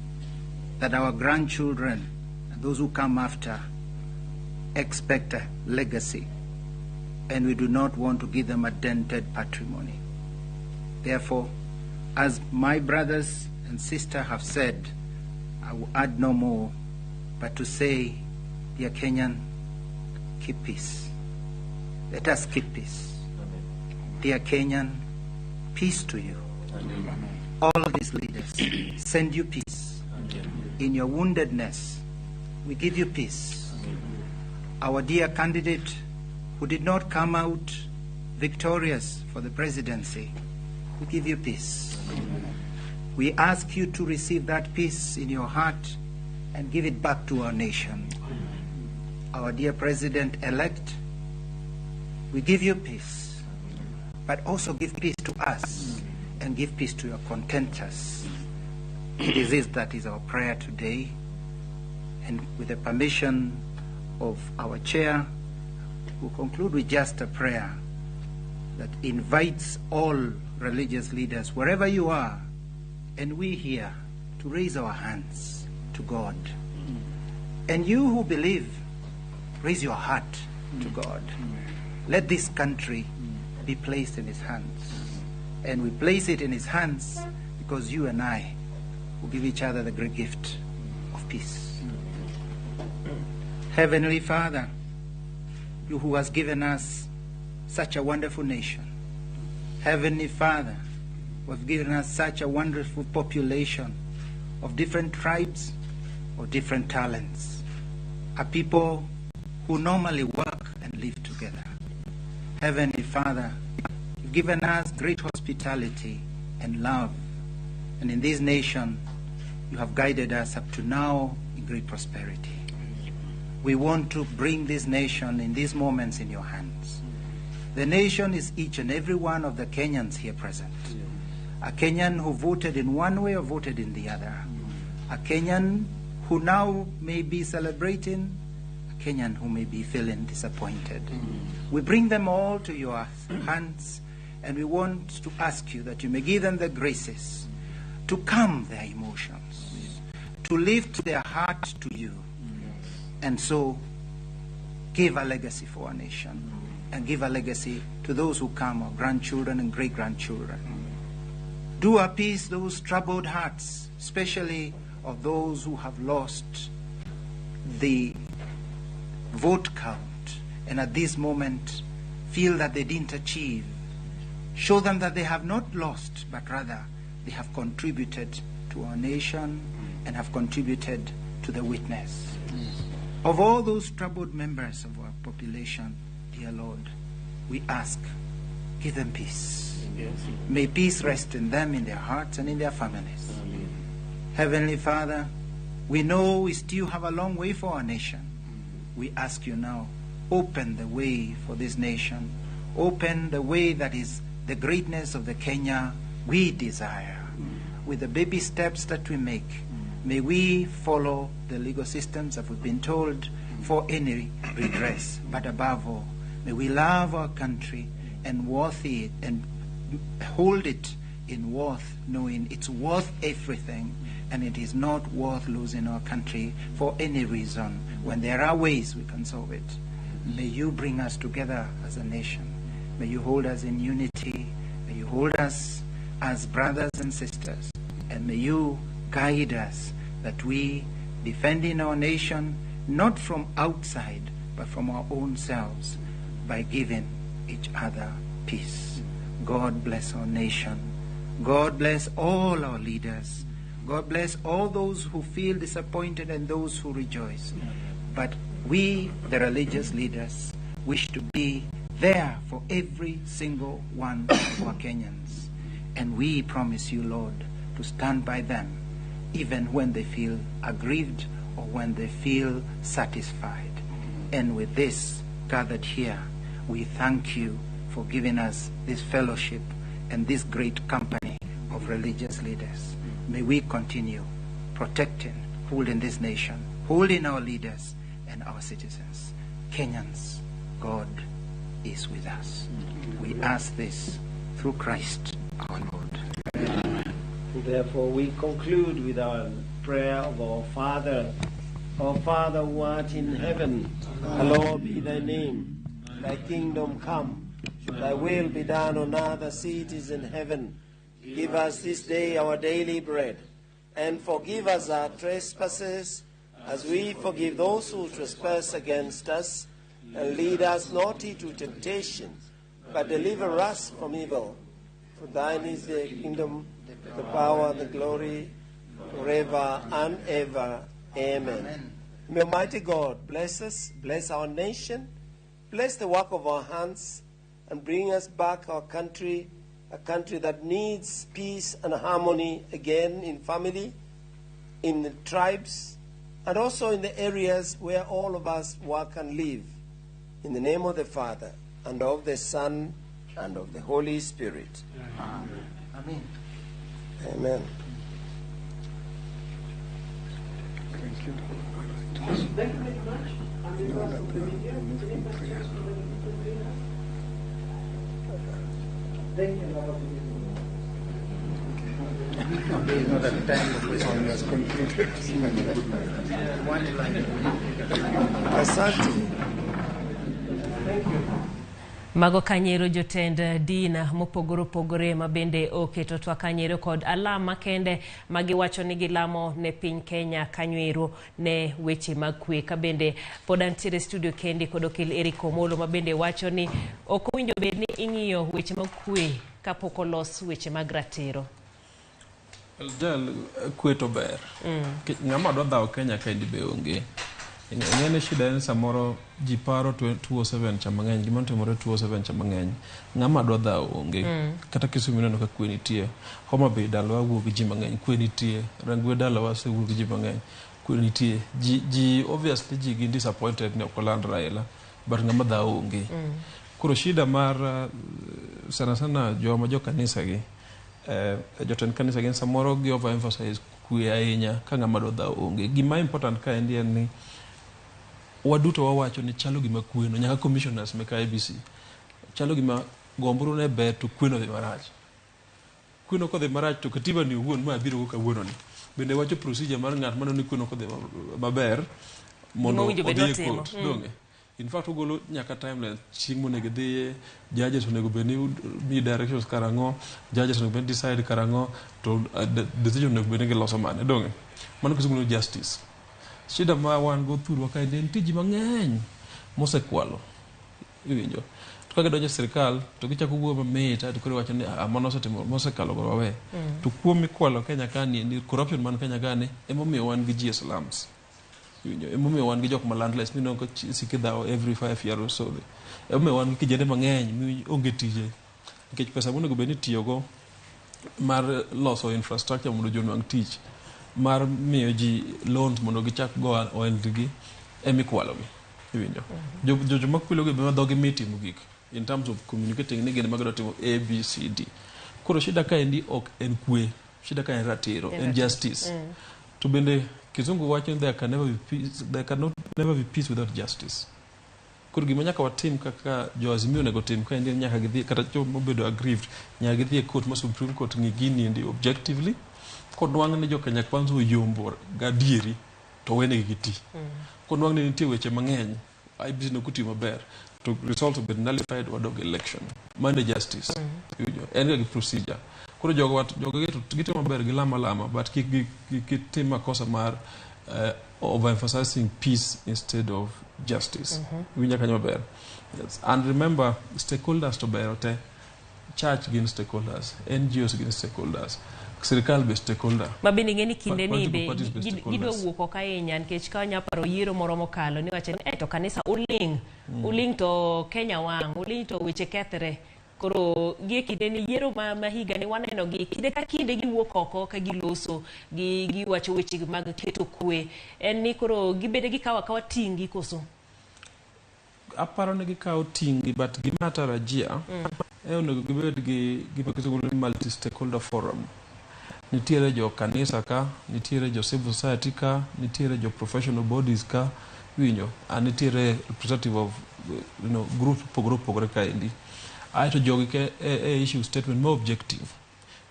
that our grandchildren and those who come after expect a legacy and we do not want to give them a dented patrimony. Therefore, as my brothers and sisters have said, I will add no more, but to say, dear Kenyan, keep peace. Let us keep peace. Amen. Dear Kenyan, peace to you. Amen. All these leaders send you peace. Amen. In your woundedness, we give you peace. Amen. Our dear candidate who did not come out victorious for the presidency, we give you peace. Amen. We ask you to receive that peace in your heart and give it back to our nation. Amen. Our dear President-elect, we give you peace, but also give peace to us and give peace to your contenders. It is this that is our prayer today, and with the permission of our chair, we'll conclude with just a prayer that invites all religious leaders, wherever you are, and we here, to raise our hands to God. And you who believe, raise your heart to God. Let this country be placed in His hands. And we place it in His hands because you and I will give each other the great gift of peace. Heavenly Father, you who has given us such a wonderful nation. Heavenly Father, who have given us such a wonderful population of different tribes, of different talents. A people who normally work and live together. Heavenly Father, you've given us great hospitality and love. And in this nation, you have guided us up to now in great prosperity. We want to bring this nation in these moments in your hands. The nation is each and every one of the Kenyans here present. A Kenyan who voted in one way or voted in the other. A Kenyan who now may be celebrating, a Kenyan who may be feeling disappointed. We bring them all to your hands, and we want to ask you that you may give them the graces to calm their emotions, to lift their heart to you, and so give a legacy for our nation, and give a legacy to those who come, our grandchildren and great-grandchildren. Do appease those troubled hearts, especially of those who have lost the vote count and at this moment feel that they didn't achieve. Show them that they have not lost, but rather they have contributed to our nation and have contributed to the witness. Of all those troubled members of our population, dear Lord, we ask, give them peace. May peace rest in them, in their hearts, and in their families. Amen. Heavenly Father, we know we still have a long way for our nation. We ask you now, open the way for this nation. Open the way that is the greatness of the Kenya we desire. With the baby steps that we make, may we follow the legal systems that we've been told for any redress. But above all, may we love our country and worth it and hold it in worth, knowing it's worth everything, and it is not worth losing our country for any reason. When there are ways we can solve it, may you bring us together as a nation. May you hold us in unity. May you hold us as brothers and sisters, and may you guide us that we defending our nation not from outside but from our own selves by giving each other peace. God bless our nation. God bless all our leaders. God bless all those who feel disappointed and those who rejoice. But we, the religious leaders, wish to be there for every single one of our Kenyans. And we promise you, Lord, to stand by them even when they feel aggrieved or when they feel satisfied. And with this gathered here, we thank you for giving us this fellowship and this great company of religious leaders. May we continue protecting, holding this nation, holding our leaders and our citizens. Kenyans, God is with us. We ask this through Christ our Lord. Amen. Therefore, we conclude with our prayer of our Father. Our Father who art in heaven, hallowed be thy name. Thy kingdom come, thy will be done on earth as it is in heaven. Give us this day our daily bread, and forgive us our trespasses, as we forgive those who trespass against us. And lead us not into temptation, but deliver us from evil. For thine is the kingdom, the power, the glory, forever and ever. Amen. May Almighty God bless us, bless our nation, bless the work of our hands, and bring us back our country, a country that needs peace and harmony again in family, in the tribes, and also in the areas where all of us work and live. In the name of the Father, and of the Son, and of the Holy Spirit. Amen. Amen. Thank you. Thank you very much. Thank you. Mago kanyero jotend dina mopogore opogore ma bende oketo twa kanyero kod alama kende magiwacho ni gilamo ne piny Kenya kanywero ne weche mag kwe. Ka bende pod antiere studio kendi kod okil Eric Omolo ma bende wacho ni ok owinjo bed ni ing'iyo weche mag kwe kapok olos weche mag ratiro. Jal kwe to ber. Ng'ama dwa dhawo Kenya kendi be onge. Ng'ene shida en samoro ji paro 207 cha mang'eny, gima timore 207 cha mang'eny. Ng'ama dwa dhawo onge. Kata Kisumu neno ka kwe nitie. Homa Bay dalawa wuok gi ji mang'eny, kwe nitie. Rangwe dalawa se wuok gi ji mang'eny, kwe nitie. Ji obviously ji gin disappointed ni okoland Raila, but ng'ama dhawo onge. Koro shida mar sana joma jo kanisa gi, jotend kanisa gi samoro gi overemphasize kwe ahinya ka ng'ama dwa dhawo onge. Gima important ka en ni waduto wawacho ni chalo gima kweno, nyaka commissioners meka IBC chalo gima gomburu ne ber to kweno dhi marach. Kweno kodhi marach to katiba ni owuon ma biro go kawuono ni bende wacho procedure mar ng'at mano ni kweno kodhi maber mondo odhi e court. In fact ugolo nyaka timeline chieng' monego dhiye, judges onego bed ni mi directions karang'o, judges onego bed decide karang'o, to decision onego bed ni giloso mane donge. Mano kisuguno justice. Shida ma wan go thurwa ka en tiji mang'eny mosekwalo. Iwinjo. To ka gidonjo sirkal to gichako wuo mamit to koro wacho ni mano osetimo mosekalo go wawe. To kuom mikwalo Kenya kani ni corruption man Kenya kani emomiyo wan gi ji slums. Emomiyo wan gi jok ma landless mino ko sikidhawo every 5 years or so. Emomiyo wan gi kijende mang'eny mi onge tije. Nikech pesa monego bed ni tiyogo mar loso infrastructure mondo jonwang' tich, mar miyo ji loans mondo gichak go ohendgi emikwalogi. Iwinjo. Jojo makwilogi bema dhogi mitimo gik in terms of communicating ni gin magdo timo A, B, C, D. Koro shida ka endi ok en kwe, shida ka en ratiro, en justice. To bende Kizungu wacho ni there can never be peace without justice. Koro gima nyaka watim kaka jo Azimio nego tim ka endi nyaka gidhi kata jo mobedo aggrieved nyaka gidhi e court ma Supreme Court ngi gini endi objectively kodwang' ni jo Kenya kwanza oyombo gadieri to wene giti. Kodwang' ni nitie weche mang'eny IBC no kuti maber to result of been nullified wadog election. Mane justice. En ga procedure. Koro jogo gitimo maber gi lama but kitim makosa mar overemphasizing peace instead of justice. Winja kanyo maber. Yes. And remember stakeholders to ber te. Church gin stakeholders, NGOs gin stakeholders, sirkal be stakeholder. Mabini ngeni kinde ni be gidwa wuok ok ahinya nikech ka nyaparo yiero moro mokalo ni wacho ni to kanisa uling to Kenya wang, uling to weche kethre. Koro gie kinde ni yiero ma higa ni waneno gi kinde ka kinde giwuok oko ka giloso gi wacho weche mag keto kwe. En ni koro gibede gikawa tingi koso. Aparo ne gikawo tingi but gima tarajia onego gibed gi gima kisugulo multi stakeholder forum. Nitiere jo kanisa ka, nitiere jo civil society ka, nitiere jo professional bodies ka, winjo, and nitiere representative of group pogore ka endi. Aito jogi ke issue statement more objective.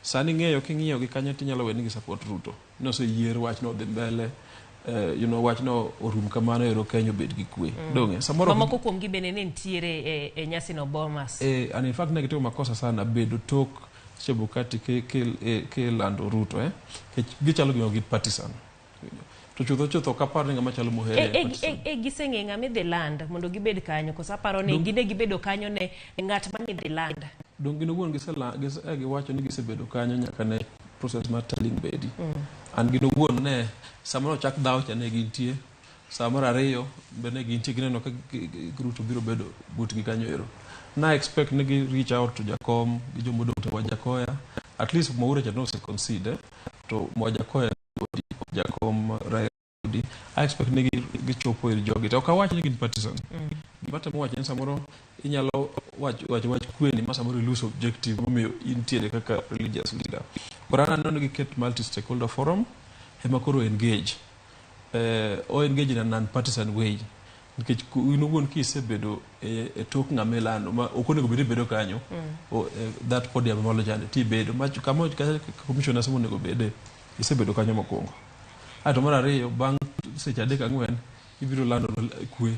Sani ng'eyo gi kanyo tinyalo weni gi support Ruto. No so yier wach no dhi mbele. wach no orum kamano ero Kenya bed gi kwe. Donge samoro mamoko kuom gi bene ne ntiere e nyasi no Bomas. And in fact negitimo makosa sana bedo tok Chebukati ke lando Ruto gichalo gi partisan. To chutho kapar ni ngama chalo mohere giseng'e ng'ama dhi land mondo gibed kanyo kosa paro ni gide gibedo kanyo ne ng'at ma dhi land. Dong gino wuon giwacho ni gisebedo kanyo nyaka ne process mar telling bedi. An gino wuon ne samoro chak dhaw cha ne gintie samoro ariyo be ne gintie gineno ka Ruto biro bedo butgi kanyo ero. Na expect ne gi reach out to Jakom gi jomodong to Wajakoya at least Mwaura cha no se consider to Wajakoya Jakom Raudi. I expect ne gichopo ir jogi to kawach ni gin partisan. Gimata mo wachen samoro inyalo wach kweni ma samoro lose objective momiyo intiere kaka religious leader. Korana nono gi ket multi stakeholder forum ema koro engage engage in a non partisan way. Nikech wuon kisebedo e tok ng'amelano ma okonego bedo kanyo that podium molo jande ti bedo ma kamo commissioner samo nego bede isebedo kanyo mokwongo. Ato mar ariyo bang' seche 3-4 ibiro lando kwe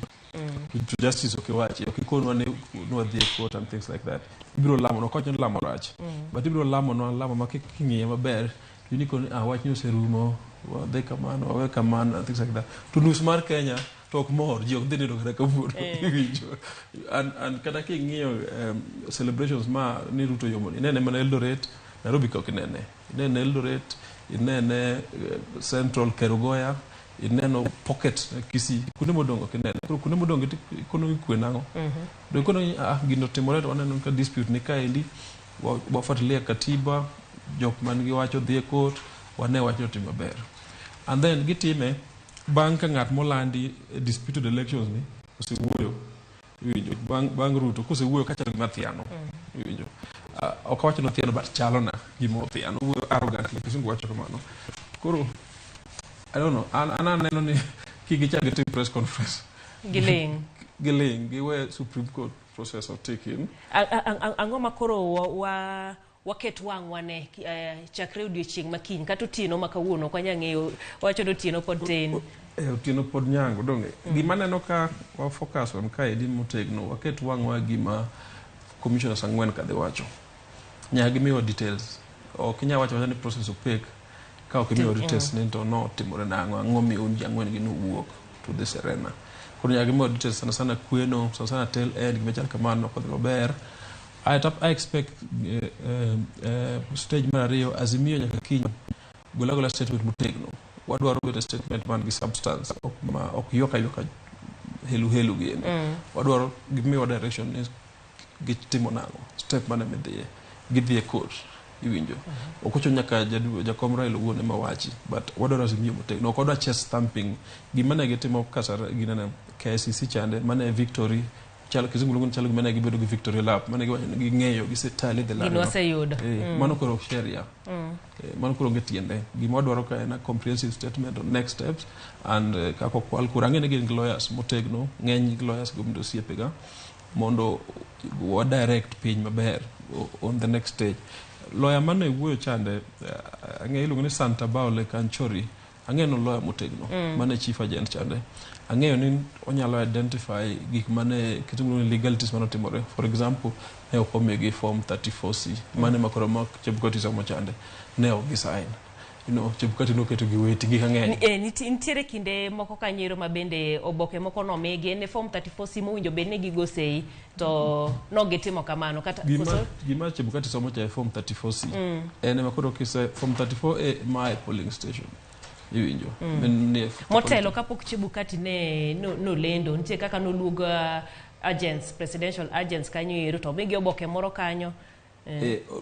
to justice wachi konwa ne wadhi e court and things like that. Ibiro lamo no konyo lamo rach but ibiro lamo ma king'iye maber uniko wach ni oserumo wadhi kamano and things like that. To nus mar Kenya tok mor ji ok dhi nindo kata kawuono and kata king'iyo celebrations ma ni Ruto yomoni inene mana Eldoret, Nairobi ka ok inene Eldoret, inene Central Kerugoya, ineno pocket Kisii, kuonde modongo ok inene. Koro kuonde modongo ikono kwe nang'o. Do ikono gino timore to waneno ka dispute ni kaendi wafuatilia katiba jok man gi wacho dhi e court wane wacho timo maber. And then gitime bang' ka ng'at molandi disputed elections ni osewuoyo iwinjo bang' Ruto kosewuoyo kachalo gima thiano iwinjo ok wacho no thiano but chalo na gima thiano wuoyo arrogantly kisungu wacho kamano. Koro I don't know an aneno ni kigichak gi press conference giling giwe Supreme Court process of taking ang'o makoro waket wang'wa ne chakre odiochieng' makiny kata otieno ma kawuono ok wanyal ng'eyo wacho ni otieno pod tin otieno pod nyango donge gima neno ka wa focus on kaendi motegno waket wang'wa gima commissioners 4 kadhi wacho nyaka gimiwa details ok inyal wacho ni process opek ka ok imiwa details ni to no timore nang'o ang'o miyo un ji 4 gi nowuok to this arena. Koro nyaka gimiwa details sana kweno sana tell end gimachal kamano kodhi maber. I expect stage mar ariyo Azimio nyaka kiny gola statement motegno. Wadwaro bedo statement man gi substance ok yoka helu gini. Wadwaro gimiwa direction ni gitimo nang'o step mane midhiye gidhi e court iwinjo. Okocho nyaka Jakom Raila wuone mawachi but wadwaro Azimio motegno. Ok wadwa chest stamping gimane gitimo kasara ginene KCC chande mane victory chalo kizungu luongo chalo gimane gibedo gi victory lap mane ging'eyo gisetali the land mano koro sheria mano koro ngetiende gima wadwaro ka en a comprehensive statement on next steps and kako kwal kurang'e ne gin lawyers motegno ng'eny lawyers go mondo siepega mondo wa direct piny maber on the next stage. Lawyer mane wuoyo chande ang'e iluongo ni Santa Baole Kanchori ang'e no lawyer motegno mane chief agent chande ang'eyo ni onyalo identify gik mane kitungu ni legalities mane timore. For example ne okomie gi form 34C mane makoro mak Chebukati somo chande ne ok gisign Chebukati noketo gi weti gi ang'eny nitiere kinde moko kanyero ma bende oboke moko nomigi ne form 34C mowinjo bed ne gigosei to no gitimo kamano kata gima Chebukati somo cha form 34C ene makoro kise form 34A my polling station iwinjo motelo kapok Chebukati ne no lendo nitie kaka noluog agents presidential agents kanyo ero to migi oboke moro kanyo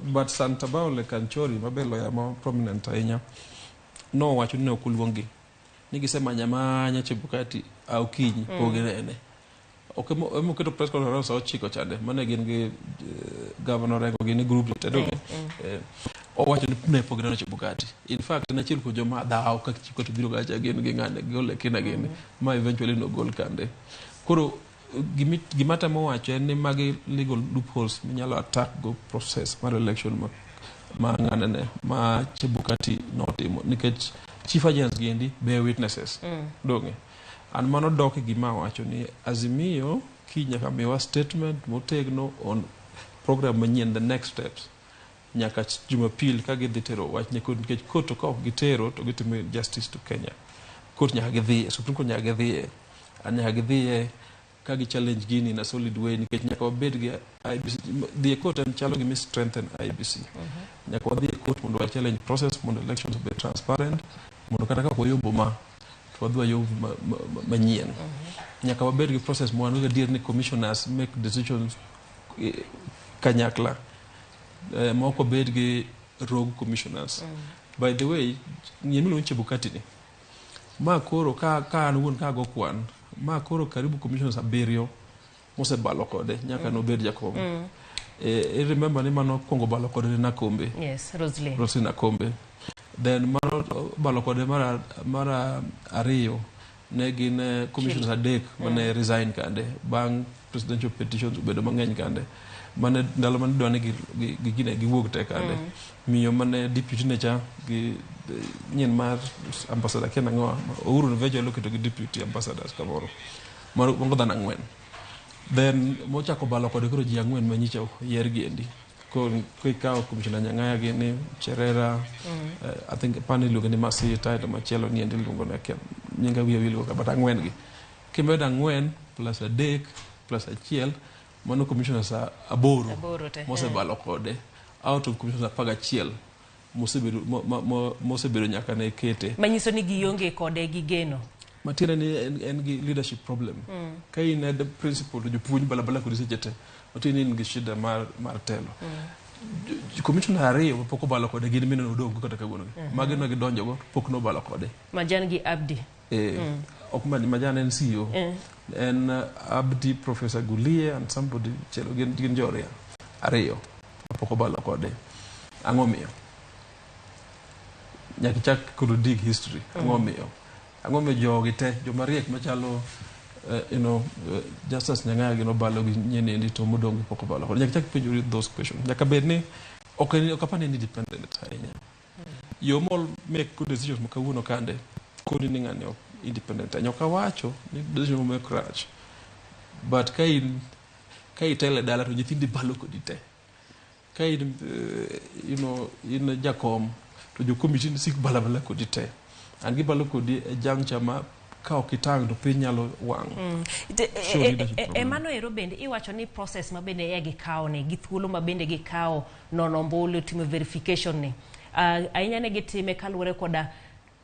but Santa Baole Kanchori mabelo ya ma prominent ahinya no wacho ni okuluongi ni gisemanya Chebukati au kinyi pogenene emo keto press conference ochiko chande mane gin gi governor Rengo gin group tedo owacho ni ne pogeno Chebukati. In fact na chiel ko joma dhaw ka Chebukati biro gacha gin gi ng'ane gole kina gin ma eventually no gol kande. Koro gimata mo wacho en ni magi legal loopholes minyalo attack go process mar election ma ng'anene ma Chebukati notimo nikech chief agents giendi bear witnesses donge an mano dok gima wacho ni Azimio nyaka miwa statement motegno on program manyien the next steps nyaka Jumapil ka gidhi tero wach ne kod nikech court ka ok gitero to gitimo justice to Kenya. Court nyaka gidhi, Supreme Court nyaka gidhi, nyaka gidhi ka gi challenge gini na solid way nikech nyaka wabed gi IBC the court and chalo gi strengthen IBC. Nyaka wadhi court mondo wa challenge process mondo elections be transparent mondo kata ka koyombo ma to wadwa yo manyien. Nyaka wabed gi process mo anu dir ni commissioners make decisions kanyakla. Moko bed gi rogue commissioners. By the way, nyemilo nche bukati ni. Ma koro ka anugun ka go kwan. Ma koro karibu commissioners abirio mose balo kode nyaka no bed jakom. Remember ni mano kongo balo kode na kombe. Yes, Rosalie na kombe. Then mano balo kode mara ariyo ne gin commissioners adek mane resign kande bang presidential petitions ubedo mang'eny kande. Mane ndalo mane dwane gi wuok te kande miyo mane deputy nature gi nyen mar ambassador Kenya ngoa Uhuru Nvejo loketo gi deputy ambassadors kamoro mongo dana ngwen then mochako balo kode koro ji angwen manyicha yer giendi ko ikaw commissioner Nyang'aya gi ni Cherera I think Piny luongo ni Masita to machielo ni endi luongo na nyinga wiye wilgo ka but angwen gi kimedo angwen plus adek plus achiel mano commissioners aboro mose balo kode out of commissioners apaga chiel mosebedo nyaka ne kete manyiso ni gionge kode gi geno matira ni en gi leadership problem ka in the principal to jopuonj balabala kod sechete otini in gi shida mar telo commissioner ariyo poko balo kode gin mino odongo kata kawuono magi no gidonjo go pok no balo kode Majan gi Abdi ok Majan en CEO and Abdi Professor Gulie and somebody chelo gin joria ariyo poko balo kode ang'omiyo nyaki chak kod dig history ang'omiyo jogi te jomariek machalo Justice Nyang'aya gino balo gi nyenendi to modongo poko balo kode nyaki chak penjo those questions nyaka bedni ok apani independent ahinya yo mol make good decisions makawuono kande kodi ni ng'ani independent nyoka wacho ni decision mo crash but ka itele dala to nyithindi balo kodi te ka in jakom to jo commission sik balabala kodi te an gi balo kodi juncture ma ka okitang to piny nyalo wang mano ero bende iwacho ni process ma bende gi kawo ne gi thuolo ma bende gi kawo nono mbulu timo verification ni ahinya ne gitime kaluwore koda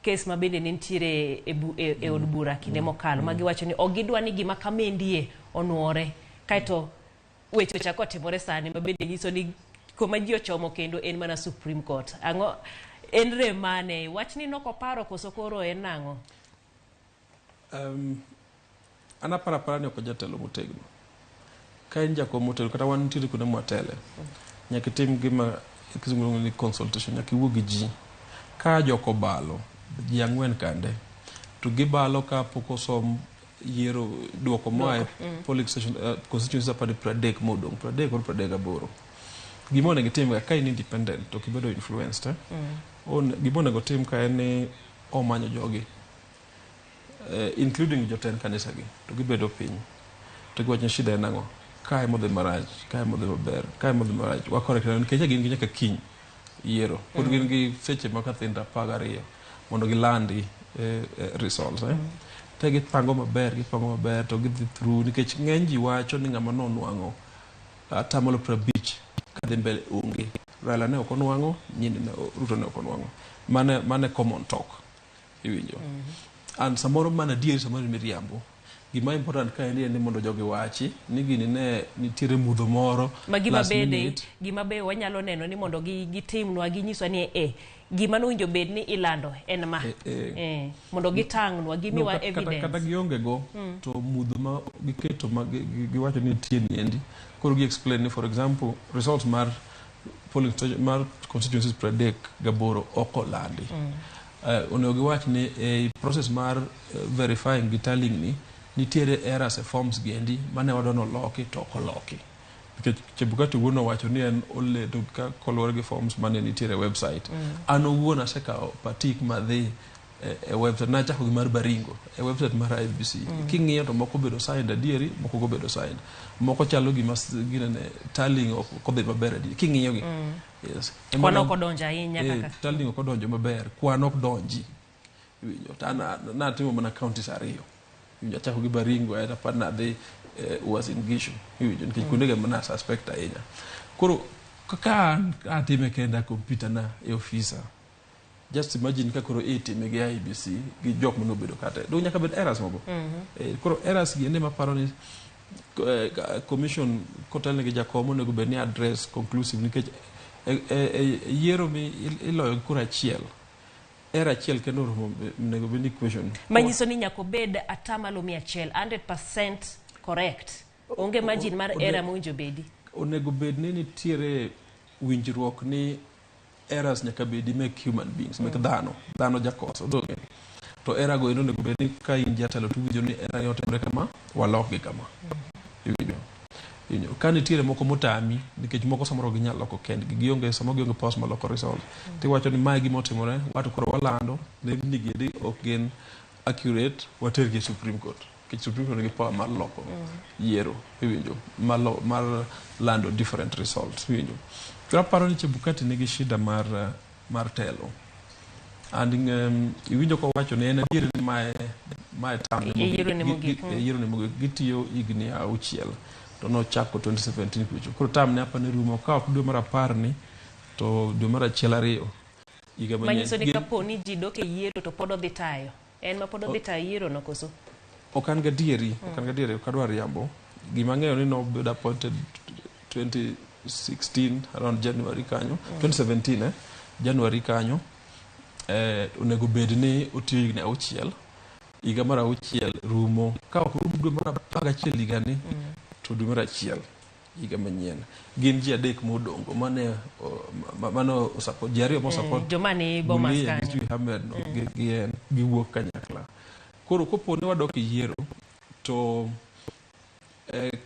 kes ma bende nitiere e od bura kinde mokalo ma giwacho ni ogidwa ni gima kamendie onuore kaito wecho chako timore sani ma bende nyiso ni kuma ji ochomo kendo en mana Supreme Court ang'o en remane wach ni noko paro koso koro en nang'o ana para ni okojatelo motegno ka en jakom motelo kata wan nitiere kuonde mwatele nyaka tim gima kizungu ni consultation nyaka iwuo gi ji ka joko balo ji ang'wen kande to gibalo ka poko som yiero duoko moa polling station constituency apani 30 modong 30 or 38 gimone gitim ka in independent to kibedo influenced gimone go tim ka en omanyo jogi including Jatend kanisa gi to gibedo piny to giwacho shida en ang'o kae modhi marach kae modhi maber kae modhi marach wakorekna nikech gin gi nyaka kiny yiero pod gin gi seche ma kathinda 12 mondo gilandi results te gipango maber to gidhi through nikech ng'eny ji wacho ni ng'ama nonwang'o atamalo 50 kadhi mbele onge Raila ne ok onwang'o nyini Ruto ne ok onwang'o mane common talk iwinjo and samoro mana dier samoro miriambo gima important ka en mondo jogi wachi ni gini ne nitiere mudho moro gima be wanyalo neno ni mondo gitimnwa ginyiswa ni gima nowinjo bed ni ilando en ma mondo gitang'nwa gimiwa evidence kata gionge go to mudho ma giketo ma giwacho ni nitie niendi koro gi explain ni for example results mar polling station mar constituencies 38 okolandi onego giwach ni process mar verifying gi tallying ni nitiere errors e forms giendi mane wadwano loki to okoloki nikech Chebukati wuon owacho ni en oleto ka koluwore gi forms mane nitiere website an owuon asekawo patik madhi e website na chako gi mar Baringo e website mar IBC king'iyo to moko bedo signed adieri moko go bedo signed moko chalo gi ginene tallying ok odhi maber adieri king'iyo gi yes kwan ok odonjo ahinya kaka tallying ok odonjo maber kwan ok donji winjo na timo mana counties ariyo winjo chako gi Baringo eta partner they was in Gishu winjo nikech kuonde ga mana suspect ahinya koro kaka atime kenda computer na e officer just imagine ka koro itime gi IBC gi jok mano bedo kate do nyaka bed errors mogo koro errors gi ende maparo ni commission kotelne gi jakom nego bed ni address conclusive nikech yiero mi iloyo kura achiel era achiel kendo nego bed ni question manyiso ni nyako bed atamalo 100% correct onge margin mar error mowinjo bedi onego bed ni nitiere winjruok ni errors nyaka bedi make human beings make dhano jakoso donge to error go enonego bed ni ka in jatelo tuwinjo ni error yotimre kama walok gi kama ka nitiere moko motami nikech moko samoro ginyalo loko kendgi gionge samo gionge pos maloko result tiwacho ni mae gimotimore watu koro walando ne nigedi ok gin accurate watergi Supreme Court kech Supreme Court nigi power mar loko yiero iwinjo mar lando different results iwinjo aparo ni Chebukati nigi shida mar telo and iwinjo ko wacho ni en adier ni mae tam yiero ne mogik gitiyo igni auchiel to no chako 2017 kucho koro tam ne apane rumo ka ok dwe mar 10 ni to dwe mar 1 iga manyiso ni kapo ni ji dok e yiero to pod odhi tayo en ma pod odhi tayo yiero no koso okan gadieri okadwa riambo gima ng'eyo ni no bed appointed 2016 around January kanyo 2017 January kanyo onego bed ni otiyo igni auchiel iga mar 6 rumo ka ok rum dwe mar 11 iga ni to dwe mar 1 iga manyien gin ji adek modongo mano support jariyo mo support jomani bomas kanyo Ahmed no gi wuok kanyakla koro kopo ne wadok yiero to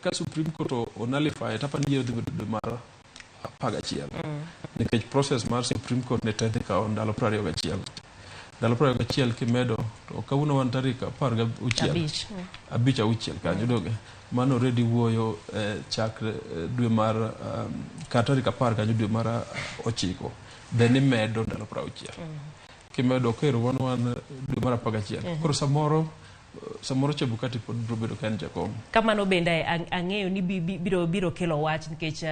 ka Supreme Court onalify tapa ni yiero dwe mar 11 nikech process mar Supreme Court ne tete ka ndalo 21 kimedo to kawuono wan tarik 15 kanyo doge mano already wuoyo chak dwe mar tarik 10 kanyo dwe mar 9 then imedo ndalo 60 kimedo kero wan dwe mar 11 koro samoro Chebukati pod biro bedo kan jakom kamano bende ang'eyo ni biro kelo wach nikech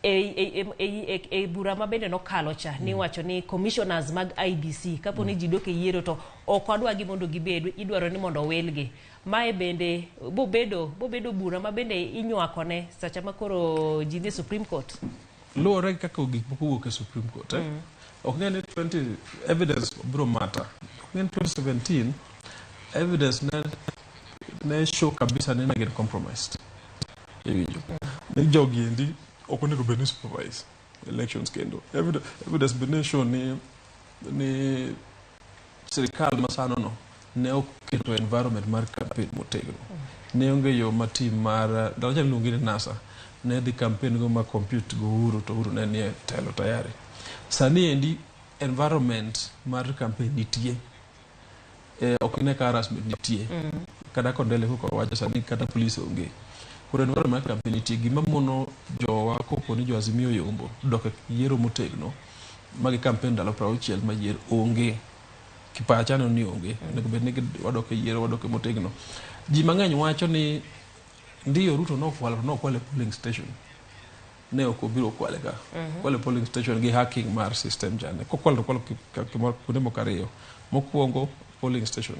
e bura ma bende nokalo cha ni wacho ni commissioners mag IBC kapo ni ji dok e yiero to ok odwa gi mondo gibed idwaro ni mondo welgi mae bende bobedo bura ma bende inywako ne sacha makoro ji dhi Supreme Court luore kaka gik moko wuok e Supreme Court ok ng'e ni 20 evidence bro matter in 2017 evidence ne show kabisa ni get compromised ni jogi endi ok onego bed ni supervise elections kendo evidence bene show ni sirikal masano no ne ok keto environment mar campaign motegno ne onge yo matim mar dalaja luongi ni NASA ne dhi campaign go ma compute go Uhuru to Uhuru ne nie telo tayari sani endi environment mar campaign nitie ok ne ka harassment nitie kada kondele ko wacho sani kata police onge koro environment mar campaign nitie gima mono jowa kopo ni jo Azimio yombo dok yiero motegno magi campaign dalo 60 ma yiero onge kipachano ni onge nego bed ni wadoke yiero wadoke motegno ji mang'eny wacho ni ndiyo Ruto nokwale polling station ne ok obiro kwale ka kwale polling station gi hacking mar system jane kokwalo kuonde moko ariyo mokwongo polling station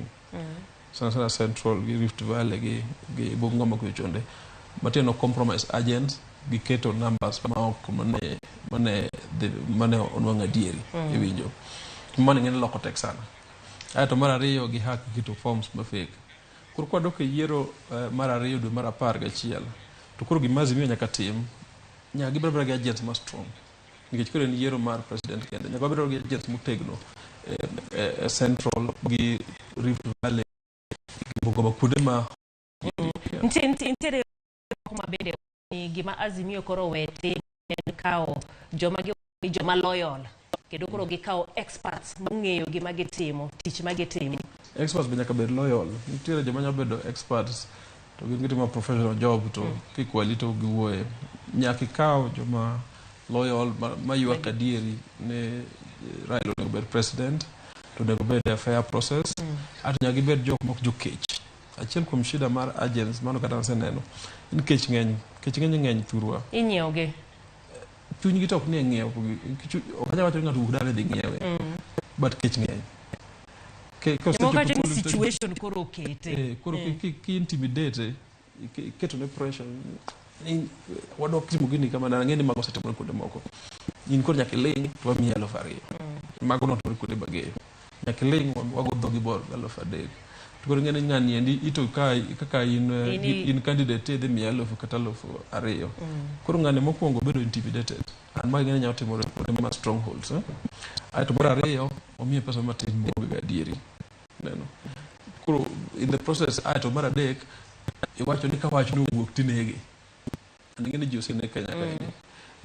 sana Central gi Rift Valley gi Bungoma kuchonde mateno compromise agents gi keto numbers ma ok mane onwanga dieri iwinjo mane ngene loko tek sana ato mar ariyo gi hack kito forms ma fake koro kwa doke yiero mar ariyo dwe mar 11 to koro gimazimio nyaka tim nyaka gibra gi agents ma strong nikech koro ni yiero mar president kende nyaka biro gi agents motegno Central gi Rift Valley gi Bungoma kuonde ma ntiere kuma bende ni gima Azimio koro wete kao joma loyal kendo koro gikawo experts mong'eyo gima gitimo, tich ma gitimo. Experts be nyaka bed loyal. Nitiere joma nyalo bedo experts to gitimo professional job to kikwali to giwuoye. Nyaka ikaw joma loyal ma ywak adieri ne Raila onego bed president to onego bed a fair process. Ato nyaka gibed jok mok jokech. Achiel kuom shida mar agents mano kata naseneno in kech ng'eny thurwa. Inyiewogi. Chunygi to ok ni ng'iewo. Ok anyal wacho ni ng'ato wuok dala dhi ng'iewe. But kech ng'eny. Situation koro okete. Koro ki intimidate, keto ne pressure. Wadok timo gini kama na ng'eni mago setemore kuonde moko. In koro nyaka iling to wamiyi 2,000. Mago notimore kuonde mageyo. Nyaka iling wago dhogi bor 3,000. To koro ng'eni ng'ani endi ito kaka in candidate dhi miyi 1,000 kata 2,000. Koro ng'ani mokwongo bedo intimidated. An ma ng'eni nyalo timore kuonde ma strongholds. Aito mar ariyo omiye pesa matin mobe gadieri. Neno. Koro in the process aito mar adek iwacho ni ka wach no wuok tinege. Ng'eni ji osene Kenya kaendi.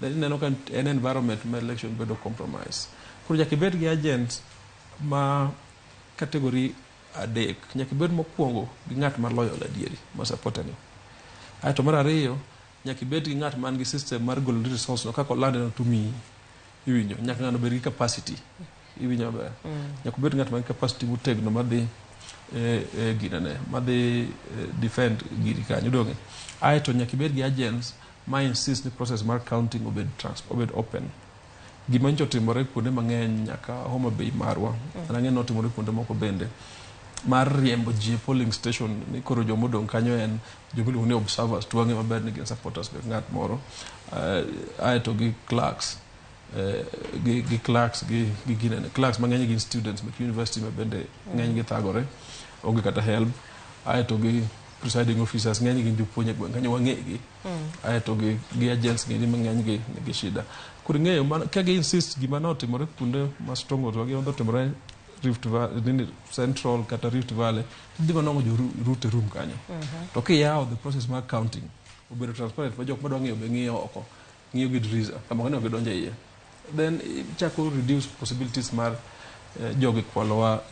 Then ineno ka en environment ma election bedo compromise. Koro nyaka ibed gi agent ma category adek. Nyaka ibed mokwongo gi ng'at ma loyal adieri ma supportani. Aito mar ariyo nyaka ibed gi ng'at man gi system mar golo resource no kaka land no tumi iwinjo. Nyaka ng'ano bed gi capacity iwinjo maber. Nyaka ibed ng'at man gi capacity motegno madhi ginane madhi defend giri kanyo donge. Aito nyaka ibed gi agents ma insist ni process mar counting obed open. Gima nyo timore kuonde mang'eny nyaka Homa Bay marwa. Anang'e no timore kuonde moko bende. Mar riembo ji polling station ni koro jomodong kanyo en jomiluongo ni observers to wang'e maber ni gin supporters be ng'at moro. Aito gi clerks. Gi clerks gi ginene. Clerks mang'eny gin students mek university ma bende ng'eny gi thagore. Onge kata help. Aito gi presiding officers ng'eny gin jopuonje gweng' kanyo wang'egi. Aito gi agents ng'eny mang'eny gi shida. Koro ng'eyo ka gi insist gima notimore kuonde ma stronghold wagi notimore Rift Valley, Central kata Rift Valley, dhi manongo jo root room kanyo. To kiyawo the process mar counting obedo transparent ma jok madwa ng'iyo be ng'iyo oko, ng'iyo gi driza kama ng'ani ok donjo iye. Then chako reduce possibilities mar jogi kwalowa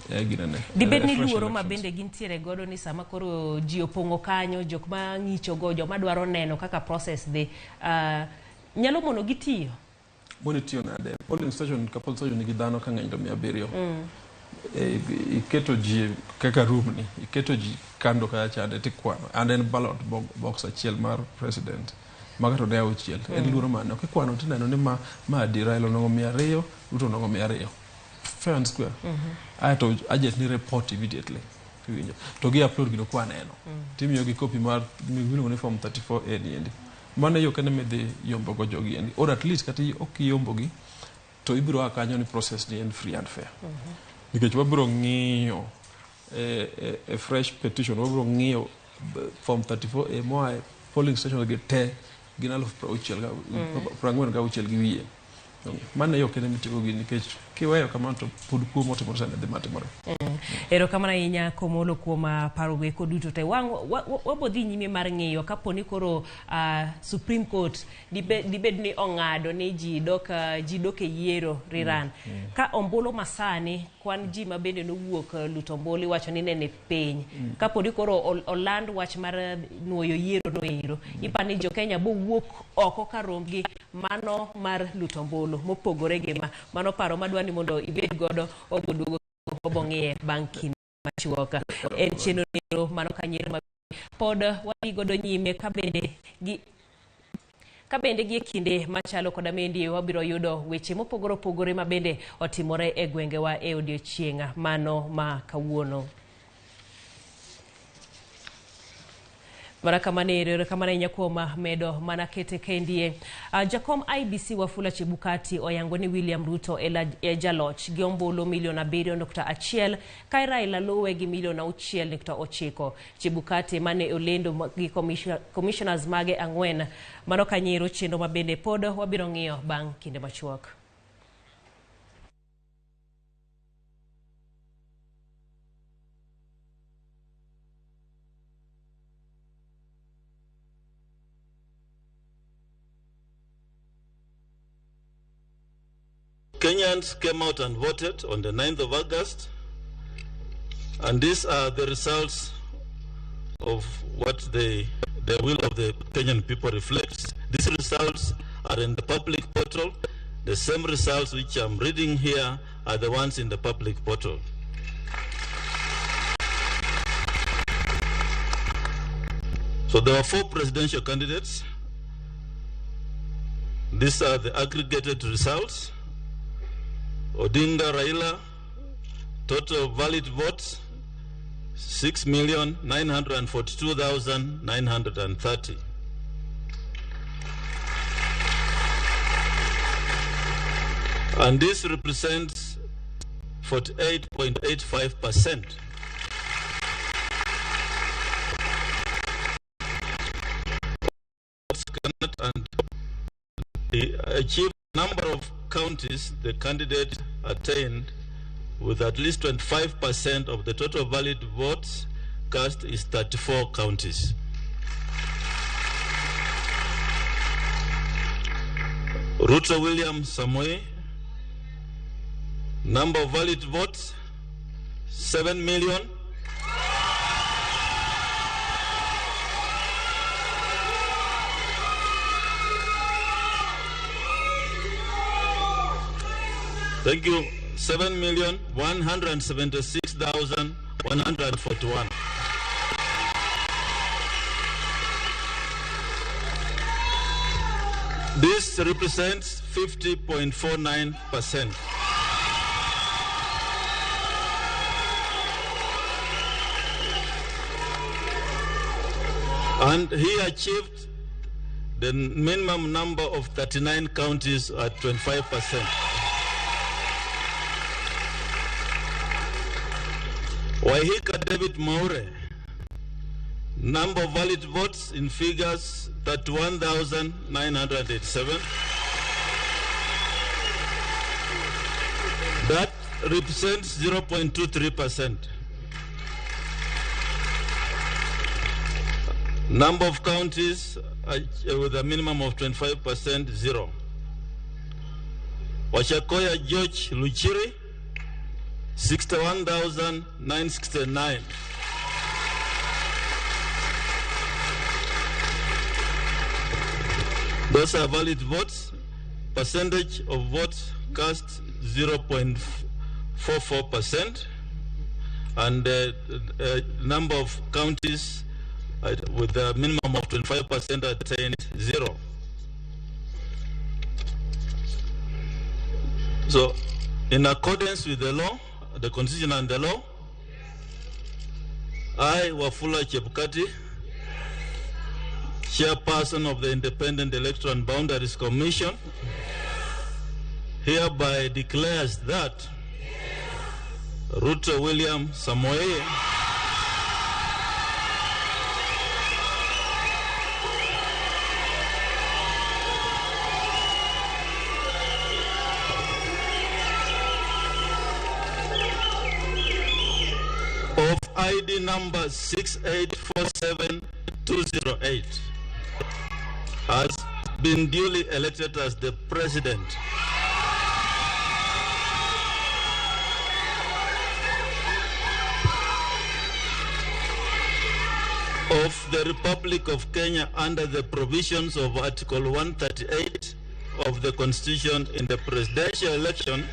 ginene. Dibed ni luoro ma bende gintiere godo ni sama koro ji opong'o kanyo, jok ma ng'icho go, jok ma dwaro neno kaka process dhi, nyalo mono gitiyo. Mono tiyo nade. Polling station ka polling station nigi dhano ka ng'eny to 700. Iketo ji kaka room ni, iketo ji kando kaya chande tikwano. And then ballot box achiel mar president. Magato ne auchiel. En luoro mano. Kikwano tineno ni ma adira ilo nongo 200, Ruto nongo 200. Fair and square. Aito agent ni report immediately. To gi upload gino kwa neno. Timiyo gi copy mar miluongo ni form 34A ni endi. Mane yo kene medhi yombo go jogi endi. Or at least kati ok yombo gi to ibiro akanyo ni process ni en free and fair. Nikech wabiro ng'iyo a fresh petition, wabiro ng'iyo form 34A moa polling station gi te gin 46,000 gi wiye. Mane yo kene mitigo gi nikech kiweyo kamano to pod kuom otimore sani dhi matimore. Erokamano ahinya Komolo kuom paro go eko duto te. Wabodhi nyime mar ng'iyo kaponi koro Supreme Court dibed ni ong'ado ni ji dok e yiero riran. Ka ombulu masani kwan ji ma bende nowuok Lutomboli wacho ni nene piny. Kaponi koro oland wach mar nuoyo yiero no ero. Ipani jo Kenya bo wuok oko ka rom gi mano mar Lutombolo mopogore gi mano paro madwani mondo ibed godo ogodugo obong'ie bang' kinde machuok. En chenro mano kanyiero ma pod wadhi godo nyime ka bende gi kinde machalo koda mendi wabiro yudo weche mopogore opogore ma bende otimore e gwengewa e odiochieng' mano ma kawuono. Kamana inyakoma medo mana kete kendie. Jakom IBC Wafula Chebukati oyango ni William Ruto e jaloch gi ombulu milion 7.1 ka Raila luwe gi milion 6.9. Chebukati mane olendo gi commissioners mage 4 mano kanyiero chenro ma bende pod wabiro ng'iyo bang' kinde machuok. Kenyans came out and voted on the 9th of August, and these are the results of what the will of the Kenyan people reflects. These results are in the public portal. The same results which I'm reading here are the ones in the public portal. So there were 4 presidential candidates. These are the aggregated results. Odinga Raila, total valid votes, 6,942,930. And this represents 48.85%. And the achieved number of counties the candidate attained with at least 25% of the total valid votes cast is 34 counties. Ruto William Samoei, number of valid votes, 7 million. Thank you. 7,176,141. This represents 50.49%. And he achieved the minimum number of 39 counties at 25%. Waihika David Maure, number of valid votes in figures 31,987. That represents 0.23%. Number of counties with a minimum of 25%, 0. Washakoya George Luchiri, 61,969. Those are valid votes. Percentage of votes cast 0.44%, and the number of counties with a minimum of 25% attained 0. So, in accordance with the law, the Constitution and the law, I, Wafula Chebukati, Chairperson of the Independent Electoral and Boundaries Commission, hereby declares that Ruto William Samoei of ID number 6847208 has been duly elected as the President of the Republic of Kenya under the provisions of Article 138 of the Constitution in the presidential election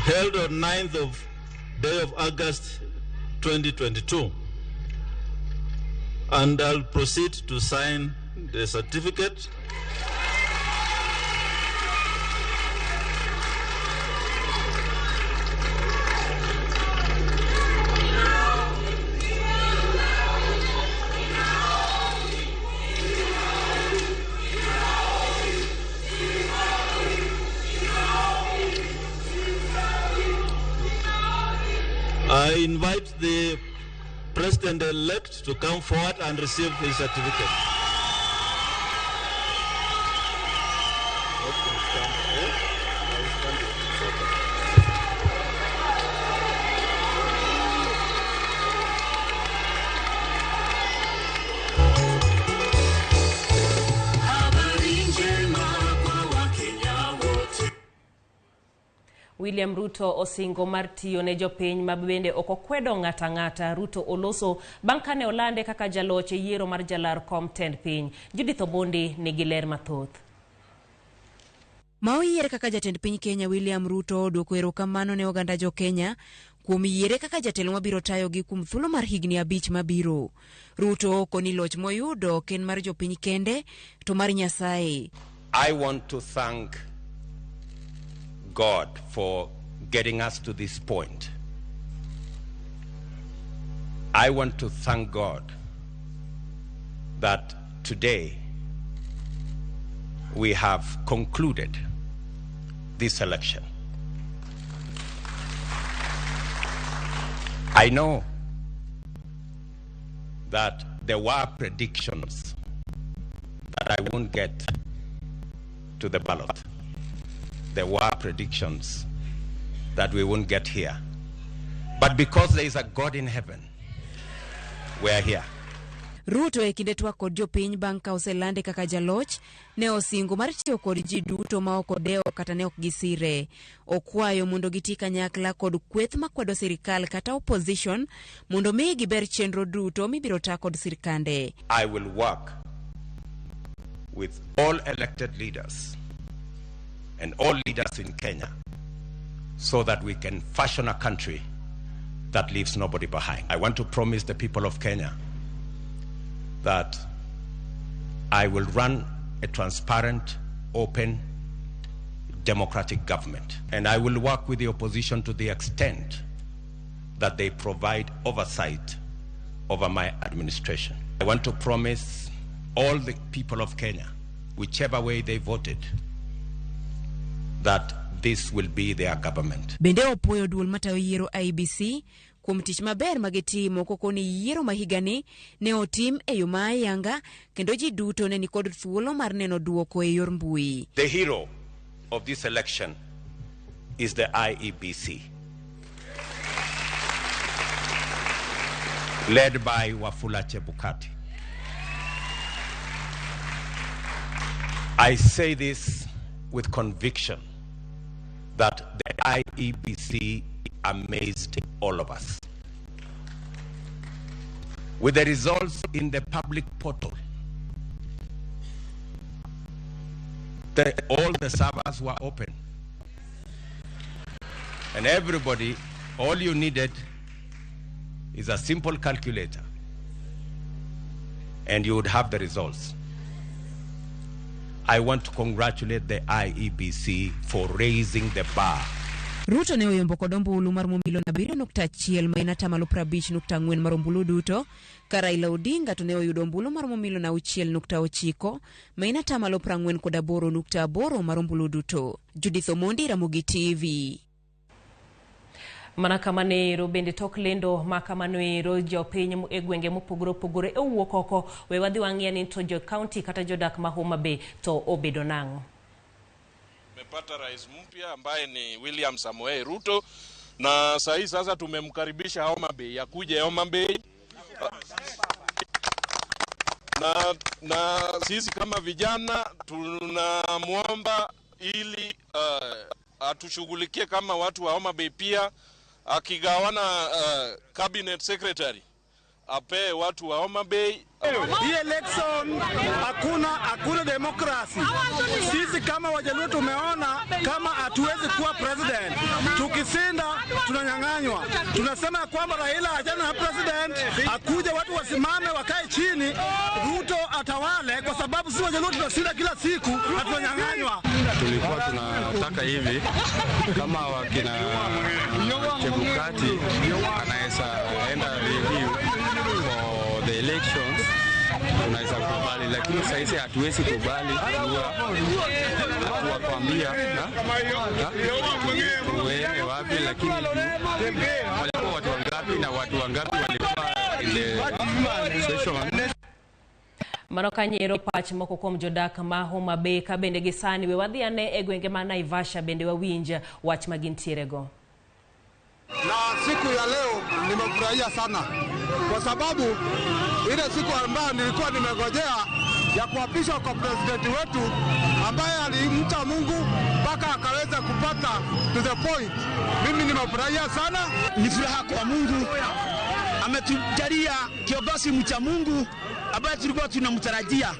held on 9th of day of August 2022. And I'll proceed to sign the certificate. I invite the President-elect to come forward and receive his certificate. Habari njema kwa Wakenya wote. William Ruto osingo mar tiyo ne jopiny mabende okokwedo ng'ata Ruto oloso bankane olande kaka jaloch e yiero mar jalar kom tend piny. Judith Obondi nigi ler mathoth. Maoyiere kaka jatend piny Kenya William Ruto duoko erokamano ne oganda jo Kenya kuom yiere kaka jatelo mabiro tayo gi kuom thuolo mar higni 5 mabiro. Ruto koni loch moyudo ken mar jopiny kende to mar Nyasaye. I want to thank God for getting us to this point. I want to thank God that today we have concluded this election. I know that there were predictions that I won't get to the ballot. There were predictions that we won't get here. But because there is a God in heaven, we are here. Ruto e kinde twak kod jopiny bang' ka oselande kaka jaloch ne osingo mar tiyo kod ji duto ma ok odewo kata ne ok gisire. Okwayo mondo giti kanyakla kod kweth makwedo sirikal kata opposition mondo mi giber chenro duto mibiro ta kod sirikande. I will work with all elected leaders and all leaders in Kenya so that we can fashion a country that leaves nobody behind. I want to promise the people of Kenya that I will run a transparent, open, democratic government. And I will work with the opposition to the extent that they provide oversight over my administration. I want to promise all the people of Kenya, whichever way they voted, that this will be their government. Bende opuoyo duol matayo yiero IBC kuom tich maber magitimo kokoni yiero mahigani ne otim e yo mayanga kendo ji duto ne nikod thuolo mar neno duoko e yor mbui. The hero of this election is the IEBC, led by Wafula Chebukati. I say this with conviction that the IEBC amazed all of us. With the results in the public portal, all the servers were open. And everybody, all you needed is a simple calculator, and you would have the results. I want to congratulate the IEBC for raising the bar. Ruto ne oyombo kod ombulu mar milion 7.1 maina tamalo 50.4 mar ombulu duto. Raila Odinga to ne oyudo ombulu mar milion 6.9 maina tamalo 48.8 mar ombulu duto. Judith Omondi, Ramogi TV. Mana kamanero bende tok lendo makamanero jopiny e gwenge mopogore e wuok oko we wadhi wang'ia ni to jo county kata jodak ma Homa Bay to obedo nango. Tumepata rais mpya ambaye ni William Samoei Ruto na sasa tumemkaribisha Homa Bay akuje Homa Bay. Na sisi kama vijana tunamuomba ili atushughulikie kama watu wa Homa Bay pia, akigawana cabinet secretary ape watu wa Homa Bay. Hii election hakuna demokrasi. Sisi kama Wajaluo tumeona kama hatuwezi kuwa president. Tukisinda tunanyang'anywa. Tunasema kwamba Raila ajana na president, akuje watu wasimame wakae chini, Ruto atawale, kwa sababu sisi Wajaluo tunasinda kila siku, tunanyang'anywa. Tulikuwa tunataka hivi kama wakina Chebukati anaweza enda review for the elections, tunaweza kubali, lakini sasa hatuwezi kubali kuwakwambia tuende wapi, lakini walikuwa watu wangapi na watu wangapi walikuwa ile session. Manoka nyero pach moko kuom jodak ma Homa Bay ka bende gisani we wadhi ane e gwenge ma Naivasha bende wawinja wach magintiere go. Na siku ya leo nimefurahia sana kwa sababu ile siku ambayo nilikuwa nimegojea ya kuapishwa kwa president wetu ambaye alimcha Mungu mpaka akaweza kupata to the point. Mimi nimefurahia sana. Ni furaha kwa Mungu ametujalia kiongozi mcha Mungu ambaye tulikuwa tunamtarajia,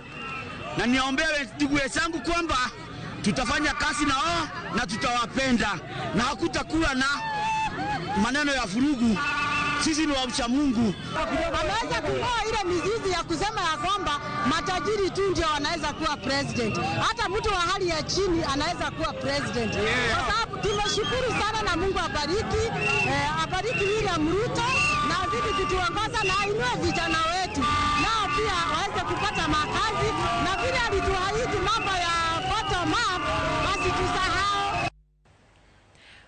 na niombee ndugu wenzangu kwamba tutafanya kazi nao na tutawapenda na hakutakuwa na maneno ya vurugu. Sisi ni wamcha Mungu. Ameweza kung'oa ile mizizi ya kusema ya kwamba matajiri tu ndio wanaweza kuwa president. Hata mtu wa hali ya chini anaweza kuwa president. Kwa sababu tumeshukuru sana na Mungu abariki, abariki William Ruto na azidi kutuongoza na ainue vijana wetu. Nao pia waweze kupata makazi na vile alituahidi mambo ya bottom up basi tusahau.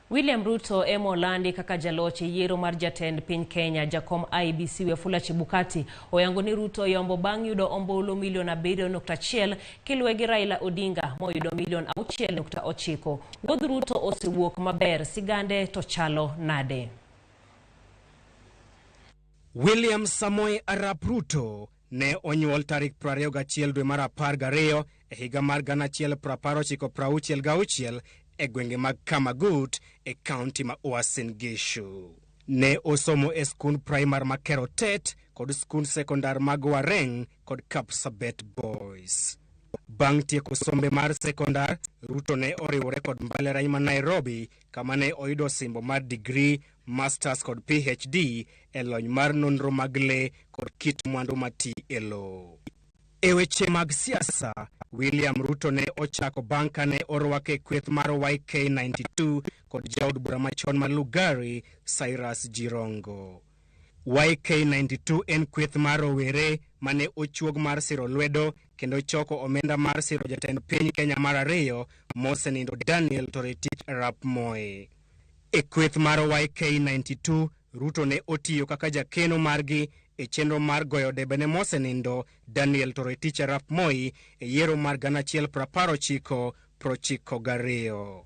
William Ruto emo landi kaka jaloche yiero mar jatend piny Kenya jakom IBC Wafula Chebukati oyango ni Ruto yombo bang' yudo ombulu milion 7.1 kilwe gi Raila Odinga moyudo milion 6.9. Wuodh Ruto osewuok maber, sigande to chalo nade. William Samoei Arap Ruto ne onyuol tarik 21 dwe mar 12 e higa mar 1966 e gwenge mag Kamagut e kaunti ma Uasin Gishu. Ne osomo e skund primar ma Kerotet kod skund sekondar mag Wareng kod Kapsabet Boys. Bang' tieko sombe mar sekondar, Ruto ne oriwore kod mbalariany ma Nairobi kama ne oyudo osimbo mar degree, masters kod PhD e lony mar nonro mag le kod kit mwandu mati e lo. E weche mag siasa, William Ruto ne ochako bang' kane orwake kweth mar YK92 kod jaod bura machon ma Lugari, Cyrus Jirongo. YK92 en kweth mar rowere mane ochuog mar siro lwedo kendo choko omenda mar siro jatend piny Kenya mar 2 mosenindo Daniel Toroitich arap Moi. E kweth mar YK92, Ruto ne otiyo kaka jakeno margi e chenro mar goyo debe ne mosenindo Daniel Toroitich arap Moi e yiero mar 1992.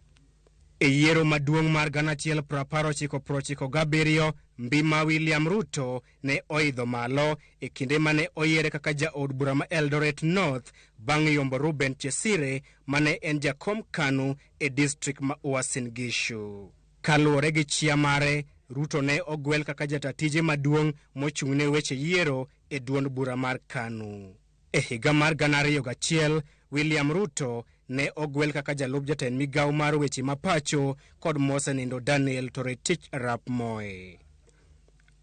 E yiero maduong' mar 1997, mbima William Ruto ne oidho malo e kinde mane oyiere kaka jaod bura ma Eldoret North bang' yombo Ruben Chesire mane en jakom KANU e district ma Uasin Gishu. Kaluwore gi chia mare, Ruto ne ogwel kaka jatatije maduong' mochung'ne weche yiero e duond bura mar KANU. E higa mar 2001, William Ruto ne ogwel kaka jalup jatend migawo mar weche mapacho kod mosenindo Daniel Toroitich arap Moi.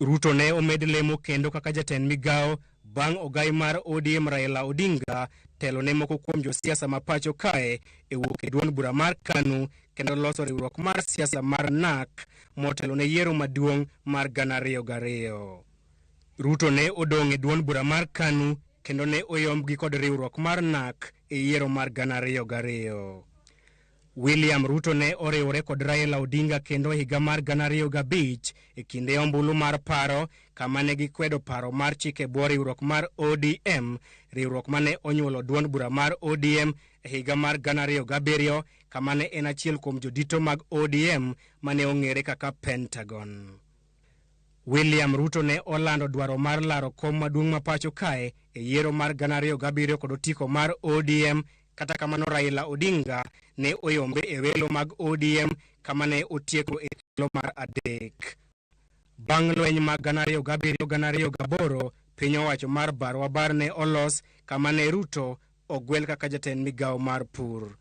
Ruto ne omed lemo kendo kaka jatend migawo bang' ogai mar ODM Raila Odinga telo ne moko kuom josiasa mapacho kae e wuok e duond bura mar KANU kendo loso riwruok mar siasa mar NAK motelo ne yiero maduong' mar 2002. Ruto ne odong' e duond bura mar KANU kendo ne oyombgi kod riwruok mar NAK e yiero mar 2002. William Ruto ne oriwore kod Raila Odinga kendo higa mar 2005 e kinde ombulu mar paro kama ne gikwedo paro mar chike bwo riwruok mar ODM, riwruok mane onyuolo duond bura mar ODM e higa mar 2007 kama ne en achiel kuom jodito mag ODM mane ong'ere kaka Pentagon. William Ruto ne olando dwaro mar laro kom maduong' mapacho kae e yiero mar 2007 kod otiko mar ODM, kata kamano Raila Odinga ne oyombe e welo mag ODM kama ne otieko e thuolo mar 3. Bang' lweny mag 2007-2008, piny owacho mar Barwabar ne olos kama ne Ruto ogwel kaka jatend migawo mar pur.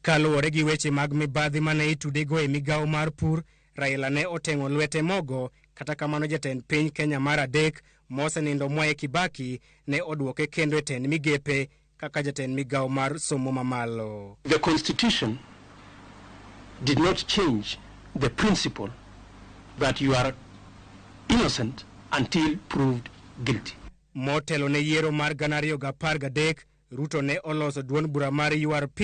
Kaluwore gi weche mag mibadhi mane itudego e migawo mar pur, Raila ne oteng'o lwete mogo, kata kamano jatend piny Kenya mar 3 mosenindo Mwai Kibaki ne odwoke kendo e tend migepe kaka jatend migawo mar somo mamalo. The Constitution did not change the principle that you are innocent until proved guilty. Motelo ne yiero mar 2013, Ruto ne oloso duond bura mar URP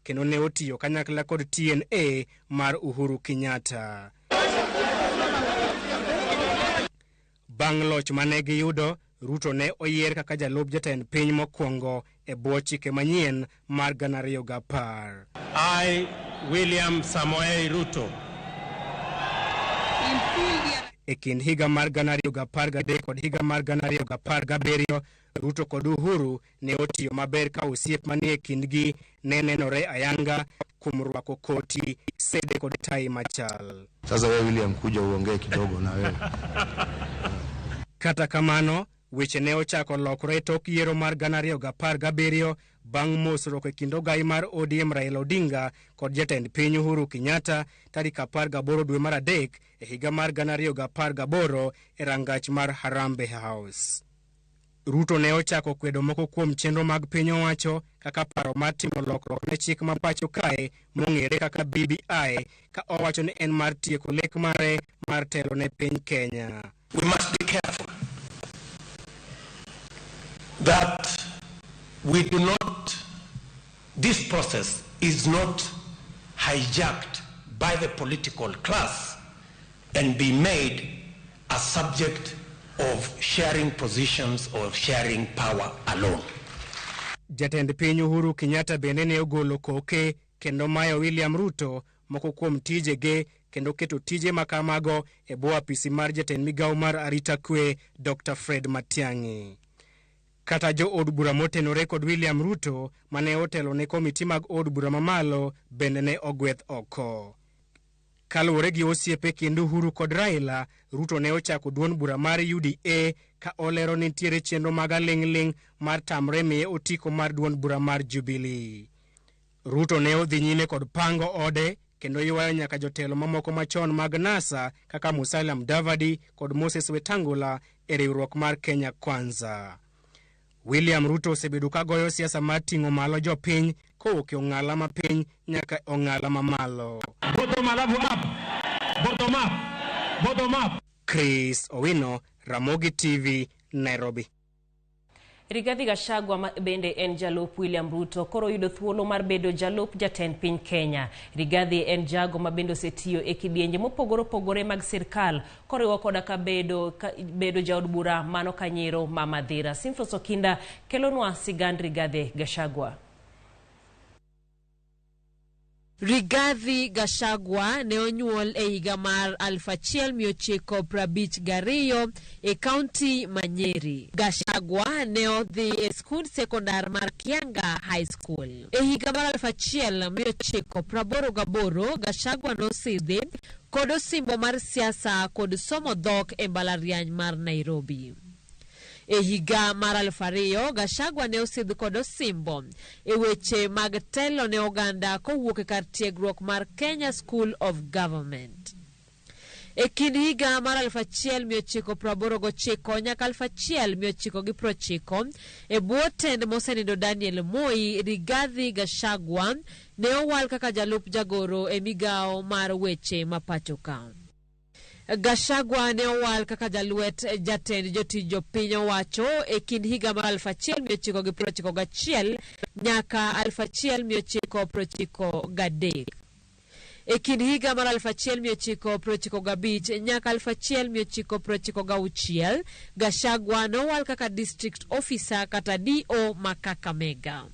kendo ne otiyo kanyakla kod TNA mar Uhuru Kenyatta. Bang' loch mane giyudo, Ruto ne oyier kaka jalup jatend piny mokwongo e bwo chike manyien mar 2010. I, William Samoei Ruto, e kind higa mar 2013 kod higa mar 2017, Ruto kod Uhuru ne otiyo maber ka osiep manie kindgi ne nenore ayanga kuom rwako koti, sede kod tai machal. Sasa wewe William kuja uongee kidogo na wewe. Kata kamano, weche ne ochako lokore tok yiero mar 2017 bang' mosruok e kind ogai mar ODM Raila Odinga kod jatend piny Uhuru Kenyatta tarik 18 dwe mar adek e higa mar 2018 e rangach mar Harambee House. Ruto ne ochako kwedo moko kuom chenro mag piny owacho kaka paro mar timo lokruok ne chik ma pacho kae mong'ere kaka BBI, ka owacho ni en mar tieko lek mare mar telo ne piny Kenya. We must be careful that we do not, this process is not hijacked by the political class and be made a subject of sharing positions or sharing power alone. Jatend piny Uhuru Kenyatta bende ne ogolo koke kendo mayo William Ruto moko kuom tijege kendo keto tije makamago e bwo apisi mar jatend migawo mar arita kwe Dr. Fred Matiang'i. Kata jo od bura motenore kod William Ruto mane otelo ne komiti mag od bura mamalo bende ne ogweth oko. Kaluwore gi osiepe kind Uhuru kod Raila, Ruto ne ochako duond bura mar UDA ka olero ni nitiere chenro mag ling' mar tamre miye otiko mar duond bura mar Jubilee. Ruto ne odhi nyime kod pango ode kendo ywayo nyaka jotelo mamoko machon mag NASA kaka Musalia Mudavadi kod Moses Wetangula e riwruok mar Kenya Kwanza. William Ruto osebedo ka goyo siasa mar ting'o malo jopiny kowuok e ong'ala mapiny nyaka ong'ala mamalo. Bottom up. Chris Owino, Ramogi TV, Nairobi. Rigathi Gachagua bende en jalup William Ruto koro yudo thuolo mar bedo jalup jatend piny Kenya. Rigathi en jago ma bendo setiyo e kidienje mopogore mag sirkal koriwo koda ka bedo jaod bura mano Kanyero Mamadhira. Simfros Okinda kelonwa sigand Rigathi Gachagua. Rigathi Gachagua ne onyuol e higa mar 1952 e kaunti Manyeri. Gachagua ne odhi e skul sekondar mar Kianga High School. E higa mar 1988 Gachagua nosidhi kod osimbo mar siasa kod somo dhok e mbalariany mar Nairobi. E higa mar 2000 Gachagua ne osidhi kod osimbo e weche mag telo ne oganda kowuok e kar tiegruok mar Kenya School of Government. E kind higa mar 1989 nyaka 1990 e bwo tend mosenindo Daniel Moi, Rigathi Gachagua ne owal kaka jalup jagoro e migawo mar weche mapacho ka. Gachagua ne owal kaka jaluet jatend jotij jopiny owacho e kind higa mar 1991 nyaka 1993. E kind higa mar 1995 nyaka 1996 Gachagua nowal kaka district officer kata DO Kakamega.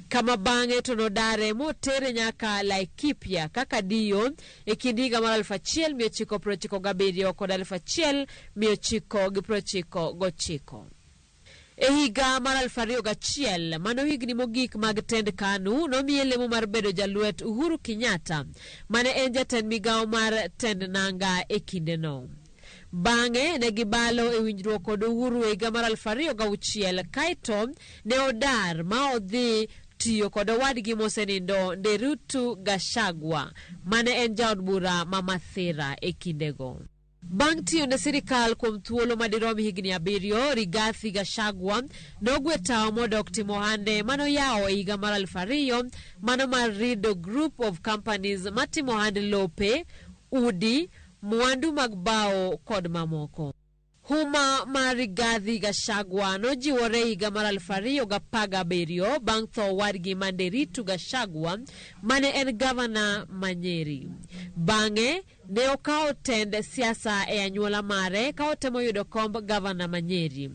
Kama bang'e to nodare motere nyaka Laikipia kaka DO e kind higa mar 1997 kod 1999. E higa mar 2001 mano higni mogik mag tend KANU nomiye lemo mar bedo jaluet Uhuru Kenyatta mane en jatend migawo mar tend nanga e kindeno. Bang'e ne gibalo e winjruok kod Uhuru e higa mar 2006 kaito ne odar ma odhi tiyo kod wadgi mosenindo Nderutu Gachagua mane en jaod bura Mamadhira e kindego. Bang' tiyo ne sirikal kuom thuolo madirom higni 7, Rigathi Gachagua nogwe tao modok timo ohande manoyawo e higa mar 2000 mano mar Rido Group of Companies matimo ohand lope, udi, mwandu mag bao kod mamoko. Huma mar Rigathi Gachagua nojiwore higa mar 2017 bang' tho wadgi Nderutu Gachagua mane en gavana Manyeri. Bang'e ne okawo tend siasa e anyuola mare ka otemo yudo komb gavana Manyeri.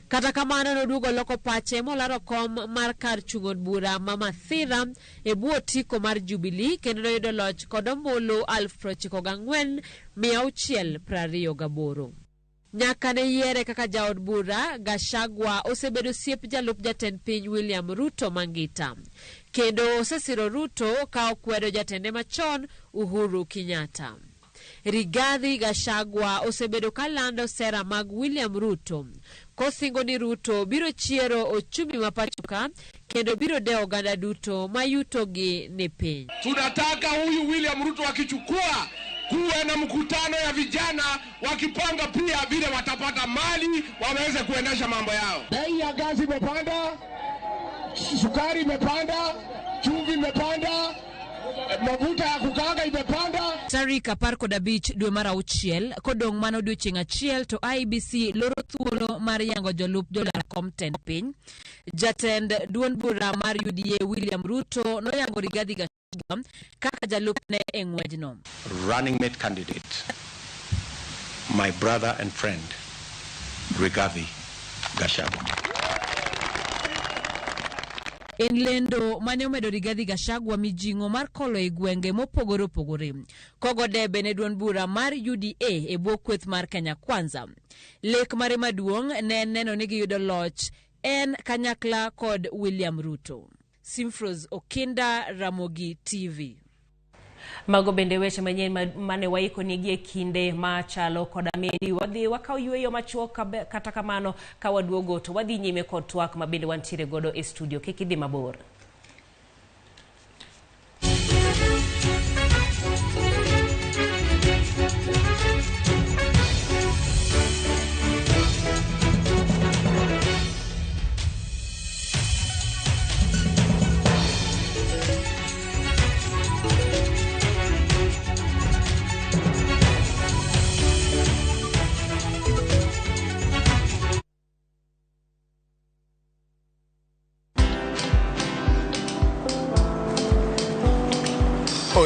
Kata kamano noduogo loko pache molaro kom mar kar chung'od bura Mamadhira e bwo tiko mar Jubilee kendo noyudo loch kod ombulu 94,628. Nyaka ne yiere kaka jaod bura, Gachagua osebedo siep jalup jatend piny William Ruto Mangita. Kendo osesiro Ruto ka okwedo jatende machon Uhuru Kenyatta. Rigathi Gachagua osebedo kalando sera mag William Ruto. Kosingo ni Ruto biro chiero ochumi mapachuka kendo biro deo ganda duto mayuto gi ni piny. Tunataka huyu William Ruto akichukua kuwe na mkutano ya vijana wakipanga pia vile watapata mali waweze kuendesha mambo yao. Bei ya gazi imepanda, sukari imepanda, chumvi imepanda, mafuta ya kukaanga imepanda. Tarik 15 dwe mar auchiel kodong' mano odiochieng' achiel to IBC loro thuolo mar yango jolup jolar kom tend piny. Jatend duond bura mar UDA William Ruto noyango Rigathi Gachagua kaka jalupne e ng'wejno. Running mate candidate, my brother and friend, Rigathi Gachagua. En lendo mane omedo Rigathi Gachagua mijingo mar kolo e gwenge mopogore opogore. Kogo debe ne duond bura mar UDA e bwo kweth mar Kenya Kwanza. Lek mare maduong' ne neno ni giyudo loch en kanyakla kod William Ruto. Simfros Okinda, Ramogi TV. Mago bende weche manyien mane waiko nigie kinde machalo koda medi wadhi wakao yueyo machuok kata kamano ka waduogo to wadhi nyime kod twak mabende wantiere godo e studio kik idhi mabor.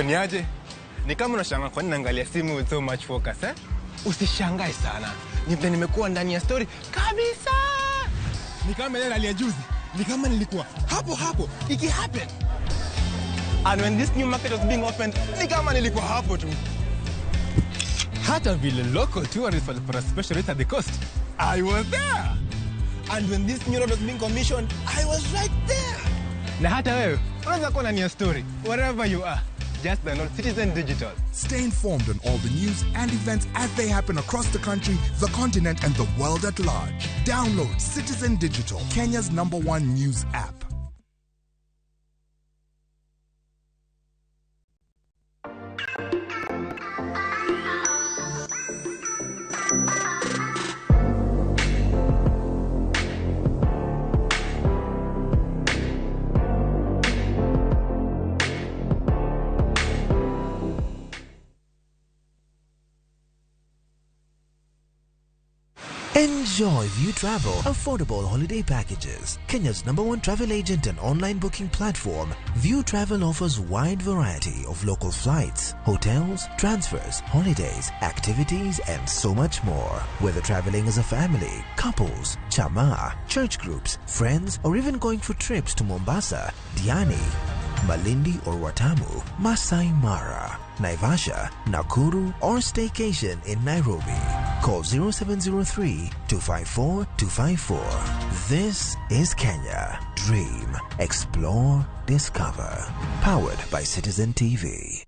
Niaje? Ni kama unashangaa kwa nini naangalia simu with so much focus eh? Usishangae sana. Nimekuwa ndani ya story kabisa. Ni kama ile hali ya juzi. Ni kama nilikuwa hapo iki happen. And when this new market was being opened, ni kama nilikuwa hapo tu. Hata vile local tourists for a special rate at the coast, I was there. And when this new road was being commissioned, I was right there. Na hata wewe, unaweza kuwa ndani ya story wherever you are. Just download Citizen Digital. Stay informed on all the news and events as they happen across the country, the continent, and the world at large. Download Citizen Digital, Kenya's #1 news app. Enjoy View Travel affordable holiday packages. Kenya's #1 travel agent and online booking platform, View Travel offers wide variety of local flights, hotels, transfers, holidays, activities, and so much more. Whether traveling as a family, couples, chama, church groups, friends, or even going for trips to Mombasa, Diani, Malindi or Watamu, Masai Mara, Naivasha, Nakuru, or staycation in Nairobi. Call 0703-254-254. This is Kenya. Dream, explore, discover. Powered by Citizen TV.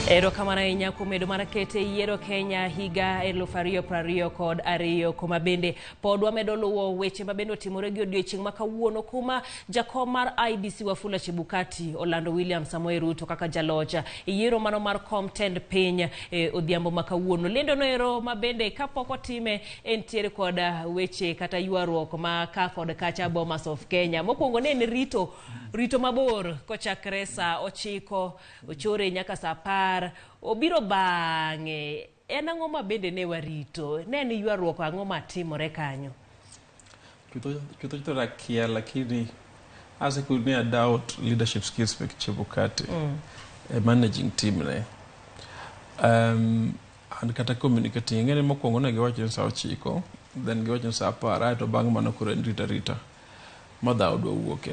Ero kamana inya kumedo marakete yiero Kenya higa 2022 kod ariyo kuma bende pod wamedo luwo weche mabende otimore gi odiochieng' makawuono kuma jakom mar IBC Wafula Chebukati Orlando William Samoei Ruto kaka jalocha yiero mano mar kom tend piny odhiambo makawuono lendo no ero mabende kapok otime entiere kod weche kata yuaruok ma ka kod kacha Bomas of Kenya mokwongo ne en rito mabor kochakre saa 9 ochore nyaka saa 10 obiro bang'e en ang'o mabende ne warito ne ni yuaruok ang'o matimore kanyo Chutho rakia lakini as I could not doubt leadership skills pek Chebukati managing team ne and kata communicating ngene mokwongo ne giwacho saa 9 then giwacho saa 10 to bang' mano koro en rita madhaw dwa wuoke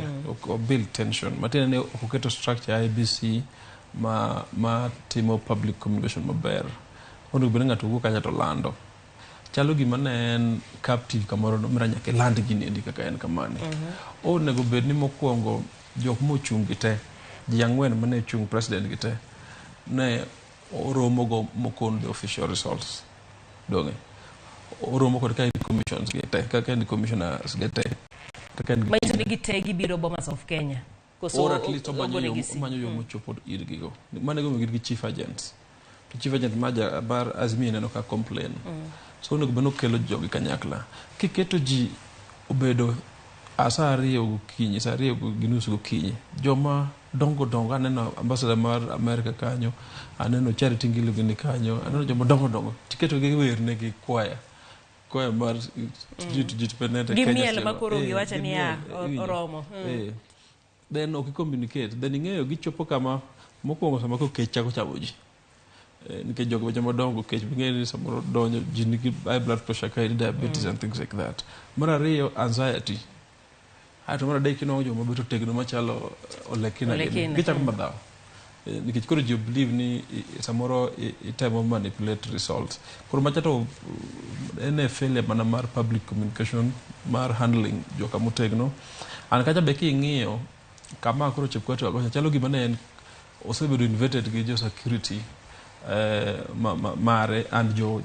o build tension matin ne oketo structure IBC ma timo public communication maber onego bed ng'ato wuok acha to lando chalo gima ne en captive kamoro mira nyaka land gini endi kaka en kamane onego bed ni mokwongo jok mochung' gite ji ang'wen mane chung president gite ne oromo go mokon the official results donge oromo kod ka commissions gite kaka ni commissioners gite kaka ni maito gite gibiro Bomas of Kenya or at least omanyo yo mochopo irgi go mane go gi chief agents to chief agent maja bar azmi neno ka complain so onego beno kelo jogi kanyakla kiketo ji obedo asa ariyo gokinyi sa ariyo ginusu gokinyi joma dongo aneno ambassador mar America kanyo aneno Charity Ngilu gini kanyo aneno joma dongo tiketo gi werne gi kwaya mar jitu penete Kenya gimiel makoro giwacha ni oromo then communicate then ing'eyo gichopo kama mokwongo sama ko kech chako chamo ji nikech jogo weche madongo kech ng'eyo ni samoro donjo ji nigi high blood pressure diabetes and things like that mar ariyo anxiety to mar adek kinongo joma beto tegno machalo olekina gichako madhaw nikech koro ji believe ni samoro itemo manipulate results koro machato en failure mana mar public communication mar handling joka motegno an kacha be king'iyo kama koro Chepkwete wagocha chalo gima ne en osebedo invented gi jo security mare and jo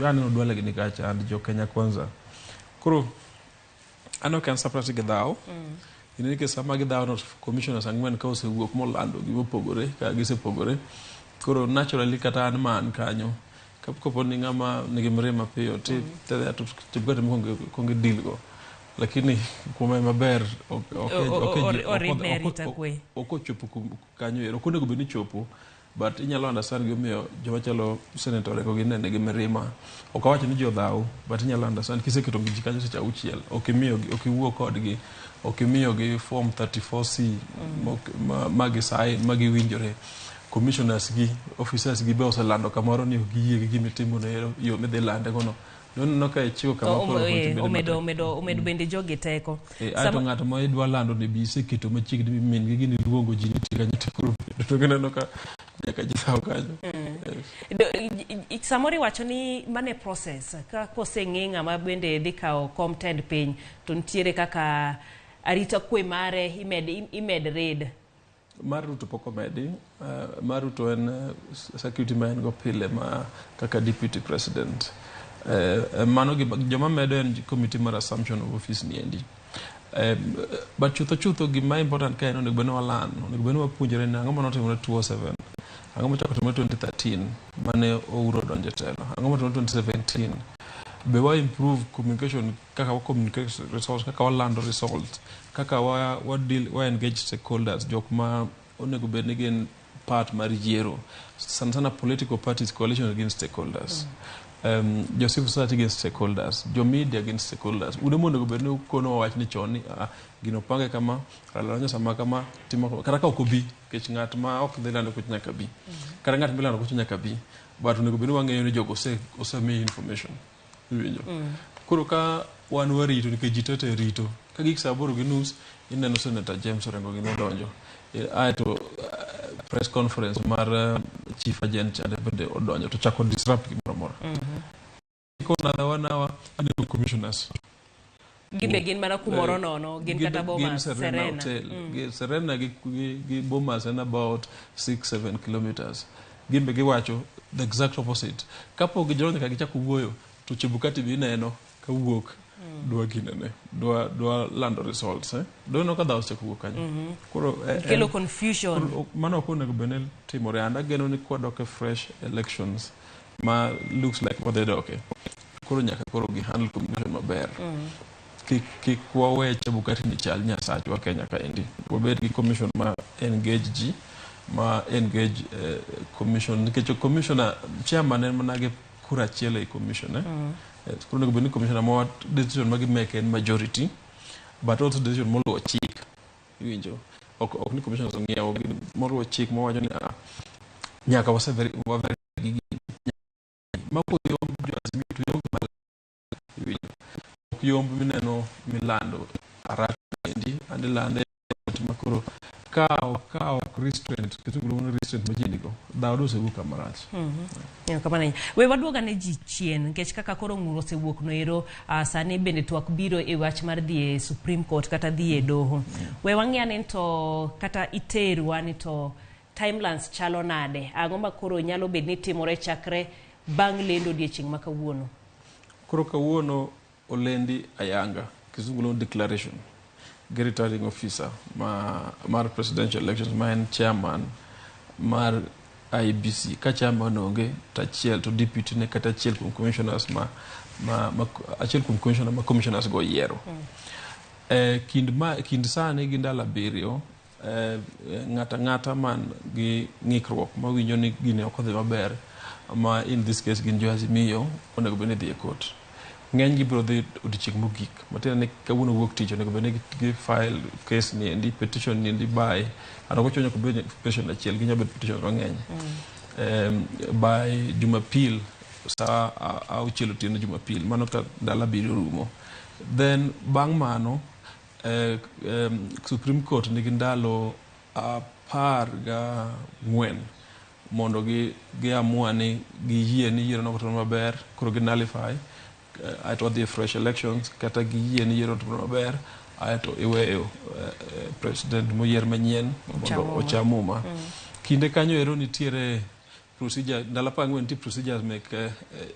aneno dwale gini kacha and jo Kenya Kwanza koro ano kan separate gidhaw ineni ke sama gidhaw no commissioners ang'wen ka osewuok molando gimopogore ka gisepogore koro naturally kata an man kanyo kapo ni ng'ama nigi mirima piyo Chepkwete konge deal go lakini kume maber okochopo kanyo ero konego bed ni chopo but inyalo understand gimomiyo joma chalo senator reko ginene gi mirima okawacho ni jodhaw but inyalo understand kiseketo gi kanyo seche 6 okiwuo kodgi okimiyogi form 34C magi sai magi winjore commissioners gi officers gi be oselando kamoro ni giyie gi gimitimo ne yo midhi lande gono no ka chiwo kama omedo bende jogi teko ato ng'ato ma idwa lando ne bi seketo machiegni min gi gini luongo ji ni tika nyitiko to gineno ka nyaka jisaw kanyo samori wacho ni mane process ka koseng'e ng'ama bende dhi kawo comtend piny to nitiere kaka arita kwe mare imed raid mar Ruto poko medi mar Ruto en security man go pile ma kaka deputy president mano joma medo en committee mar assumption of office ni endi but chutho gima important ka en onego beno walan onego beno wapuonjore na ang'o notimore 2007 ang'o mochako timore 2013 mane ouro donje telo ang'o motimore 2017 be wa improve communication kaka wa communicate results kaka wa lando results kaka wa deal wa engage stakeholders jok ma onego bed ni gin part mar yiero sana political parties coalition against stakeholders jo civil society against stakeholders jo media against stakeholders ude mondo bed ni kono wach ni choni gino pange kama ralonyo sama kama timo kata ka okobi kech ng'at ma ok dhi lando kuch nyaka bi kata ng'at milando kuch nyaka bi but onego bed ni wang'eyo ni jogo osemi information winjo koro ka wan warito nikech ji tete rito ka gik saa 8:30 ineno Senator James Orengo gi donjo aeto press conference mar chief agent chande bende odonjo to chako disrupt gimoro moro kona dawana aneno commissioners gin mana kumoro nono gin kata Bomas Serena gi Bomas en about 6-7 kilometers gimbe giwacho the exact opposite kapo gijonyo ka gichako wuoyo to Chebukati bi neno ka wuok dwa ginene dwa lando results dono ka dawo chako wuok kanyo koro kelo confusion mano ko nego benel timore anda geno ni kwadoke fresh elections ma looks like what they do okay koro nyaka koro gi handle communication maber kikwa we Chebukati ni chal nyasach wa Kenya ka endi wabed gi commission ma engage ji ma engage commission nikech commissioner chairman en manage kura chiele commission kuro nego beni commissioner mo decision magi make en majority but also decision moluwo chik winjo ok ni commissioner ngiewo moluwo chik mo wacho ni nyaka wa very mako yom jo azimio to yom mal yom mineno milando araka indi ande lande makoro kao restraint ketugulo restraint majinigo dawdo se buka marach kamana we waduoga ne ji chien kech kaka koro nguro se wuok no ero sani bende twak biro e wach mar dhie Supreme Court kata dhie doho we wang'ane to kata iterwa ni to timelines chalo nade ang'o ma koro nyalo bed ni timore chakre bang' lendo odiechieng' ma kawuono koro kawuono olendi ayanga kizungulo declaration returning officer mar presidential elections man chairman mar IBC ka chairman onge tachiel to deputy ne kata achiel kuom commissioners achiel kuom commissioner ma commissioners go yiero kind sani gi ndalo 7 ng'ata man gi ng'ikruok ma winjo ni gine ok odhi maber ma in this case gin jo azimio onego bene dhi e court ng'eny gi biro dhi odiochieng' mogik matiende ni kawuono wuok tich onego bene gi file case ni endi petition ni endi by ana ko chonyo ko petition achiel gi nyabet petition mang'eny by Jumapil saa auchiel otieno Jumapil mano ka ndalo 7 rumo then bang' mano Supreme Court nigi ndalo 14 mondo gi amua ni giyie ni yiero no maber koro gi nullify ato the fresh elections kata giyie ni yiero no maber ato iweyo president moyier manyien mondo ochamuma kinde kanyo ero nitiere procedure ndalo 14 nitie procedures mek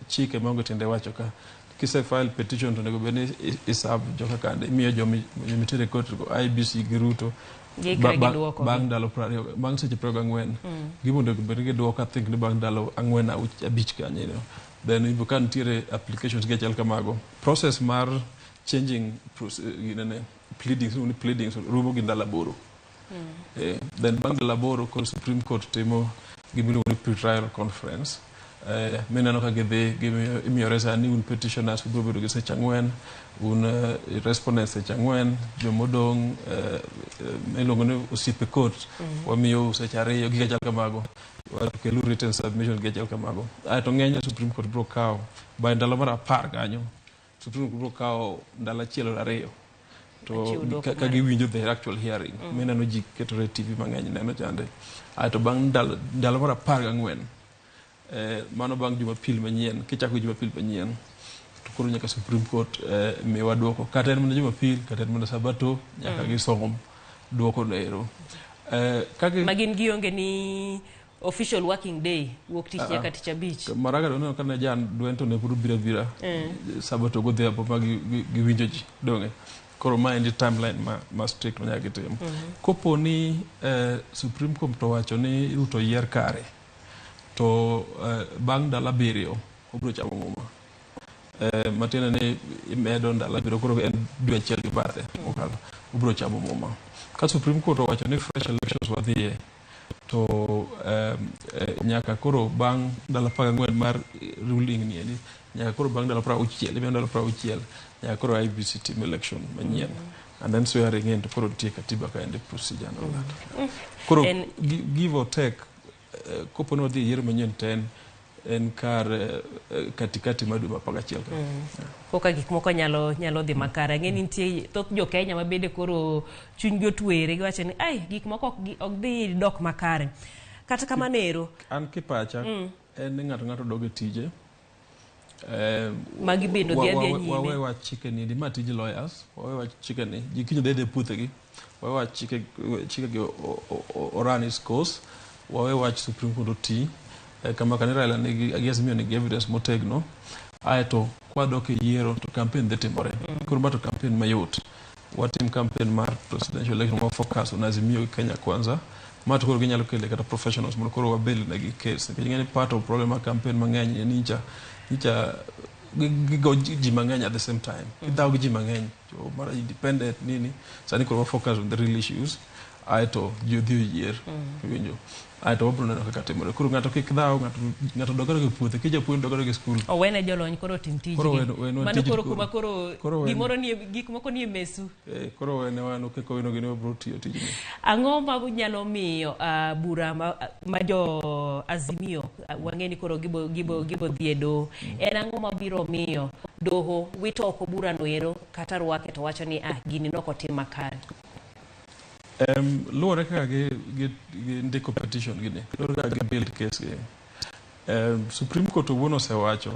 chike mongo tende wacho ka kise file petition to nego bene isab joka kande miyo jomi mitere court go IBC giruto bang' ndalo 20 bang' seche 24 gibondo bene duoko I think ni bang' ndalo 4-5 kanyino then ibo kan tire applications ge chal kamago process mar changing pleadings rumo gi ndalo 8 then bang' ndalo 8 ko Supreme Court timo gimiluongo ni pre-trial conference meneno ka gidhi imiyo sani un petitioners biro bedo gi seche 4 un respondents seche 4 jomodong' miluongo ni osiepe court wamiyo seche 2 gi chal kamago kelu written submission gi chal kamago to ng'eny Supreme Court biro kawo by ndalo mar 10 kanyo Supreme Court biro kawo ndalo 1-2 to ka giwinjo the actual hearing meneno ji ketore TV mang'eny neno chande to bang' ndalo mar 14 mano bang' Jumapil manyien kichako Jumapil manyien to koro nyaka Supreme Court miwa duoko kata en mana Jumapil kata en mana Sabato nyaka gisom duoko nero magin gionge ni official working day wuok tich nyaka tich abich maraga dono kana jan duento ne puru bira Sabato go dhia ma giwinjo ji donge koro ma endi timeline ma strict ma nyaka gitim kopo ni Supreme Court to wacho ni ruto yier kare to bang' ndalo 7 obiro chamo muma matiende ni imedo ndalo 7 koro en dwe achiel gi bathe okalo obiro chamo muma ka Supreme Court owacho ni fresh elections wadhie to nyaka koro bang' ndalo 14 mar ruling ni endi nyaka koro bang' ndalo 60 nyaka koro IBC team election manyien and then swearing in to koro tie katiba ka ende procedure no koro give or take kopo no dhi yiero manyien ten en kar katikati ma dwe ma 11 koka gik moko nyalo dhi makare ng'eni nitie thoth jo Kenya ma bede koro chuny go twere giwacho ni ai gik moko ok dhi dok makare kata kamanero an kipacha en ni ng'ato doge tije magi bendo dhia nyime wawe wa chike ni ma tije lawyers wawe wa chike ni jikinyo dede puthegi wawe wa chike gi oran is course wawe wa Supreme Court oti kama kanira ila nigi agazimio ni evidence motegno aeto kwa doke yiero to campaign dhi timore kurba to campaign mayot watim campaign mar presidential election wa focus on azimio Kenya kwanza mato koro ginyalo kele kata professionals mondo koro wabel na gi case ngeni part of problem of campaign mang'eny ni ncha gigo ji mang'eny at the same time kidhaw gi ji mang'eny mara independent nini sani koro focus on the real issues aeto ji odhi yier winjo aeto wabro neno kaka timore koro ng'ato kik dhaw ng'ato dogore gi puothe kijapuonj dogore gi skul owene jolony koro tim tijgi mano koro kuma koro gimoro nie gik moko nie mesu koro wene wan kiko weno gini wabro tiyo tijni ang'o ma nyalo miyo bura ma jo Azimio wang'eni koro gibo dhie doho en ang'o mabiro miyo doho wito oko burano ero kata rwake to wacho ni gini nokotim makare luore kaka gi ndiko petition gini luore kaka gi build case gi Supreme Court owuon osewacho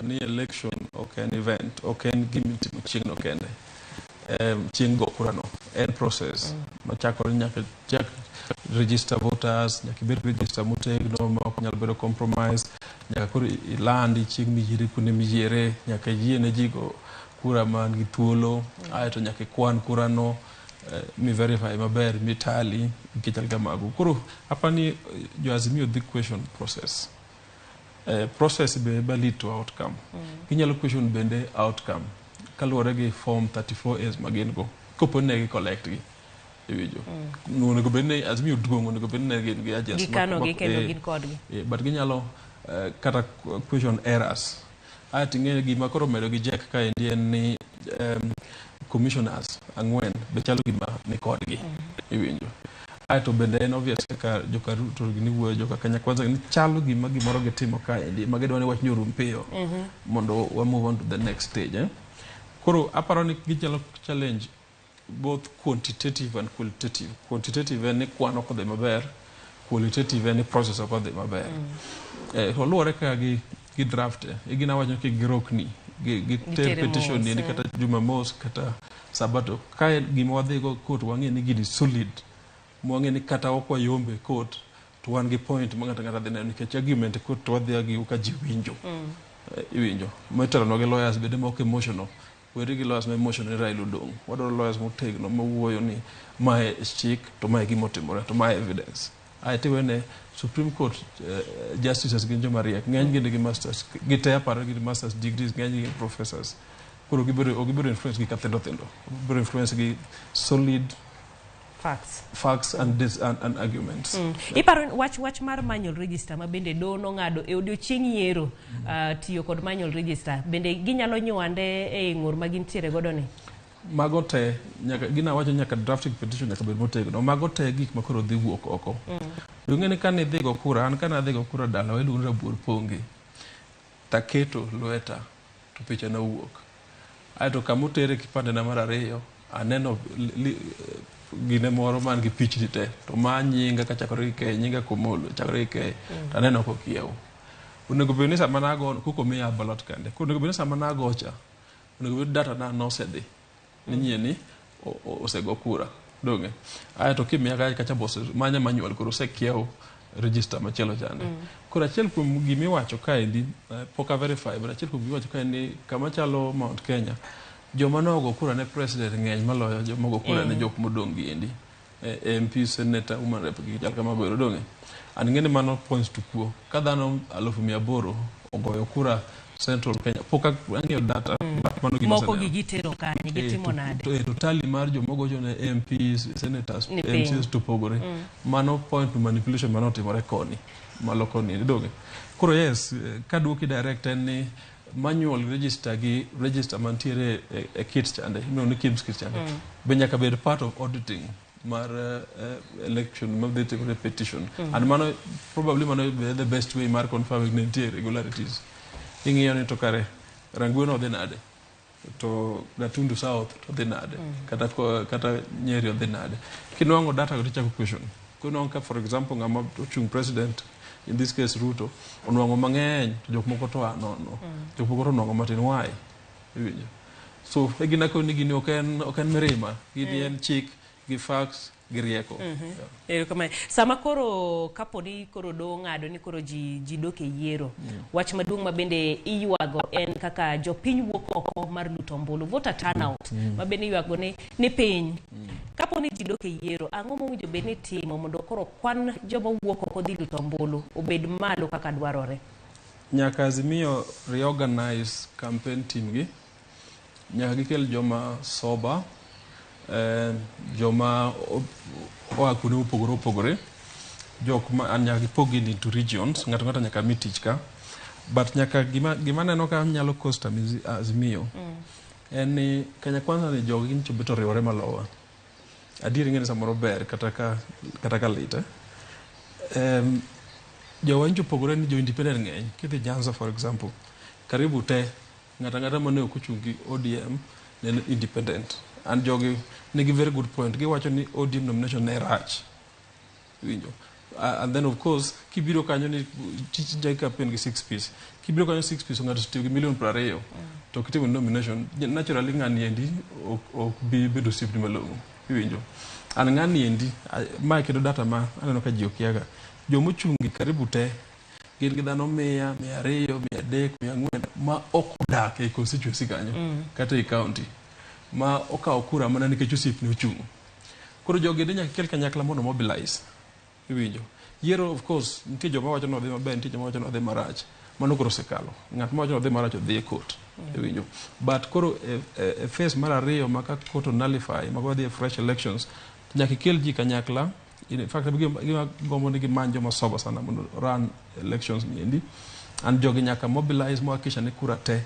ni election ok en event ok en gimitimo chieng'no kende chieng' go kurano en process machakore nyaka chak register voters nyaka ibed register motegno ma ok nyal bedo compromise nyaka koro ilandi chieng' miyiere kuonde miyiere nyaka yiene jigo kura man gi thuolo aeto nyaka kwan kurano mi verify maber mi tali kichal kamago koro apani jo Azimio the question process process be lead to outcome kinyalo question bende outcome kaluwore gi form 34As magin go kopo ne gi collect gi ewijo onego bed ni Azimio duong' onego bed ni gin gi agents gikano gi kendo gin kodgi but ginyalo kata question errors ating'e gima koro medo gi jack ka en ni commissioners ang'wen be chalo gima ni kodgi iwinjo aeto bende en obvious ka joka Ruto gini wuoyo joka Kenya Kwanza ni chalo gima gimoro gitimo kaendi magidwa ni wach nyorum piyo mondo wa move on to the next stage koro aparo ni gichalo challenge both quantitative and qualitative quantitative en ni kwano kodhi maber qualitative en ni process kodhi maber to luore ka gi draft igina wacho ki girokni gi petition ni kata Jumamos kata Sabato kae gima wadhi go court wang'e ni gini solid mwang'e ni kata okwa yombe court to wan gi point mang'ata ng'ata dhi neno nikech argument court to wadhi agi ka ji winjo iwinjo metero no gi lawyers bende mok emotional weri gi lawyers ma emotional Raila Odong wadwaro lawyers motegno mawuoyo ni mae chik to mae gimotimore to mae evidence aeti wene Supreme Court justices gin joma riek ng'eny gin gi masters gite aparo gi masters degrees ng'eny gi professors koro gibiro influence gi kathindo gibiro influence gi solid facts and arguments iparo wach mar manual register ma bende do no ng'ado e odiochieng' yiero tiyo kod manual register bende ginyalo nywande e ng'ur ma gintiere godo ni mago te nyaka gina wacho nyaka drafting petition nyaka bed motegno mago te gik ma koro dhi wuok oko dung'eni ka ni dhi go kura an kana dhi go kura dala weluongo rabuor pongi taketo lweta to picha na wuok aeto kamotere kipande na mar ariyo aneno gine moro man gi pichni te to ma nyinga ka chakore gi ke nyinga komolo chakore gi ke aneno ko kiew onego bed ni sama nago koko miya ballot kande onego bed ni sama nagocha onego bed data na nosedhi ni nyieni osego kura donge aeto kimiya kacha bos manya manual koro sekiew register machielo chande koro achiel kuom gimiwacho kaendi poka verify but achiel kuom gimiwacho kaendi kama chalo Mount Kenya joma nogo kura ne president ng'eny maloyo joma nogo kura ne jok modong' giendi MP senator woman rep gi chal kama bero donge an ng'eni mano points to kuo ka dhano 800 ogoyo kura Central Kenya poka ang'eyo data mano gima moko gitero kanye gitimo nade to tally mar jomogo jone MPs senators MCs to pogore mano point to manipulation mano timore koni maloko ni doge koro yes kaduoki direct ni manual register gi register mantiere e kit chande no ni kids kit chande be nyaka bed part of auditing mar election of the petition and mano probably mano be the best way mar confirming the irregularities ing'iyo ni to kare Rangweno dhi nade to Gatundu South to dhi nade kata Nyeri odhi nade kinwango data go tichako question kunwango for example ngama ochung president in this case Ruto onwango mang'eny to jok moko to anono jok moko to nwango matin why iwinjo so egina ko ni gini oken mirima gini en chik gi facts gi rieko sama koro kaponi koro do ng'ado ni koro ji doke yiero wach maduong' ma bende iywago en kaka jopiny wuok oko mar luto ombulu voter turnout ma bende iywago ni piny kaponi ji doke yiero ang'o mowinjo bed ni timo mondo koro kwan joma wuok oko dhi luto ombulu obed malo kaka dwarore nyaka Azimio reorganize campaign team gi nyaka gikel joma sober joma oa kuonde mopogore opogore, jok ma nyaka ipogi into regions, ng'ato ng'ato nyaka mi tich ka, but nyaka gima neno ka nyalo cost Azimio en ni Kenya Kwanza ni jogi ncho beto riwore malowa. Adieri ng'eni samoro ber kata ka lit. Jowa ncho pogore ni jo independent ng'eny. Kidhi Nyanza for example, karibu te ng'ata mane ok ochungi ODM ne independent. And jogi nigi very good point. Giwacho ni ODM nomination ne rach. Winjo. And then of course kibiro kanyo ni tich jai campaign gi 6 piece. Kibiro kanyo 6 piece ng'ato tiyo gi $1,20,000 to kitimo nomination naturally ng'ani endi ok bi bedo sip ni malongo. Winjo. An ng'ani endi ma kedo data ma aneno ka ji okiaga. Jomochungi karibu te gin gi dhano 100, 200, 300, 400 ma ok odak e constituency kanyo kata e county ma okawo kura mana nikech osip ne ochung'. Koro jogi de nyaka kel kanyakla mondo mobilize. Iwinjo. Yiero of course nitie joma wacho ni odhi maber, nitie joma wacho ni odhi marach. Mano koro sekalo. Ng'at ma wacho ni odhi marach odhi e court. Iwinjo. But koro e phase mar ariyo ma ka court nullify ma odhi e fresh elections nyaka kel ji kanyakla. In fact gima gombo ni gimanjo masoba sana mondo run elections niendi. And jogi nyaka mobilize mohakikisha ni kura te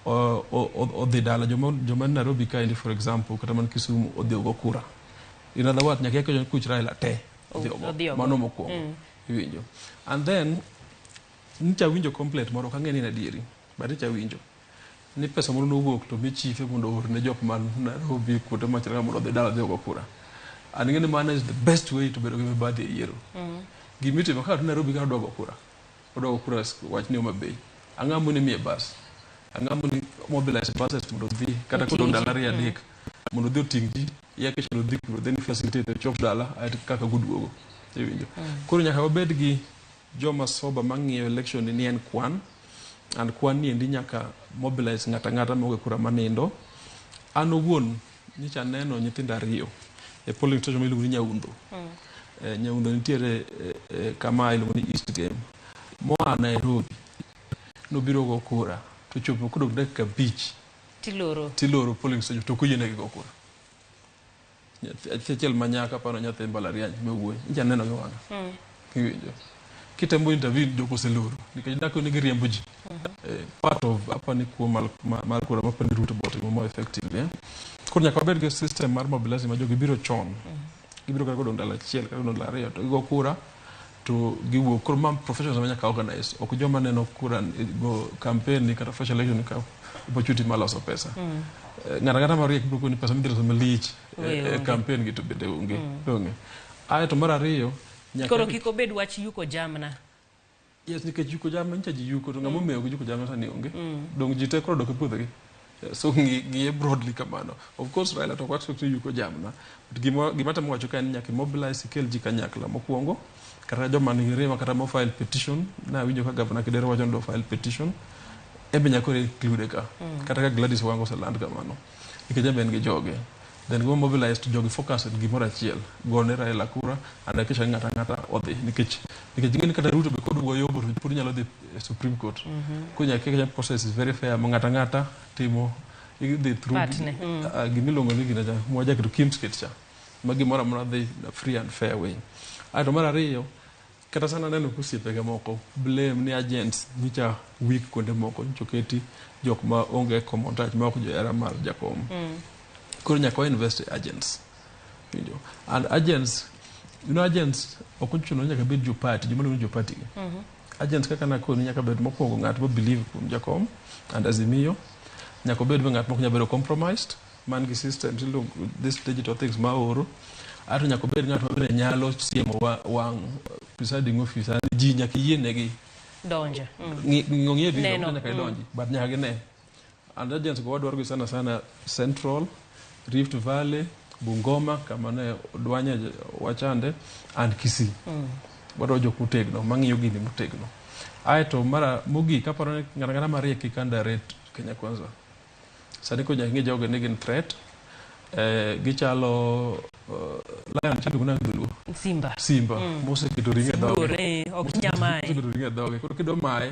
odhi dala joma Nairobi kaendi for example kata man Kisumu odhi ogo kura. In other words nyaka yake kuch Raila te mano mokwongo. Iwinjo. And then nicha winjo complete moro ka ng'eni na dieri but nicha winjo ni pesa moro nowuok to mi chief mondo or ne jok man Nairobi kuonde machalo mondo odhi dala dhi ogo kura. And ng'eni mana is the best way to bedo gi mibadhi e yiero. Gimitimo ka Nairobi ka odwa go kura wach ni Homabay. Ang'amo ni mie bas. Ang'amo ni mobilize buses mondo dhi kata kodong dala ria dik mondo dhi oting ji yake shalo dhi kuro then facilitate chop dala at kaka guduogo. Iwinjo. Koro nyaka wabed gi joma soba mang'iyo election ni en kwan and kwan ni endi nyaka mobilize ng'ata mogo kura manindo. An owuon nyicha neno nyithindo 2 e polling station miluongo ni Nyaundo. Nyaundo nitiere kama iluongo ni East Game. Moa Nairobi nobiro go kura to chopo kodok dakika 5 tiloro polling station to kuyene go kura. Achiel manyaka paro nyathi mbalariany mewuoyi nja neno gi wanga. Kiwinjo. Kitembo interview joko seloro nikech dako ni giriembo ji. Part of apani kuo mal kura mapani root about more effectively. Koro nyaka wabed gi system mar mobilizing ma jogi biro chon. Gibiro ka kodong dala achiel ka kodong dala ariyo to gigo kura to giwuok. Koro mam professionals ma nyaka organize. Ok joma neno kura go campaign ni kata fresh election ka opportunity maloso pesa. Ng'ata mariek biro koni pesa midhiloso malich campaign gi to bende onge. Ae to mar ariyo nyaka koro kiko bed wach yuko jamna. Yes, nikech yuko jamna ncha ji yuko to ng'amo mewo gi yuko jamna sani onge. Dong ji te koro dok e puothegi. So ngiye broadly kamano. Of course Raila to what to yuko jamna. But gima tamo wacho ka en nyaka mobilize kel ji kanyakla mokwongo. Kata joma nigi rima kata mo file petition na winjo ka gavana Kidero wacho ndo file petition. Ebe nyako include ka. Kata ka Gladys Wango saland kamano. Ikeja ben gi joge. Then go mobilize to jogi focus on gimora achiel. Gone Raila kura and kisha ng'ata odhi nikech ng'eni kata Ruto be kod wuoyo boro podi nyalo dhi Supreme Court. Kunya keke process is very fair ng'ata timo idhi through gimiluongo ni ginaja moja kitu kimskit cha. Magi mora dhi free and fair way. Ato mar ariyo kata sana neno kusiepe ga moko blame ni agents nicha weak kuonde moko choketi jok ma onge komontaj ma ok jo era mar jakom. Koro nyaka invest agents. And agents, agents okunchuno nyaka bed jo party, jomalo jo party. Agents kaka na ko nyaka bed mokwongo ng'at mo believe kuom jakom and Azimio. Nyaka bed ng'at mo nyaka bed compromised man gi system this digital things ma oro. Ato nyaka bed ng'at mo nyalo siemo wang presiding officer ji nyaka yienegi donja. Ng'ong'ie video nyaka donji but nyaka gine. And agents go wadwaro gi sana Central, Rift Valley, Bungoma kama ne Odwanya Wachande and Kisii. Wadwaro jok motegno mang'iyo gini motegno. Aeto mara mugi kaparo ng'ata mariek kikanda rate Kenya Kwanza. Sani ko nyaka ng'e jogo ni gin threat. Gichalo lion chalo kuna dhulu. Simba. Mose keto ringe dhoge. Ok nyamae. Keto ringe dhoge. Koro kido mae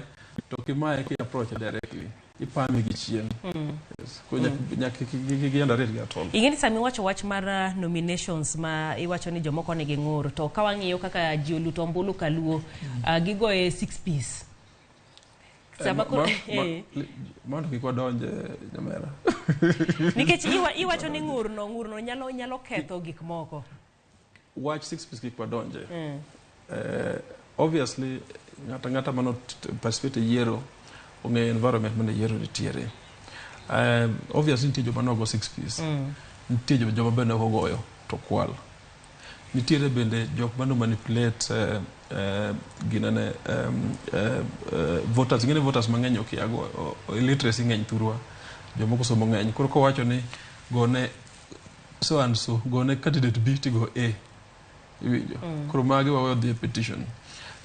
to kimae ki approach directly. ipame gi chien. Yes. Ko nyaka gienda red ga tol. Ingeni sami wacho wach mar nominations ma iwacho ni jomoko ne ging'ur to ka wang'iyo kaka ji oluto ombulu kaluo gigoe 6 piece. Sama ko mano kikwa donje nyamera. Nikech iwacho ni ng'urno nyalo ketho gik moko. Watch 6 piece kikwa donje. Obviously ngata mano participate yiero onge environment mane yiero nitiere. Obviously nitie joma nogo 6 piece. Nitie joma bende ogoyo to kwal. Nitiere bende jok mano manipulate ginane voters, ngene voters mang'eny okiago illiteracy ng'eny thurwa. Jomoko somo ng'eny. Koro kowacho ni gone so and so gone candidate B tigo A. Iwinjo. Koro magi waweyo dhi petition.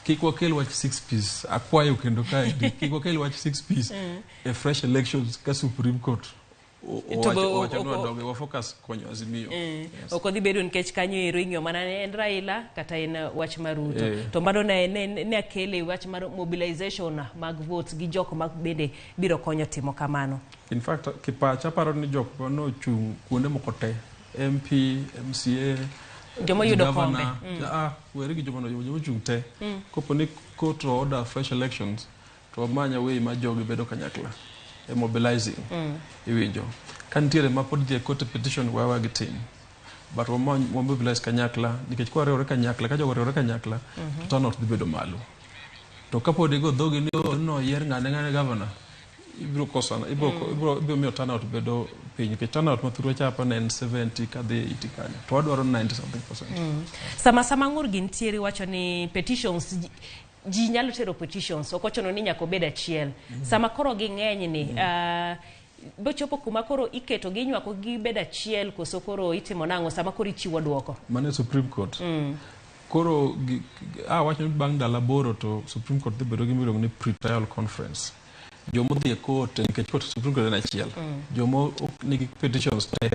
Kik wakel wach 6 piece akwayo kendo kae kik wakel wach 6 piece a fresh elections ka Supreme Court wacho no doge wa focus konyo Azimio. Okodhi bedo nikech kanyo ero ing'yo mana en Raila kata en wach mar Ruto to mbado ne akele wach mar mobilization mag votes gi jok mag bende biro konyo timo kamano. In fact kipacha paro ni jok no chung kuonde moko te MP MCA jomo yudo kombe. Were gi jomo chung te. Kopo ni court order fresh elections to manya way ma jogi bedo kanyakla mobilizing. Iwinjo. Kantiere ma pod je court petition wawa gi team. But wa mobilize kanyakla nikech kwa rewre kanyakla ka jogo rewre kanyakla to turn out dhi bedo malo. To kapo digo dhogi ni no yer ngane governor ibro kosana ibro miyo turn out bedo piny ke turn out mathuro chapa na 70 ka dhi itikanya to wadwaro 90 something %. Sama ng'ur gi ntiere wacho ni petitions ji nyalo tero petitions okochono ni nyako bed achiel. Sama koro gi ng'eny ni bochopo kuma koro iketo gi nywako gi bed achiel koso koro itimo nang'o sama koro ichiwo duoko. Mane Supreme Court. Koro wacho ni bang' dala boro to Supreme Court dhi bedo gi miluongo ni pre-trial conference. Jomo dhi e court nikech court Supreme Court en achiel. Jomo nigi petitions te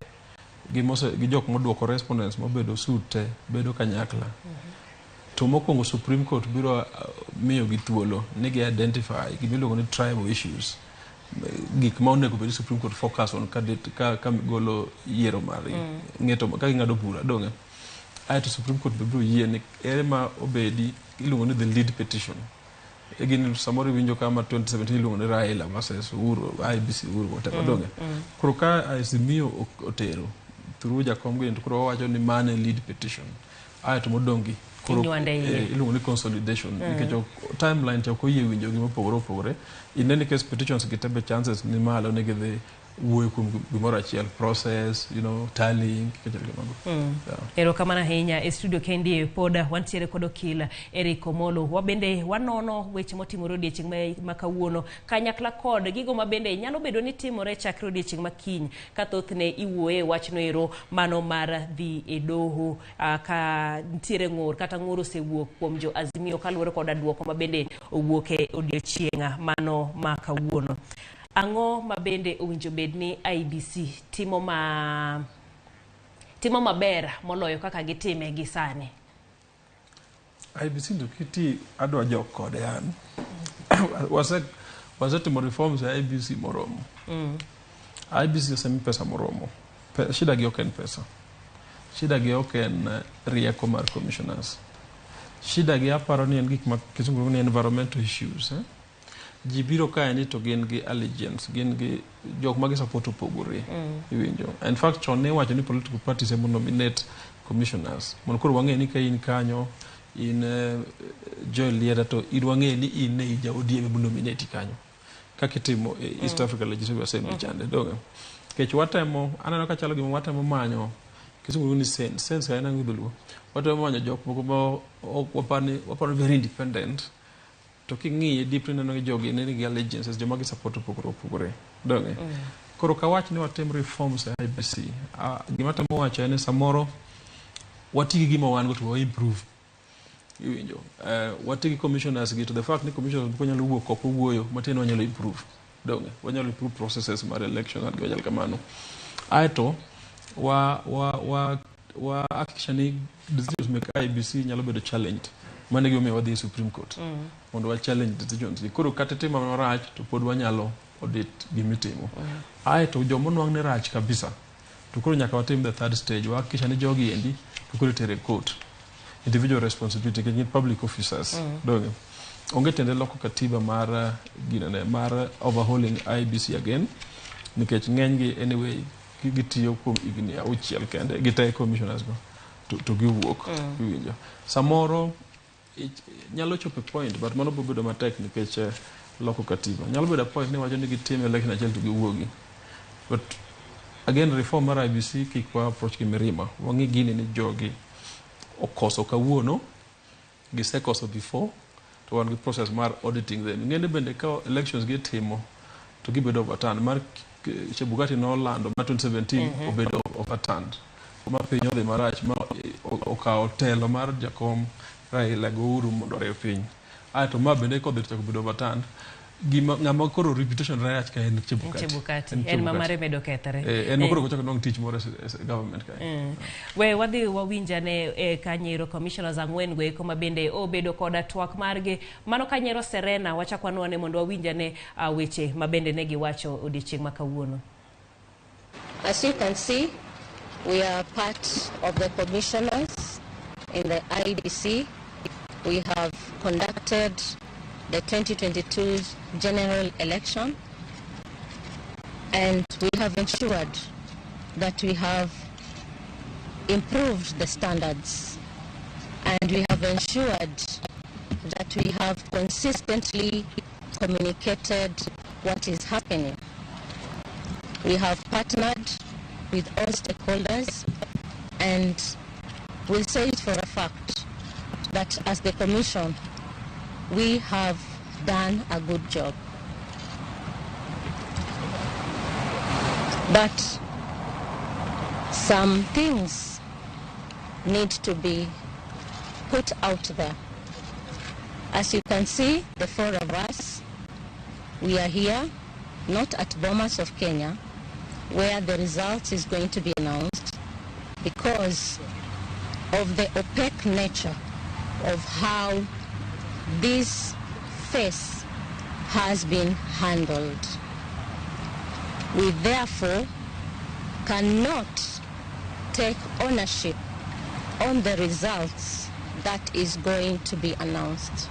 gi jok moduoko respondents mobedo suit te bedo kanyakla. To mokwongo Supreme Court biro miyo gi thuolo ni gi identify gimiluongo ni tribal issues. Gik ma onego bedi Supreme Court focus on ka golo yiero mari. Ng'eto ka ng'ado bura donge. Aito Supreme Court biro yie ni ere ma obedi iluongo ni the lead petition. Egin samoro winjo kama 2017 iluongo ni Raila versus Uhuru IBC Uhuru whatever donge. Koro ka Azimio otero through jakom gi to koro wacho ni mane lead petition. Aito modongi iluongo ni consolidation nikech timeline to koyie winjo gima opogore in any case petitions gitebe chances ni malo ne gidhi wuoyo kuom gimoro achiel process tallying ero kamana hinya e studio kendi poda wantiere kod okila Eric Omolo wabende wanono weche motimore odiechieng' ma kawuono kanyakla kod gigo mabende nyalo bedo ni timore chakre odiechieng' makiny ka thothne iwuoye wachno ero mano mar dhi e doho ka ntiere ng'ur kata ng'ur osewuok kuom jo Azimio kaluwore kod duoko mabende owuok e odiechieng' mano ma kawuono. Ang'o mabende owinjo bed ni IBC timo maber moloyo kaka gitime gi sani? IBC ndo kiti adwa jok kode an. Wasetimo reforms ya IBC moromo. IBC osemi pesa moromo. Shida gi ok en pesa. Shida gi ok en rieko mar commissioners. Shida gi aparo ni en gik ma kisungu ni environmental issues. Ji biro kae ni to gin gi allegiance, gin gi jok ma gi support opogore. Iwinjo. In fact, chon ne wacho ni political parties emo nominate commissioners. Mondo koro wang'e ni ka in kanyo, in Joel Liera to idwang'e ni in ne ija ODM emo nominate kanyo. Kakitimo East Africa Legislative Assembly chande. Doge. Kech watemo, anano ka chalo gima watemo manyo, kisungu ni sense ka ena ngudhuluo. Watemo manyo jok moko wapani very independent. To king'iye deeply neno gi jogi ne nigi allegiances joma gi support opogore donge. Koro ka wach ni watim reforms e IBC gima tamo wacho en samoro watigi gima wan go to wa improve. Iwinjo watigi commissioners gi to the fact ni commissioners ko nyalo wuok oko wuoyo matin wanyalo improve donge wanyalo improve processes mar election and wanyalo kamano. Aito wa hakikisha ni decisions make IBC nyalo bedo challenged. Mane gi omiyo wadhi Supreme Court mondo wa challenge decisions. Koro kata tema marach to pod wanyalo audit gimitimo. Aeto jomonwang' ne rach kabisa. Tukuru nyaka watim the third stage. Wakisha ni jogi endi, tukuru tere court. Individual responsibility, kenyi public officers. Doge. Onge tende loko katiba mar overhauling IBC again. Nikech ng'enygi anyway, gitiyo kuom igni auchiel kende, gitae commissioners go. To giwuok. Samoro, nyalo chope point, but mano bobedo matek nikech loko katiba. Nyalo bedo point ni wacho ni gitime election achiel to giwuogi. But again, reform mar IBC kikwa approach ki mirima. Wangi gini ni jogi okoso kawuono, gisekoso before, to wan gi process mar auditing them. Ngende bende ka elections gitimo, to gibedo overturned. Mar Chebukati no lando, mar 2017 obedo overturned. Kuma piny odhi marach, ma okao telo mar jakom Raila Gouru mondo orew piny. Aeto ma bende kodhi chako bedo overturned. Ng'ama koro reputation rach ka en Chebukati. En mamare medo kethre. En makoro kochako nong tich moro as government ka. We wadhi wawinjane kanyero commissioners ang'wen go eko mabende obedo koda twak margi. Mano kanyero Serena wachakwanwane mondo wawinjane weche mabende ne giwacho odiochieng' ma kawuono. As you can see, we are part of the commissioners in the IDC. We have conducted the 2022 general election, and we have ensured that we have improved the standards, and we have ensured that we have consistently communicated what is happening. We have partnered with all stakeholders, and we'll say it for a fact that as the Commission, we have done a good job. But some things need to be put out there. As you can see, the four of us, we are here, not at Bomas of Kenya, where the result is going to be announced, because of the opaque nature of how this phase has been handled. We therefore cannot take ownership on the results that is going to be announced.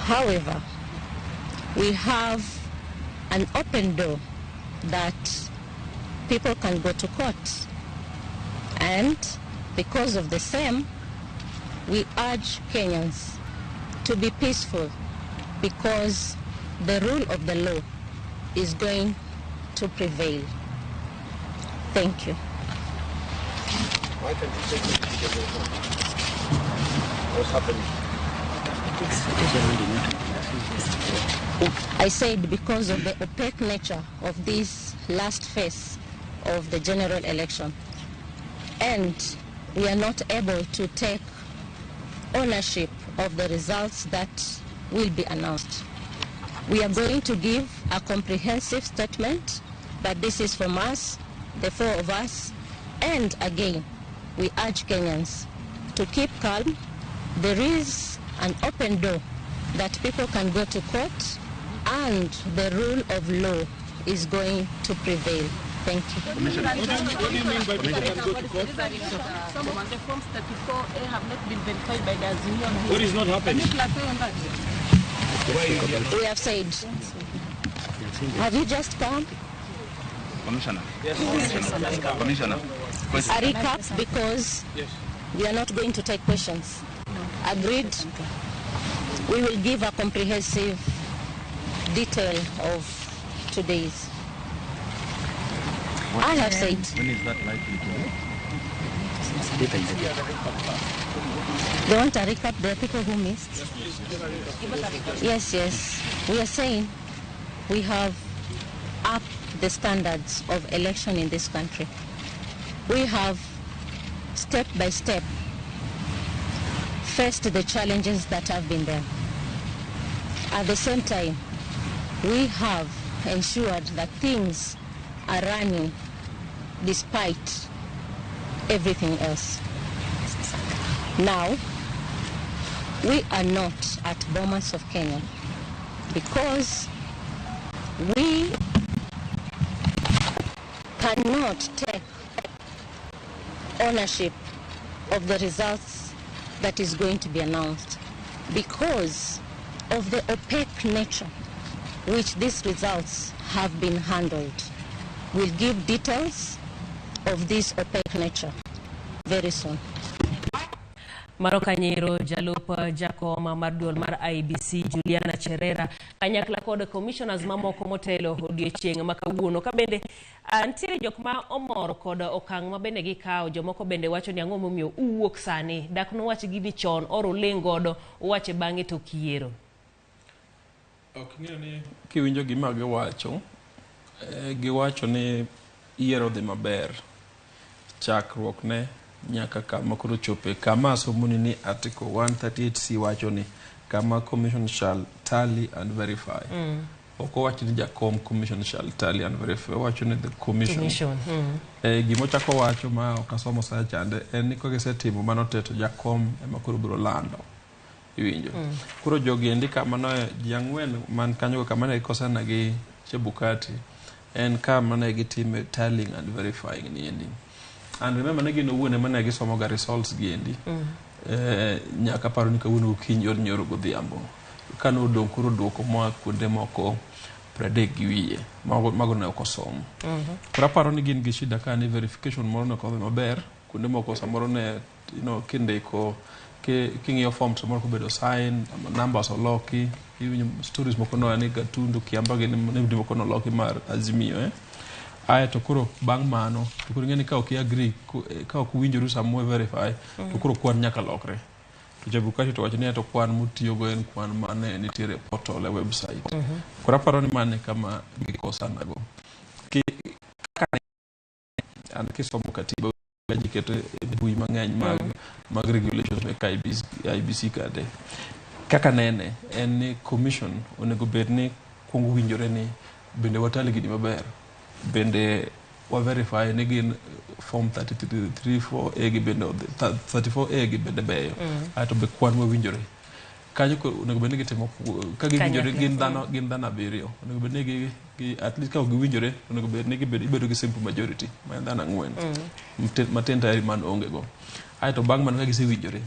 However, we have an open door that people can go to court, and because of the same, we urge Kenyans to be peaceful, because the rule of the law is going to prevail. Thank you. What's happening? I said because of the opaque nature of this last phase of the general election, and we are not able to take ownership of the results that will be announced. We are going to give a comprehensive statement, but this is from us, the four of us, and again, we urge Kenyans to keep calm. There is an open door that people can go to court, and the rule of law is going to prevail. Thank you. What do you mean by people can go to court? Some of the forms 34A have not been verified by the Azimio. What is not happening? We have said. Have you just come? Commissioner. Yes. Commissioner. A recap, because we are not going to take questions. Agreed? We will give a comprehensive detail of today's. I have said. When is that likely to be? They want a recap. There are people who missed. Yes. We are saying we have upped the standards of election in this country. We have step by step faced the challenges that have been there. At the same time, we have ensured that things are running despite everything else. Now, we are not at Bomas of Kenya because we cannot take ownership of the results that is going to be announced because of the opaque nature which these results have been handled. We'll give details of this opaque nature very soon. Marokanyero jalup jakoma mar duol mar IBC Juliana Cherera kanyakla kod commissioners mamoko motelo odiochieng' makawuono ka bende ntiere jok ma omor kod okang' ma bende gikawo. Jomoko bende wacho ni ang'o momiyo uwuok sani dak nowach gini chon oro ling godo uwache bang'e to kiero. Ing'eyo ni kiwinjo gima giwacho ni yiero dhi maber chakruok ne nyaka kama koro chope kama somoni ni article 138C wacho ni kama commission shall tally and verify. Oko wacho ni jakom commission shall tally and verify, wacho ni the commission. Gimo chako wacho ma okasomo sa chande en ni kogisetimo mano teto jakom ema koro biro lando iwinjo. Koro jogi endi kama no jang'wen man kanyo kama ne kosana gi Chebukati en kama ne gitime tallying and verifying ni endi. And remember negi no wuone mane gisomo ga results gi endi. Nyaka paro ni kawuono okinyi or nyoro godhiambo. Kano odong' koro duoko moa kuonde moko 30 gi wiye mago ne ok osomo. Koro aparo ni gin gi shida ka ni verification moro ne kodhi maber kuonde moko samoro ne kindiko king'iyo forms moro kobedo sign numbers oloki iwinjo stories moko no ani Gatundu Kiamba gi ni moko no loki mar Azimio Aya to kuro bang' mano to kuro ng'eni ka ok agree ka ok winjoru samo verify to kuro kwan nyaka lokre. To Chebukati to wacho ni to kwan mutiyo go en kwan mane nitiere portal e website. Kuro aparo ni mane kama gikosana go. An kisomo katiba giketo bui mang'eny mag regulations mek IBC kade. Kaka nene en ni commission onego bed ni kuongo winjore ni bende watali gini maber. Bende wa verify ni gin form 34A gi bende 34A gi bende beyo. Ato be kwan mawinjore. Kanyo onego bed ni gitimo ka giwinjore gin dhano 7. Onego bed ni at least ka giwinjore onego bed ni ibedo gi simple majority ma en dhano 4. Matin tayari man onge go. Ato bang' man ka gisewinjore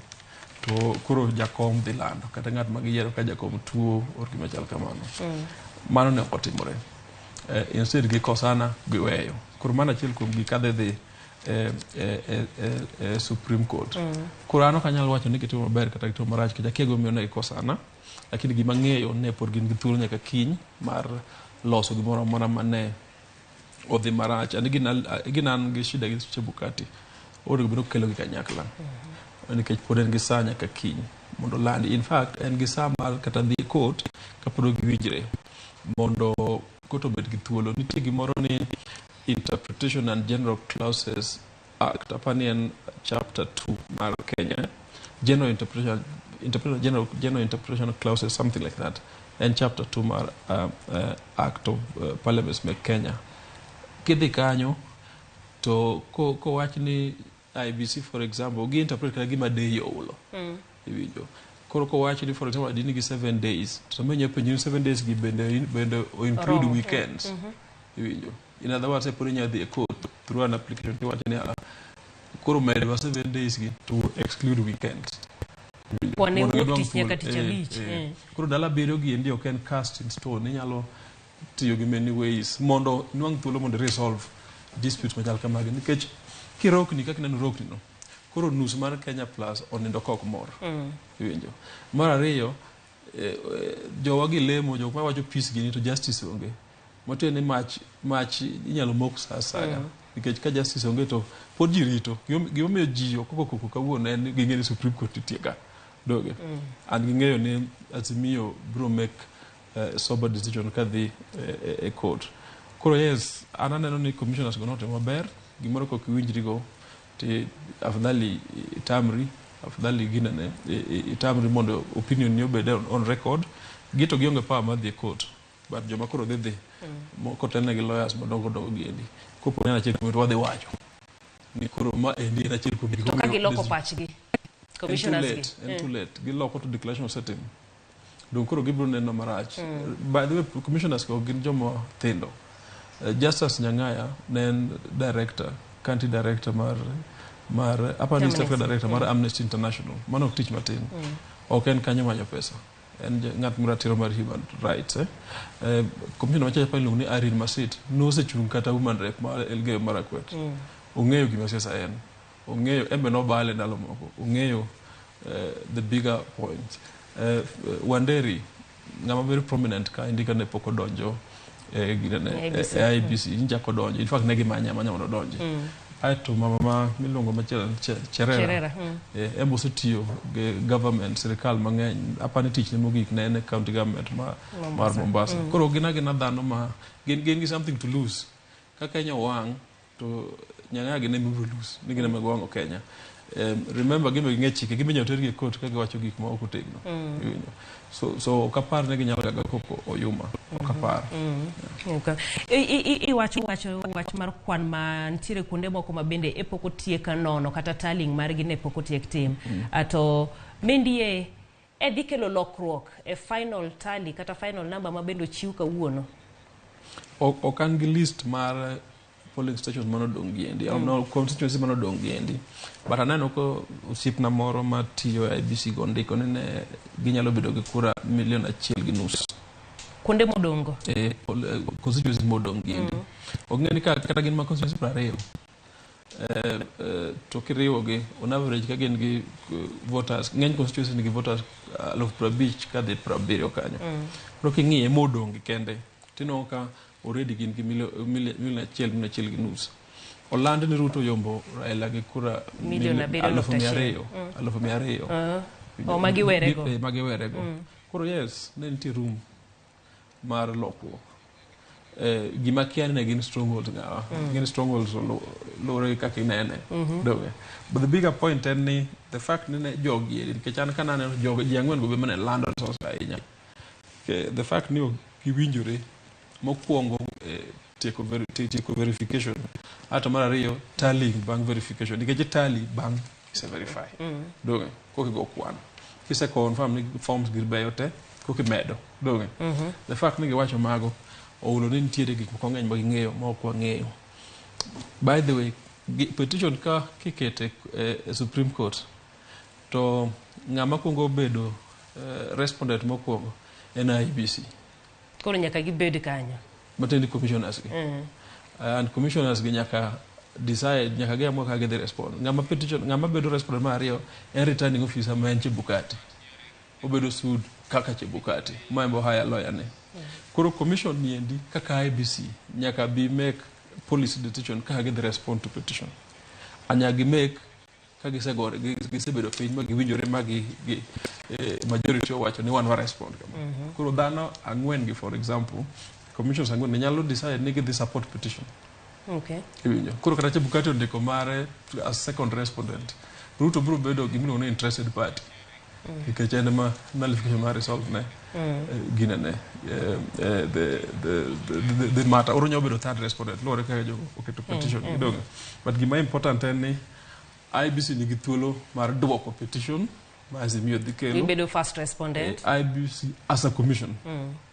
to koro jakom dhi lando kata ng'at ma giyiero ka jakom tuo or gima chal kamano. Mano ne ok otimore. Instead gikosana giweyo. Koro mana achiel kuom gikadhe dhi Supreme Court. Koro an ok anyal wacho ni gitimo maber kata gitimo marach kata kiego miyo ne gikosana, lakini gima ng'eyo ne pod gin gi thuolo nyaka kiny mar loso gimoro amora mane odhi marach. Gin an gi shida gi Chebukati onego biro kelo gi kanyakla nikech pod en gi saa nyaka kiny mondo landi. In fact en gi saa mar kata dhi court kapod giwinjre mondo koto bed gi thuolo. Nitie gimoro ni Interpretation and General Clauses Act apani en chapter 2 mar Kenya. General Interpretation Clauses, something like that. En chapter 2 mar Act of Parliaments mek Kenya. Kidhi kanyo to ko wach ni IBC for example gi interpret kata gima day olo. Iwinjo. Koro ko wach ni for example adini gi 7 days. To menyo penyo 7 days gi bende include weekends. Iwinjo. In other words, put in the code through an application to watch any koro med was 7 days to exclude weekends. Koro dala biro gi ndio can cast in stone inyalo tiyo gi many ways mondo nwang thuolo mondo resolve disputes machal kamagi nikech kirokni kaka neno rokni no koro nus mar Kenya plus onindo kok mor. Iwinjo. Mar ariyo jowa gi lemo jok ma wacho peace gini to justice onge. Motene mach inyalo mok sa saya nikech ka justice onge to pod ji rito gima miyo ji okoko kawuono en ging'eyo Supreme Court tiega doge an ging'eyo ni Azimio bro make sober decision kadhi e court. Koro yes an aneno ni commissioners go notimo maber gimoro kok winjrigo ti afadhali itamri ginene itamri mondo opinion ni obed on record gito gionge power mar dhi e court but joma koro dhi moko tene gi lawyers madongo gi endi kopo ne achiel kuom wadhi wacho ni koro ma endi en achiel kuom to ka giloko pachgi commissioners gi too late giloko to declaration setting Dong koro gibro neno marach. By the way, commissioners ko gin jomo thindo. Justice Nyang'aya nen director, county director mar administrative director mar Amnesty International. Mano ok tich matin. Ok en kanyo manyo pesa. En ng'at muratiro mar human rights. Commissioner machacha pa iluongo ni Irene Masit nosechung' kata woman rep mar Elgeyo Marakwet. Ong'eyo gima siasa en. Ong'eyo embe nobale ndalo moko. Ong'eyo the bigger point. Wanderi ng'ama very prominent ka indika ne pok odonjo IBC injako donjo. In fact negi manya mondo donji. Aito mama miluongo machielo Cherera. Embo setiyo government sirikal mang'eny apani tich ne mogik ne en county government mar Mombasa. Koro gina dhano ma gin gi something to lose. Ka Kenya wang to Nyang'aya gine move lose. Ni gine magwango Kenya. Remember gime ng'e chike gime nyotergi court ka giwacho gik ma ok otegno. So kapar ne ginyalo gaga kopo oyuma kapar. Iwacho mar kwan ma ntiere kuonde moko ma bende epoko tieka nono kata tallying mar gi ne poko tiek tim. Ato mendie dhi kelo lokruok e final tally kata final number ma bende ochiw kawuono. Okan gi list mar polling stations mano dongiendi no constituency mano dongiendi but aneno ko usipna moro ma tiyo IBC go ndiko ne ginyalo bedo gi kura 1.5 million konde modongo constituency modongiendi ogngeni ka kata gin ma constituency 20 to kiriwo gi on average ka gin gi voters ng'eny constituency ni gi voters 50,000 ka dhi 70 kanyo pro king'iye modongi kende tino ka already gin gi 1.5 million. Orlando ni Ruto yombo Raila gi kura 200,000. Magiwerego. Koro yes, ne nitie room mar lokruok. Gima kiani ne gin strongholds ngawa. Gin strongholds lore kaka inene. But the bigger point en ni the fact ni jogi nikech an kana ne jogi ang'wen go be mane London source ahinya. The fact ni giwinjore mokwongo tieko verification hata mar ariyo tallying bang verification nikech tally bang kise verify doge koki go kwan kise confirm ni forms girbeyo te koki medo doge the fact ni giwacho mago oulo ni nitiere gik moko ng'eny ma ging'eyo ma ok wang'eyo. By the way petition ka kikete Supreme Court to ng'ama kuongo bedo respondent mokwongo en IBC. Koro nyaka gibed kanyo. Matendi commissioners gi. And commissioners gi nyaka decide nyaka gaya mwaka gede respond. Ngama bedo respond ma ariyo en returning officer ma en Chebukati. Obedo sud kaka Chebukati. Maembo haya lawyer ne. Koro commission niendi kaka IBC nyaka be make policy decision kaka gede respond to petition. Anyagi make kagisegore gisebedo piny ma giwinjore ma gi majority owacho ni wan wa respond kama. Koro dhano ang'wen gi for example commissions ang'wen nyalo decide ni gidhi support petition. Koro kata Chebukati ondiko mare as second respondent. Ruto bro bedo gimiluongo ni interested party. Nikech en ma nullification ma resolve ne ginene the matter oro nyobedo third respondent lore kaka jogo oketo petition gidongo. But gima important en ni IBC nigi thuolo mar duoko petition ma Azimio dhi kelo. Gibedo first respondent. IBC as a commission.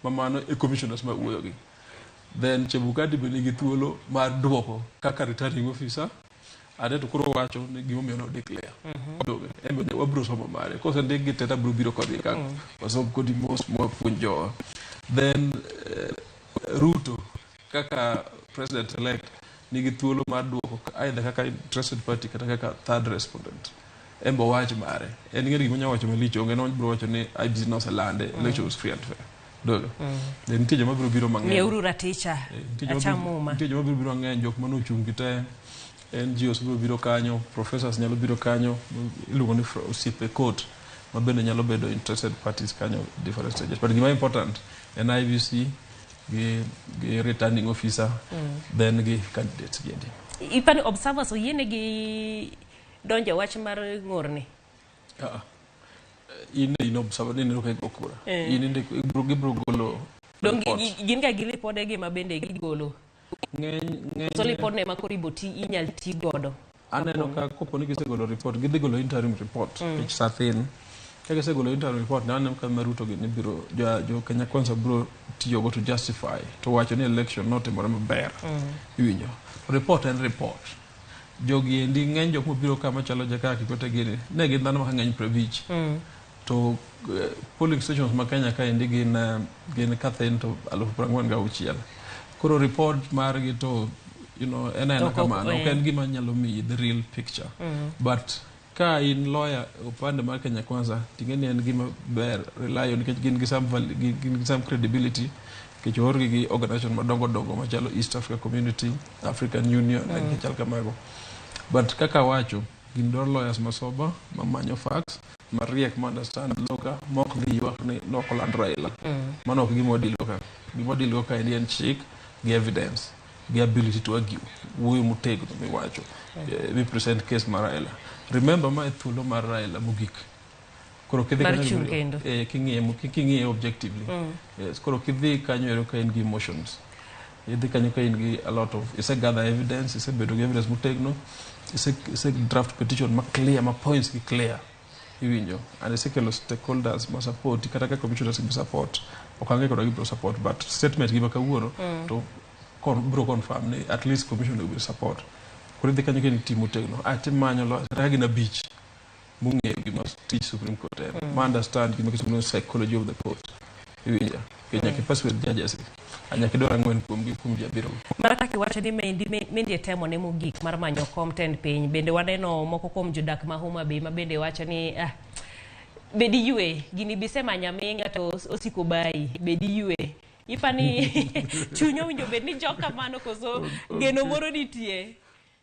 Mamano commissioners ma wuoyo gi. Then Chebukati be nigi thuolo mar duoko kaka returning officer. Ade to kuro wacho ni gimomiyo no declare. Embe wabro somo mare. Kose ndegi teta bro biro kodhi kaka. Wasob kodi most mo punjo. Then Ruto kaka president elect nigi thuolo mar duoko either kaka interested party kata kaka third respondent. Embo wach mare. En ng'eri gima nyawacho malich onge no bro wacho ni IBC no selande elections free and fair. Dogo. Then tije ma biro mang'eny. Miuru raticha. Achamuma. Tije ma biro ng'eny jok mano chungi te. NGOs biro kanyo, professors nyalo biro kanyo, iluongo ni osiepe court ma bende nyalo bedo interested parties kanyo different stages. But gima important en IBC gi returning officer then gi candidates gendi. Ipani observers oyiene gi donjo wach mar ng'orni. In observer ni no kego kura. In inde gibro golo. Gin ga gi report gi ma bende gigolo. So report ne makori boti inyal ti godo. Aneno ka kopo ni gisegolo report gidhi golo interim report which certain kaka segolo internal report nan kama Ruto ni biro jo Kenya Kwanza bro tiyo go to justify to wacho ni election not e morama ber iwinjo report and report jogi endi ng'eny jok mobiro kama chalo jaka Kikwete gini ne gin dhano mang'eny previch to polling stations ma Kenya ka endi gin kathin to 46,000 koro report margi to ena kamano ok en gima nyalo miyi the real picture but ka in lawyer upande mar Kenya Kwanza tingeni en gima ber rely on gin gi some credibility ke chorgi gi organization madongo machalo East Africa Community, African Union and chal kamago. But kaka wacho gin dwaro lawyers masoba mamanyo facts mariek ma understand loka mok dhi ywak ni nokoland Raila mano ok gima odilo ka en chik gi evidence gi ability to argue wuoyo motegno miwacho we present case mar Raila. Remember my thulo mar Raila mogik koro kidhi king'iye objectively yes koro kidhi kanyo ero ka in gi emotions idhi kanyo ka in gi a lot of is a gather evidence is a bedo gi evidence motegno is a draft petition ma clear ma points gi clear iwinjo and is a kelo stakeholders ma support kata ka commissioners gi support okange koro gi support but statement gi makawuono to bro confirm ni at least commissioner will support koro idhi kanyo ka in timo motegno ati manyo lo ragi na beach mung'eyo gima teach Supreme Court ma understand gima kisomo psychology of the court iwinja Kenya kipas with judges anyaki dwara ng'wen kuom jabiro maraka kiwacho ni mendi temo ne mogik mar manyo content piny bende waneno moko kuom jodak ma Homa Bay ma bende wacho ni bedi yue gini bise manya minga to osiko bai bedi yue ipani chunyo winjo bed ni joka mano koso geno moro nitie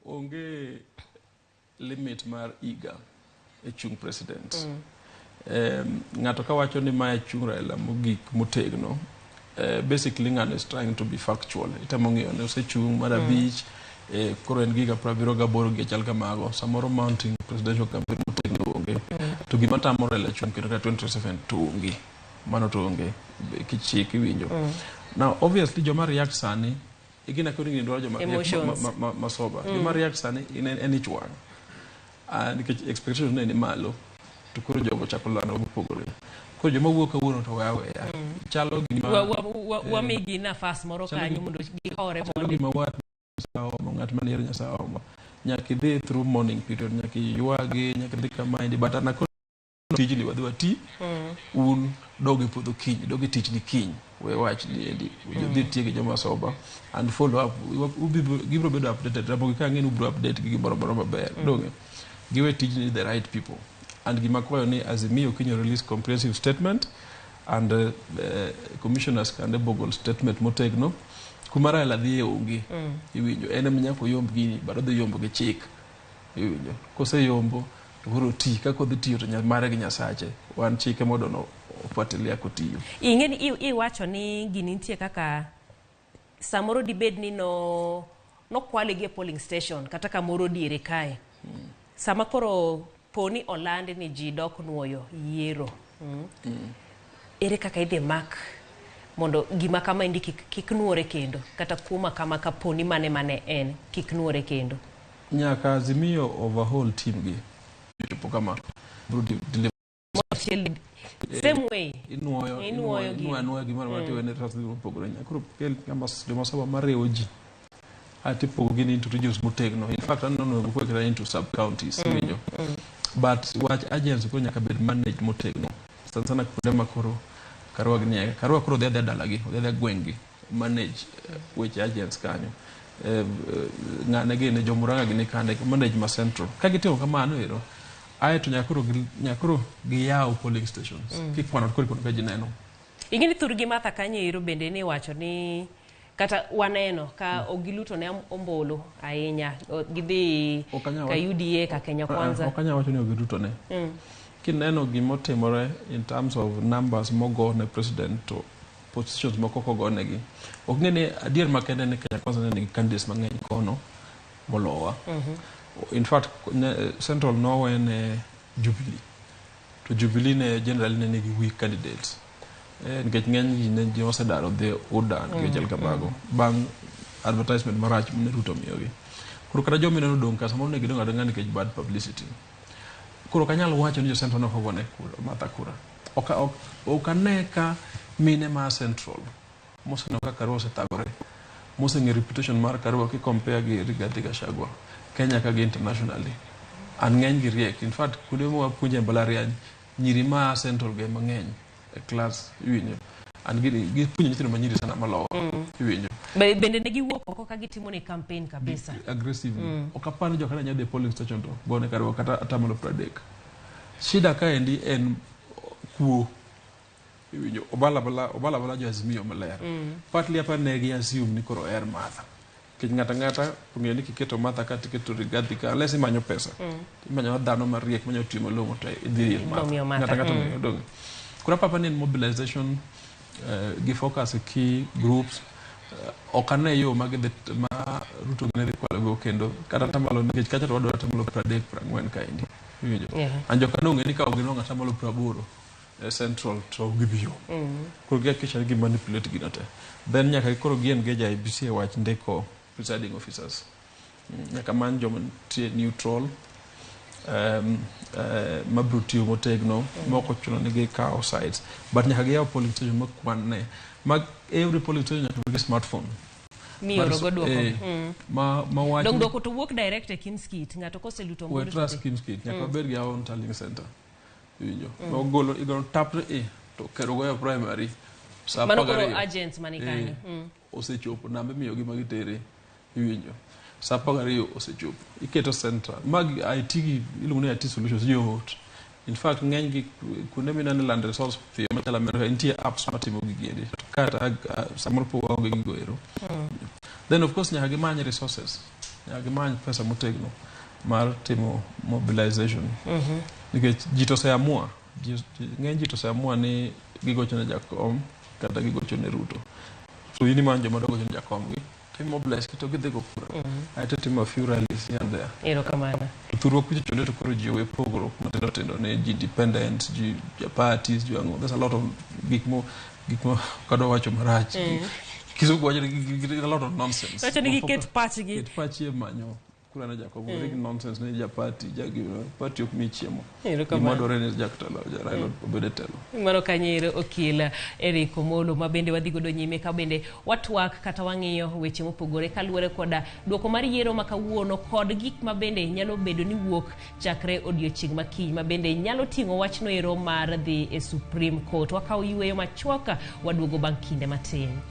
onge limit mar iga chung president ngato ka wacho ni ma chung Raila mogik motegno basically ng'ano is trying to be factual itamo ng'iyo ne osechung mar abich koro en giga 78 gi chal kamago samoro mounting presidential campaign motegno onge to gima tamo Raila chung kendo ka 2027 to onge mano to onge kichik iwinjo now obviously joma react sani igina ko ngi ndoro joma masoba joma react sani in any chuan and expectation ne ni malo to koro jogo chako lano bopogore ko joma wuok kawuono to wawe ya chalo gima wa migi nafas moro kanyo mondo gihore mondo gima wat sao ngat manier nyasao nyaki dhi through morning period nyaki yuagi nyaki dhi kama indi but ana tijni wadwa ti un dogi podho kiny dogi tich ni kiny we wach ni endi dhi tiege joma soba and follow up gibro bedo updated Ramogi ka ng'eni ubro update gi gimoro maber donge giwe tijni the right people and gimakwayo ni Azimio kinyo release comprehensive statement and commissioners kande bogol statement motegno kumara la dhi onge iwinjo ene mnyako yomb gini bado dhi yombo gi chik iwinjo kose yombo guru ti kako dhi tiyo to mare gi Nyasache wan chike modono opatelia kotiyo ingeni iwacho ni gini nitie kaka samoro dibed ni no kwale gi polling station kata kamoro diere kae sama koro poni olande ni ji dok nuoyo yiero ere kaka idhi mak mondo gima kama indi kik nuore kendo kata kuma kama kaponi mane en kik nuore kendo nyaka Azimio overhaul team gi tipo kama same way inuoyo gimoro matiwe ne trust pogore nyakro kel kama joma saba marewo ji ati pogo gini into regions motegno in fact no go kwekra into sub counties winjo but watch agents ko nyaka bed managed motegno sana kude makoro karwa gni karwa koro the dalagi the gwengi manage which agents kanyo ng'ane gine jomuranga gine kande manage ma central kagitimo kamano ero aye to nyakoro giyaw polling stations kikwana koro ka jineno ingini thurgi matha kanyero bende ni wacho ni kata waneno ka ogiluto ne ombolo ahinya gidhi ka UDA ka Kenya Kwanza okanya wacho ni ogiluto ne kineno gimotimore in terms of numbers mogo ne president to positions moko kogo negi okngene adier makende ne Kenya Kwanza ne candidates mang'eny kono molowa in fact Central Norway ne Jubilee to Jubilee ne generally ne gi weak candidates nikech ng'eny ne ji osedaro the Udan gi jal kamago bang advertisement marach ne Ruto miyogi koro kata jomi ne odong ka samoro ne gidong adonga nikech bad publicity kuro kanyal wacho ni jo Central no ogone Martha kura. Okaneka mine ma Central moseno kaka Karua osethagore, moseng'e reputation mar Karua ki compare gi Rigathi Gachagua Kenya ka gi internationally. An ng'eny gi riek. In fact, kuonde ma wapuonje mbalariany, nyiri ma Central ge mang'eny e class iwinjo. An gi puonjo nyithindo ma nyiri sana malowo iwinjo. Bende ne giwuok oko ka gitimo ne campaign kabisa. Aggressively. Ok apar ni jokana nyadhi polling station to gone Karua kata atamalo 30. Shida kaendi en kuo. Obala jo Azimio maler. Partly apar ne gi assume ni koro er Martha. Kech ng'ata ong'eyo ni kiketo Martha ka tiketo Rigathi ka unless imanyo pesa. Imanyo dhano mariek manyo timo malong'o to idhi ir Martha. Ng'ata ong'eyo dong. Koro papa ni mobilization gi focus e key groups ok ane yo ma Ruto ne dhi kwalogo kendo kata tamalo nikech kacha to wadwaro tamalo 30-40 kaendi. Anjo kano ng'e ni ka ogino ng'ata malo 80 Central to gibiyo. Koro gikisha gi manipulate gino te. Then nyaka koro gien geja IBC e wach ndeko presiding officers. Nyaka man joma tie neutral mabrutio motegno moko chuno ni gi kao sides. But nyaka gi yaw polling station makwan ne. Every polling station nyaka gi smartphone. Miyo rogo duoko. Ma wacho. Dong duoko to work direct e Kimskit. Ng'ato koseluto moro. We trust Kimskit. Nyaka bed gi our tallying center. Igolo tapre to kero goya primary mano koro agents manikani osechopo nambe miyo gi magitere iwinjo sa 12 osechopo iketo central mag IT gi iluongo ni IT solutions yot. In fact ng'eny gi kuonde minane land resource fiyo machala mero intie apps matimo gigende kata samoro po onge gigo ero. Then of course nyaka gimany resources, nyaka gimany pesa motegno mar timo mobilization. Nikech jito se amua ng'eny jito se amua ni gigocho ne Jakom kata gigocho ne Ruto. So yini manjo madogo ne Jakom gi timo mobilize kito gidhi go kura. Aito timo few rallies here and there. Ero kamana. Thurwa kucho chonde to koro jiwe pogro matendo ne ji dependent ji parties ji ango. There's a lot of gikmo kado wacho marach. Kisu wacho a lot of nonsense. Wacho ni ket patch gi. Ket patch e manyo. Kula na Jacob rig nonsense ne ja party party ok michiemo. Modore ne jaktalo Raila obedetelo. Mano kanyere okila Eric Omolo mabende wadhi godo nyime ka bende watwak kata wang'iyo weche mopogore kaluwore koda duoko mar yiero makawuono kod gik mabende nyalo bedo ni wuok chakre odiochieng' makiny mabende nyalo ting'o wachno ero mar dhi e Supreme Court. Wakaw yweyo machuoka waduogo bang' kinde matin.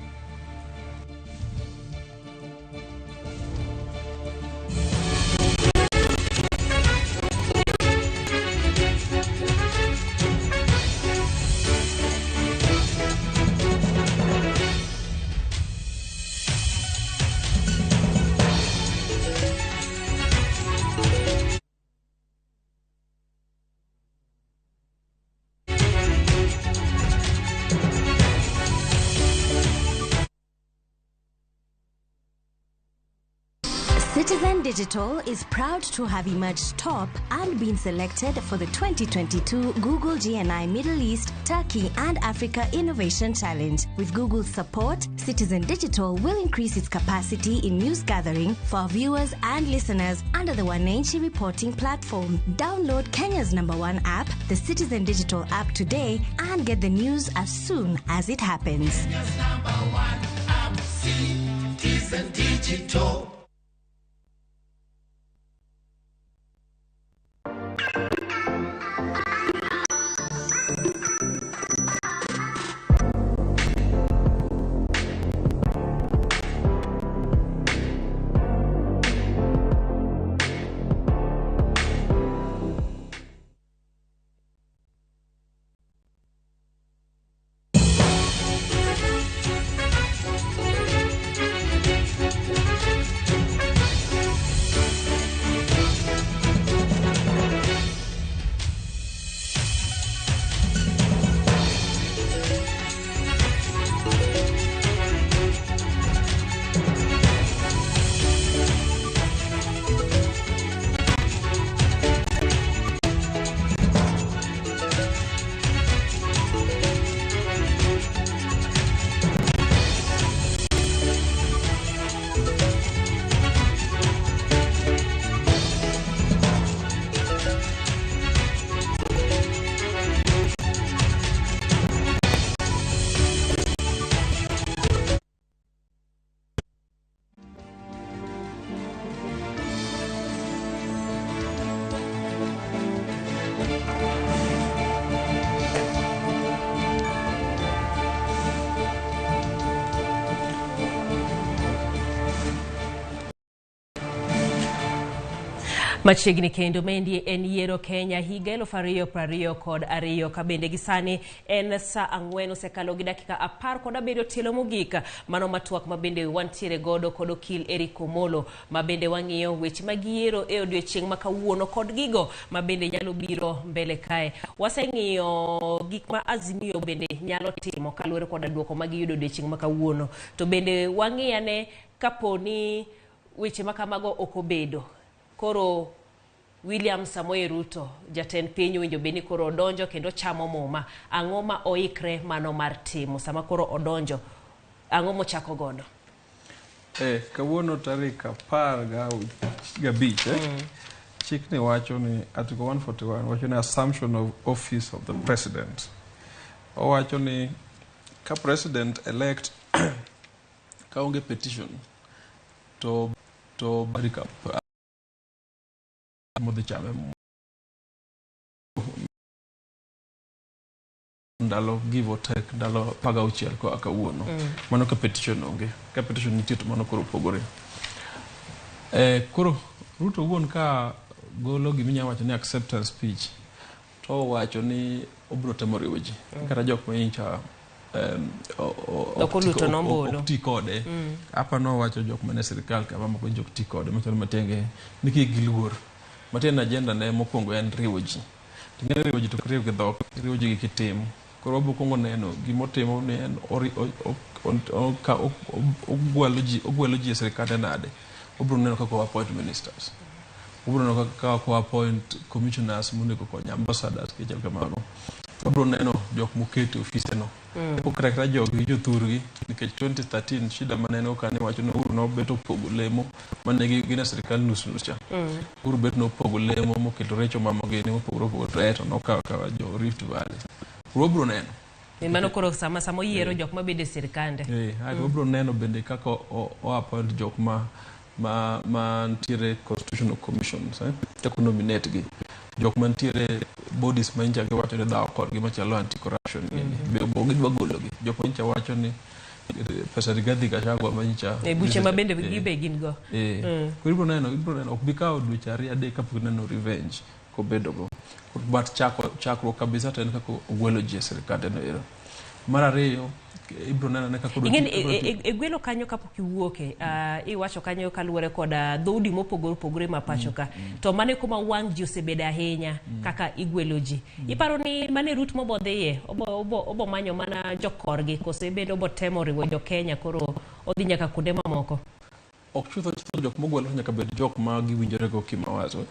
Citizen Digital is proud to have emerged top and been selected for the 2022 Google GNI Middle East, Turkey and Africa Innovation Challenge. With Google's support, Citizen Digital will increase its capacity in news gathering for viewers and listeners under the Wananchi reporting platform. Download Kenya's #1 app, the Citizen Digital app today and get the news as soon as it happens. Kenya's #1 app, Citizen Digital. Machiegni kendo mendi en yiero Kenya higa 2022 ka bende gisani en saa 4 osekalo gi dakika 17 tielo mogik mano matuak mabende wantiere godo kod okil Eric Omolo mabende wang'iyo weche mag yiero e odiechieng' ma kawuono kod gigo mabende nyalo biro mbele kae. Waseng'iyo gik ma Azimio bende nyalo timo kaluwore kod duoko mag yudo odiechieng' ma kawuono, to bende wang'iyane kaponi weche makamago okobedo. Koro William Samoei Ruto, jatend piny winjo beni koro odonjo kendo chamo muma. Ang'o ma oikre mano mar timo sama koro odonjo? Ang'o mochako godo? Kawuono tarik 15 chikni wacho ni Article 141 wacho ni assumption of office of the president. Owacho ni ka president elect ka onge petition to barika modhi chame ndalo give or take ndalo paga uchiel ko akawuono mano ka petition onge. Ka petition nitie to mano koro pogore. Koro Ruto wuon ka golo giminya wacho ni acceptance speech to wacho ni obro temo riwoji kata jok maincha okti kode apa no wacho jok mane sirikal kama moko jok ti kode machalo matenge niki giluor maten agenda ne mokwongo en riwoji tingene riwoji to kriyo gi dhok riwoji gi kitim koro obo kongo neno gimotimo ne en ogwelo ji sirikal nade obro neno kako appoint ministers obro neno kako appoint commissioners monego konyo ambassadors kichal kamago obro neno jok mokete office no okrakra jog gi jothurgi nikech 2013 shida manene okane wacho no uru no beto pogo lemo manegi gina sirikal nus cha uru bet no pogo lemo moketo recho mamogi ne opogro reto no ka jo Rift Valley obro neno mano koro sama yiero jok mabede sirikande obro neno bende kako o appoint jok ma ntiere constitutional commissions tako nominate gi jok mantiere bodies mancha ke wacho ni dawo kod gi machalo anti corruption be gidwa golo gi jok mancha wacho ni pesa Rigathi Gachagua mancha buche mabende gibe gin go ibro neno ok bikawo dweche 2 kapok neno revenge ko bedo go but chakro kabisa ten kako ogwelo ji sirikande no ero mara reyo ibro nena ne kako gwelo kanyo kapok iwuoke iwacho kanyo kaluwore kod dhoudi mopogore mapachoka to mane kuma wang' ji osebeda ahinya kaka igwelo ji iparo ni mane Ruto mobodhiye obo manyo mana jokorgi kose bedo obo temo riwo jo Kenya koro odhi nyaka kuonde mamoko ok chutho jok mogwelo nyaka bed jok ma giwinjore go kimawazo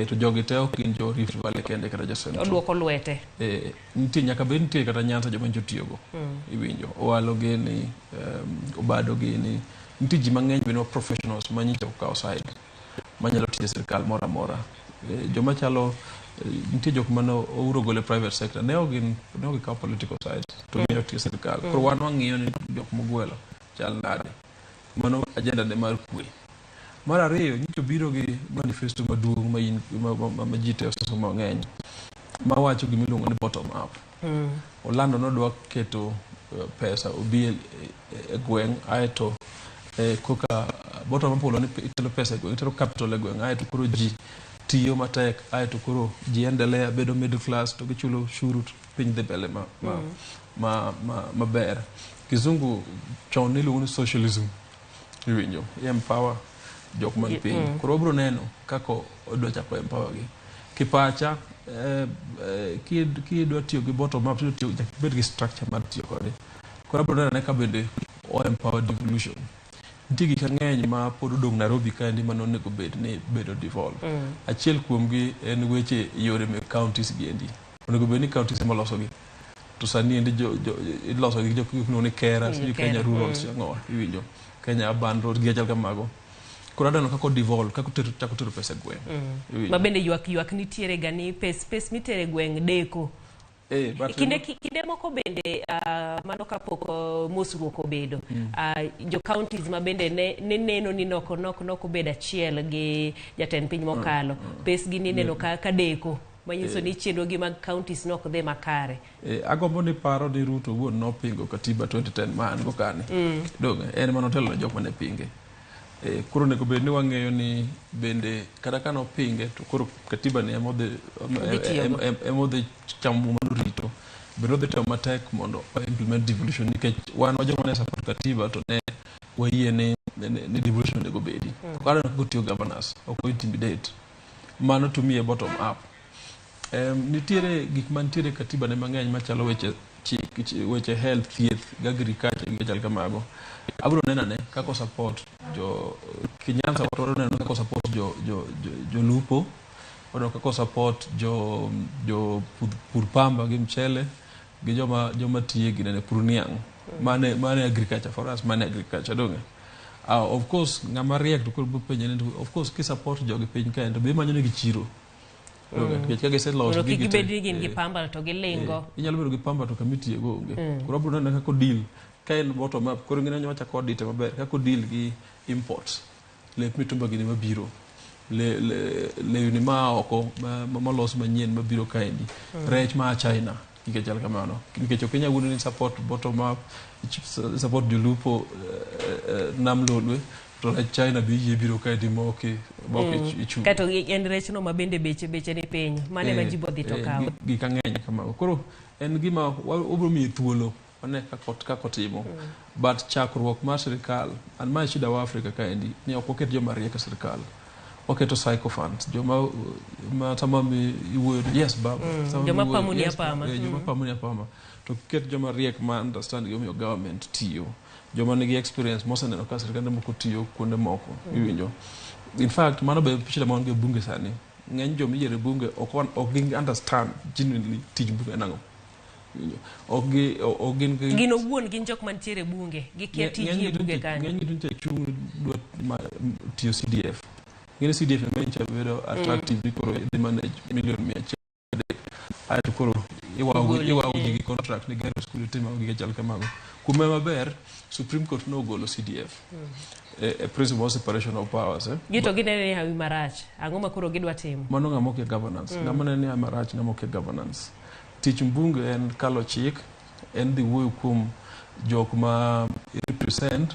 to jogi te ok gin jo Rift Valley kende kata jo Central odwoko lwete nitie nyaka bed nitie kata Nyanza joma jotiyogo iwinjo owalo gini obado gini nitie ji mang'eny bino professionals manyicha okawo side manyalo tiyo sirikal mora mora joma chalo nitie jok mano ouro gole private sector ne ok kawo political side to miyo tiyo sirikal koro wan wang'iyo ni jok mogwelo chal nade mano agenda ne mar kwe. Mar ariyo nyicho biro gi manifesto maduong' ma ji te osomo mang'eny ma wacho gimiluongo ni bottom up. Orlando nodwa keto pesa obi e gweng' aeto koka bottom up ni itelo pesa e gweng' itelo capital e gweng' aeto koro ji tiyo matek aeto koro ji endelea bedo middle class to gichulo ushuru piny dhi mbele maber. Kizungu chon niluongo ni socialism iwinjo empower jok man piny koro obro neno kako odwa chako empower gi kipacha kidwa tiyo gi bottom up tiyo bed gi structure mar tiyo kode koro obro neno ka bende o empower devolution nitie gik mang'eny ma pod odong' Nairobi kaendi ma nonego bed ni bedo devolve achiel kuom gi en weche yore me counties gi endi onego bed ni counties ema loso gi to sani endi iloso gi jok ni kera siju Kenya rural ng'o iwinjo Kenya urban road gi achal kamago koro adano kako devolve kako chako tero pesa gweng' ma bende ywak nitiere gani space mitere gweng' deko kinde moko bende mano kapok mosruok obedo jo counties ma bende ne neno ni nok obedo achiel gi jatend piny mokalo pes gi ni neno ka deko manyiso ni chenro gi mag counties nok dhi makare agombo ni paro ni Ruto wuon nopingo katiba 2010 man go kane dong en manotelo jok mane pinge Koro nego bed ni wang'eyo ni bende kata kano pinge to koro katiba ni emodhi chamo rito bende odhi temo matek mondo implement devolution nikech wan wajoma ne support katiba to ne wayie ni devolution onego bedi. Koro ko tiyo governors ok intimidate mano to me bottom up. Nitiere gik mantiere katiba ne mang'eny machalo weche weche health, thieth, agriculture gi chal kamago. Abro nena ne kako support jo Kenyatta waro neno kako support jo lupo, waro kako support jo pur pamba gi mchele gi joma tiye gi ne pur niang. Mane agriculture for us, mane agriculture donge. Of course ngama riek to kol penye of course ki support jo gi piny ka endo be manyo ne gi chiro. Kage se los gi bedi gi pamba to gi lingo. Inyalo bedo gi pamba to kamiti ego onge. Koro abro nena kako deal kain bottom up koro ngina nyocha kodi te maber kako deal gi imports le mitumba gini mabiro le unima oko malos manyien mabiro kaindi rech ma China ikechal kamano nikech Kenya wuno ni support bottom up support julupo namlolwe to China bi biro kaindi moke ichu kato en rech no mabende beche ni piny mane ma jibo dhi to kawo gikang'eny kamago koro en gima obro mi thuolo ane kako timo but chakruok mar sirikal an ma shida wa Afrika kaendi ni ok oket joma riek sirikal oketo sycophants joma tamami iwuoyo yes baba joma pamuni apama to ket joma riek ma understand gima government tiyo joma nigi experience moseneno ka sirikal moko tiyo kuonde moko iwinjo in fact mano be shida mon ge bunge sani ng'eny joma yiere bunge ok understand genuinely tij bunge nango gino wuon gin jok mantiere bunge gi kia tiji bunge kanyo ng'eny gin te chung dwa tiyo CDF ngene CDF mencha bedo attractive bikoro the manage million 100 ay to koro iwa gi contract ni gero school tema gi chal kamago kuma maber Supreme Court no golo CDF a principle of separation of powers gito ginene ni hawi marach ang'o makoro gidwa timo mano ng'amoke governance ng'amane ni marach ng'amoke governance tich mbunge en kalo chik en dhi wuoyo kuom jok ma represent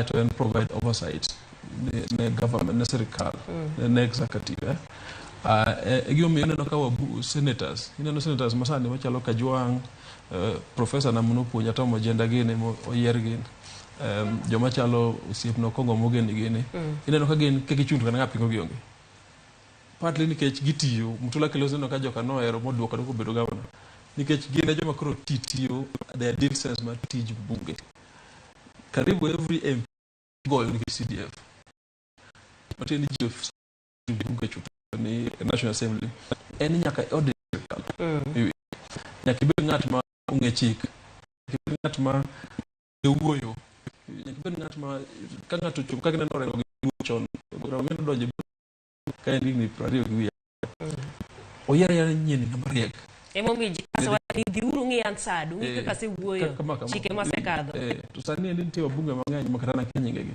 to en provide oversight ne government ne sirikal ne executive gima miyo neno ka senators ineno senators masani machalo Kajwang' professor namuno puonja tomo agenda gini oyier gini joma chalo osiepno Kongo Mogeni gini ineno ka gin kegichunto kana ng'apingo gionge partly nikech gitiyo Mutula Kilonzo no ka joka noero moduoko ko bedo governor nikech gin joma koro tiyo their deep sense mar tij bunge karibu every MP goal ni CDF mateni GF bunge chuto ni National Assembly en nyaka audit nyaka bed ng'at ma ong'e chik ng'at ma wuoyo nyaka bed ng'at ma ka ng'ato chum ka gineno rengo gi chon ng'eno donje ka en ni 20 gi oyara nyien ng'ama riek emomi jikaso wadi diuru ngi ansadu ngi kaka se wuoyo chike masekadho to sani nitie bunge mang'eny makatana kenyingegi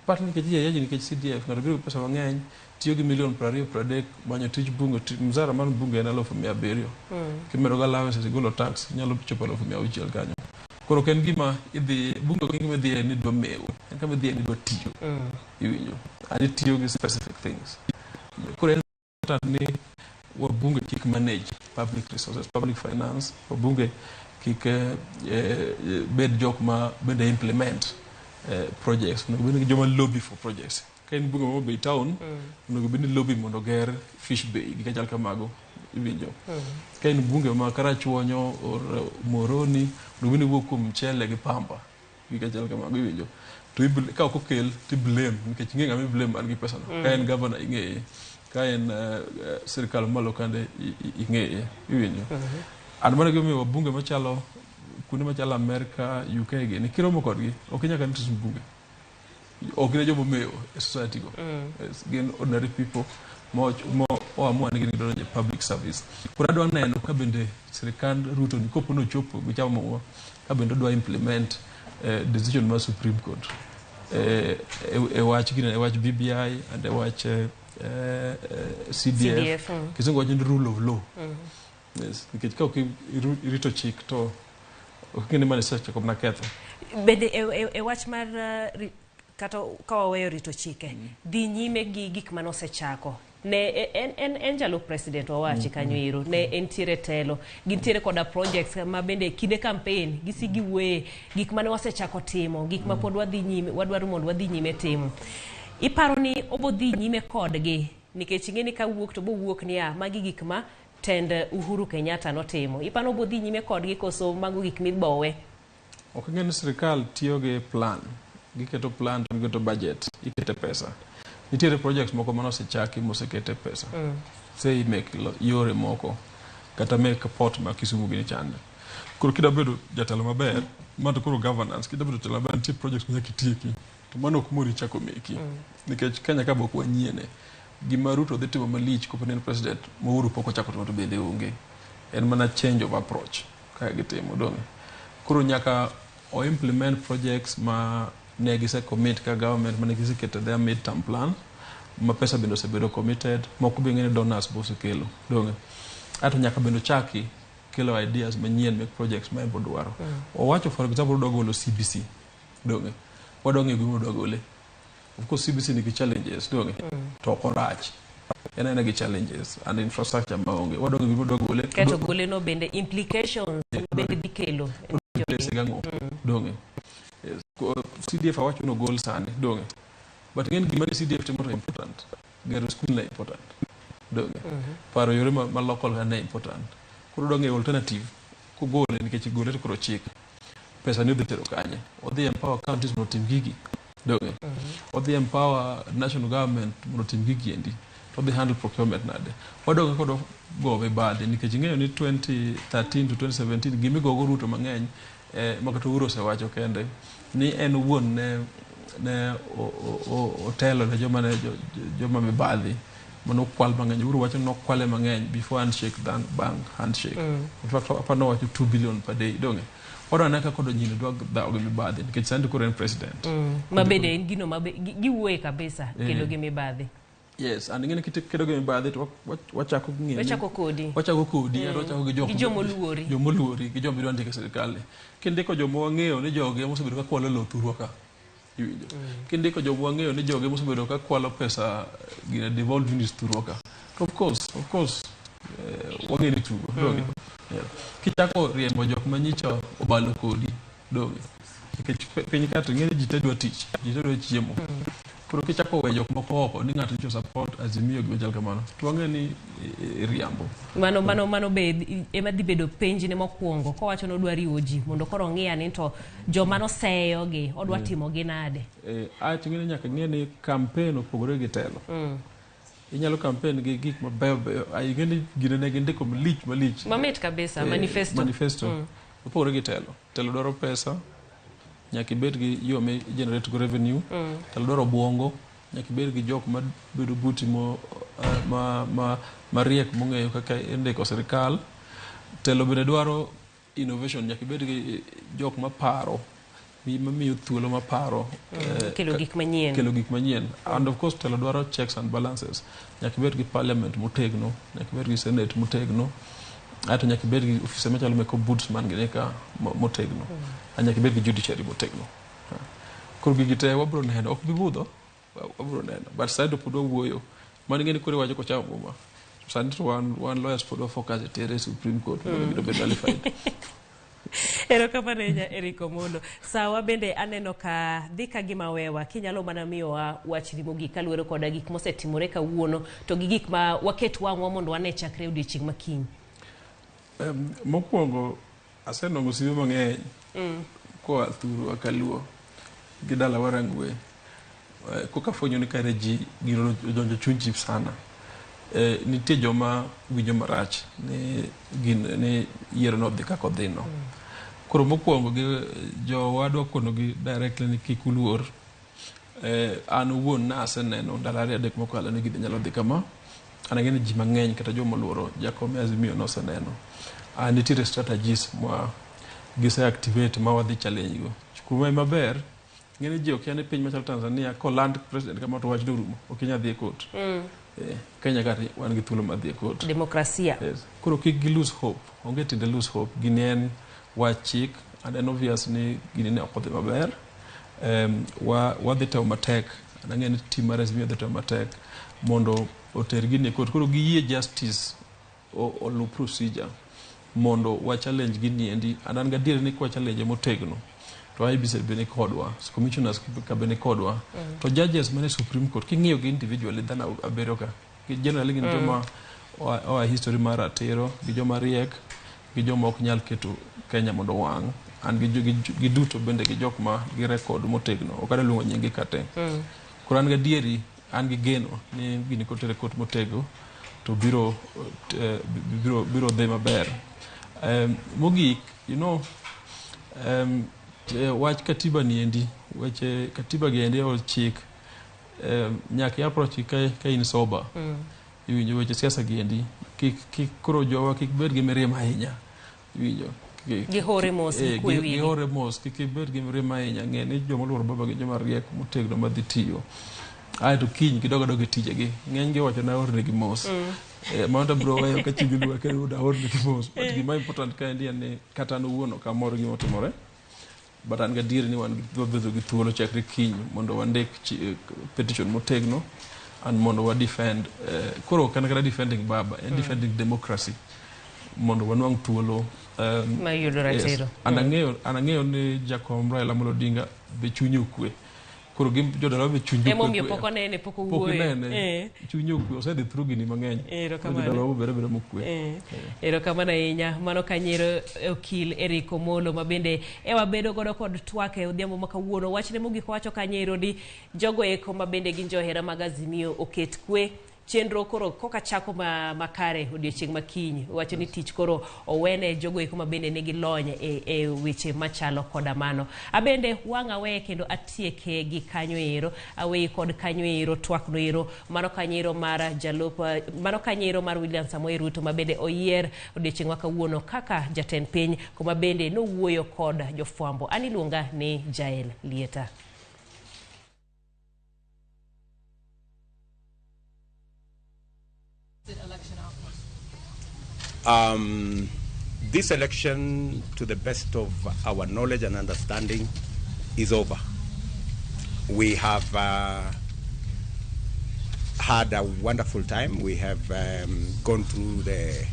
partly nikech yaji nikech CDF ng'ato biro pesa mang'eny tiyo gi milion 20-30 manyo tij bunge mzara mar bunge en 700,000 kimero ga lawe sisi golo tax nyalo chopo 600 kanyo koro ken gima idhi bunge ko ngima dhi ni dwa mewo en kama dhi ni dwa tiyo iwinjo ani tiyo gi specific things koro en ni bunge kik manage public resources public finance bunge kik bed jok ma bende implement projects no bende joma lobby for projects kain bunge mo be town no bende lobby mondo ger fish bay gi kachal kamago iwinjo kain bunge ma karachuonyo or moroni no bende wuok kuom mchele gi pamba gi kachal kamago iwinjo to ka ok okel to blame nikech ng'e ng'ama blame an gi pesa no kain governor ing'eye kain sirikal malo kande ing'eye iwinjo an mana gimiyo bunge machalo kuonde machalo Amerika UK gi ni kiromo kodgi ok nyaka nitis bunge ok ne jomo meyo e society go gin ordinary people mo amua ni gin donjo public service kura dwa neno ka bende sirikal Ruto ni kopo no chopo gichamo ka bende dwa implement decision ma Supreme Court e wach gine e wach BBI and e wach CDF kisungo wach rule of law yes nikech ka ok irito chik to ok ngene mane search ko na ketho bende e wach mar kata kawaweyo rito chike dhi nyime gi gik manosechako ne en jalup president owachi kanyo ne entiere telo gintiere koda projects ma bende kinde campaign gisigi we gik mane wasechako timo gik ma pod wadhi nyime wadwaro mondo wadhi nyime timo iparo ni obodhi nyime kodgi nikech ing'eni ka wuok to bo wuok niya magi gik ma tend Uhuru Kenyatta notimo ipano obodhi nyime kodgi koso mago gik mibowe ok ng'eni sirikal tiyo gi plan giketo plan to giketo budget ikete pesa nitiere projects moko manosechaki mosekete pesa say make yore moko kata make port ma Kisumu gini chande koro kida bedo jatelo maber mato koro governance kida bedo jatelo maber nitie projects ma kitieki to mano ok mori chako meki nikech Kenya ka bok wanyiene gima Ruto dhi timo malich kopo ne president Uhuru pok ochako to bende onge en mana change of approach ka gitimo dong koro nyaka o implement projects ma ne gise commit ka government ma ne gise keto their mid-term plan ma pesa bendo se bedo committed moko bi ng'ene donors bo se kelo dong ato nyaka bendo chaki kelo ideas manyien mek projects ma ebo dwaro owacho for example dogolo CBC dong wadonge gimo dogole of course CBC ni challenges dong to korach ena gi challenges and infrastructure maonge wadonge gimo dogole keto gole no bende implications bende dikelo dong CDF awacho no goal sane dong but ng'en gima CDF timo important gero school na important dong paro yore ma local na important kuro dong alternative ku gole nikech gole to kuro chik pesa ni dhi kanye odhi empower counties mondo tim gigi dong odhi empower national government mondo tim gigi endi to the handle procurement nade wadong kodo go be bade nikech ng'eyo ni 2013 to 2017 gimi gogo Ruto mang'eny makato Uhuru osewacho kende ni en wuon ne otelo ne joma mibadhi mano kwal mang'eny Uhuru wacho no kwale mang'eny before handshake than bank handshake in fact apano wacho 2 billion per day dong odo anaka kodo nyine dwa dhawo gi mibadhi nikech sandi koro en president mabede en gino giwuoye kabisa kelo gi mibadhi yes and ngene kedo gi mibadhi to wachako ng'eni wachako kodi wachako gi jomoluori gi joma biro ndike sirikal kindiko joma wang'eyo ni joge mosebedo ka kwalo lo thurwa ka iwinjo kindiko joma wang'eyo ni joge mosebedo ka kwalo pesa gina devolve units thurwa ka of course wang'eni tugo dogi kichako riembo jok manyicho obalo kodi dogi nikech piny kata ng'eni ji tedwa tich ji tedwa chiemo koro kichako we jok moko oko ni ng'ato nicho support azimio gi chal kamano to wang'eni riambo mano be ema dhi bedo penji ne mokwongo kowacho no dwa riwo ji mondo koro ng'iya ni to joma noseyo gi odwa timo gi nade ng'eni nyaka ng'eni campaign opogore gi telo inyalo campaign gi gik mabeyo ng'eni gine ne gindiko malich mamit kabisa manifesto opogore gi telo dwaro pesa nyaka ibed gi yo me generate go revenue telo dwaro buongo nyaka ibed gi jok ma bedo buti mariek mong'eyo kaka indiko sirikal telo bende dwaro innovation nyaka ibed gi jok maparo mamiyo thuolo maparo kelo gik manyien and of course telo dwaro checks and balances nyaka ibed gi parliament motegno nyaka ibed gi senate motegno ato nyaka ibed gi ofise machalo mek ombudsman gine ka motegno nyaka ibed gi judiciary motegno koro gigi te wabro neno ok bibudho wabro neno but side pod wawuoyo mani ng'eni kore wacho kochamo muma sandi to one lawyers pod focus tere Supreme Court mondo gido bed nullified erokamano Eric Omondo sawa bende aneno ka dhi ka gima wewa kinyalo mana miyowa wachni mogik kaluwore koda gik mosetimore kawuono to gi gik ma waket wang'wa mondo wane chakre odiochieng' makiny mokwongo asenongo sibe mang'eny koa thurwa kaluo gi dala warangwe koka fwenyo ni kare ji giro jonjo chuny ji sana nitie joma winjo marach ni yiero no dhi kako dhino koro mokwongo gi jowadwa kono gi directly ni kik uluor an wuon na aseneno ndalo ariyo adek mokalo ni gidhi nyalo dhi kama anang'eni ji mang'eny kata joma oluoro jakom Azimio noseneno nitiere strategies ma gise activate ma wadhi challenge go kuma maber ng'eni ji ok yani piny machalo Tanzania ko land president kama to wach dorumo ok inya dhi e court Kenya kati wan gi thuolo mar dhi e court demokrasia koro kik gi lose hope onge tinde lose hope gini en wach chik and en obvious ni gini ne ok odhi maber wadhi temo matek, ang'e ni tim mar Azimio dhi temo matek mondo oter gini e court. Koro giyie justice olu procedure mondo wa challenge gini endi. An gadier ni kwa challenge motegno to IBC bene kodwa, commissioners ka bene kodwa, to judges mane Supreme Court king'iyo gi individually dhana abero ka generally gin joma oa history mar ratiro, gi joma riek, gi joma ok nyal keto Kenya mondo wang', an gi duto bende gi jok ma gi record motegno, ok adwa luongo nyingi kate. Koro an gadieri, an gi geno ni gini kotere court motego to biro dhi maber. Mogik, you know, wach katiba ni endi, weche katiba gi endi ol chik, nyaka approach ka in sober, iwinjo weche siasa gi endi, kik koro jowa kik bed gi mirima ahinya, iwinjo. Gihore mos, gihore mos, kik bed gi mirima ahinya, ng'e ni joma oluoro baba gi joma riek motegno madhi tiyo. Ae to kiny gidogo e tijegi, ng'eny gi wacho na orne gi mos. Manda bro wayo ka chigi luwa kendo da orne gi mos. But gima important ka endi en ni kata an owuon ok amor gima otimore. But an gadier ni wan bedo gi thuolo chakre kiny mondo wandik petition motegno and mondo wa defend koro kan kata defending baba and defending democracy mondo wanwang' thuolo mayudo ratiro. An ang'eyo ni Jakom Raila Amolo Odinga be chunye okwe. Koro gim jodala be chunye okwe. Emomiyo pok onene, pok owuoyo. Chunye okwe, osedhi through gini mang'eny. Jodala obere mokwe. Erokamano ahinya. Mano kanyiero okil Eric Omolo ma bende wabedo godo kod twak e odhiambo ma kawuono. Wachne mogik wacho kanyiero ni jogo eko ma bende gin johera mag Azimio oket kwe. Chenro koro koka chako makare odiochieng' makiny, wacho ni tich koro owene jogo eko ma bende nigi lony e weche machalo koda mano. Abende wang' awe kendo atieke gi kanyo ero, awe kod kanyo ero, twak no ero, mano kanyiero mar William Samoei Ruto ma bende oyier odiochieng' ma kawuono kaka jatend piny, kuma bende nowuoyo kod jofwambo. An iluonga ni Jael Lieta. This election, to the best of our knowledge and understanding, is over. We have had a wonderful time. We have gone through the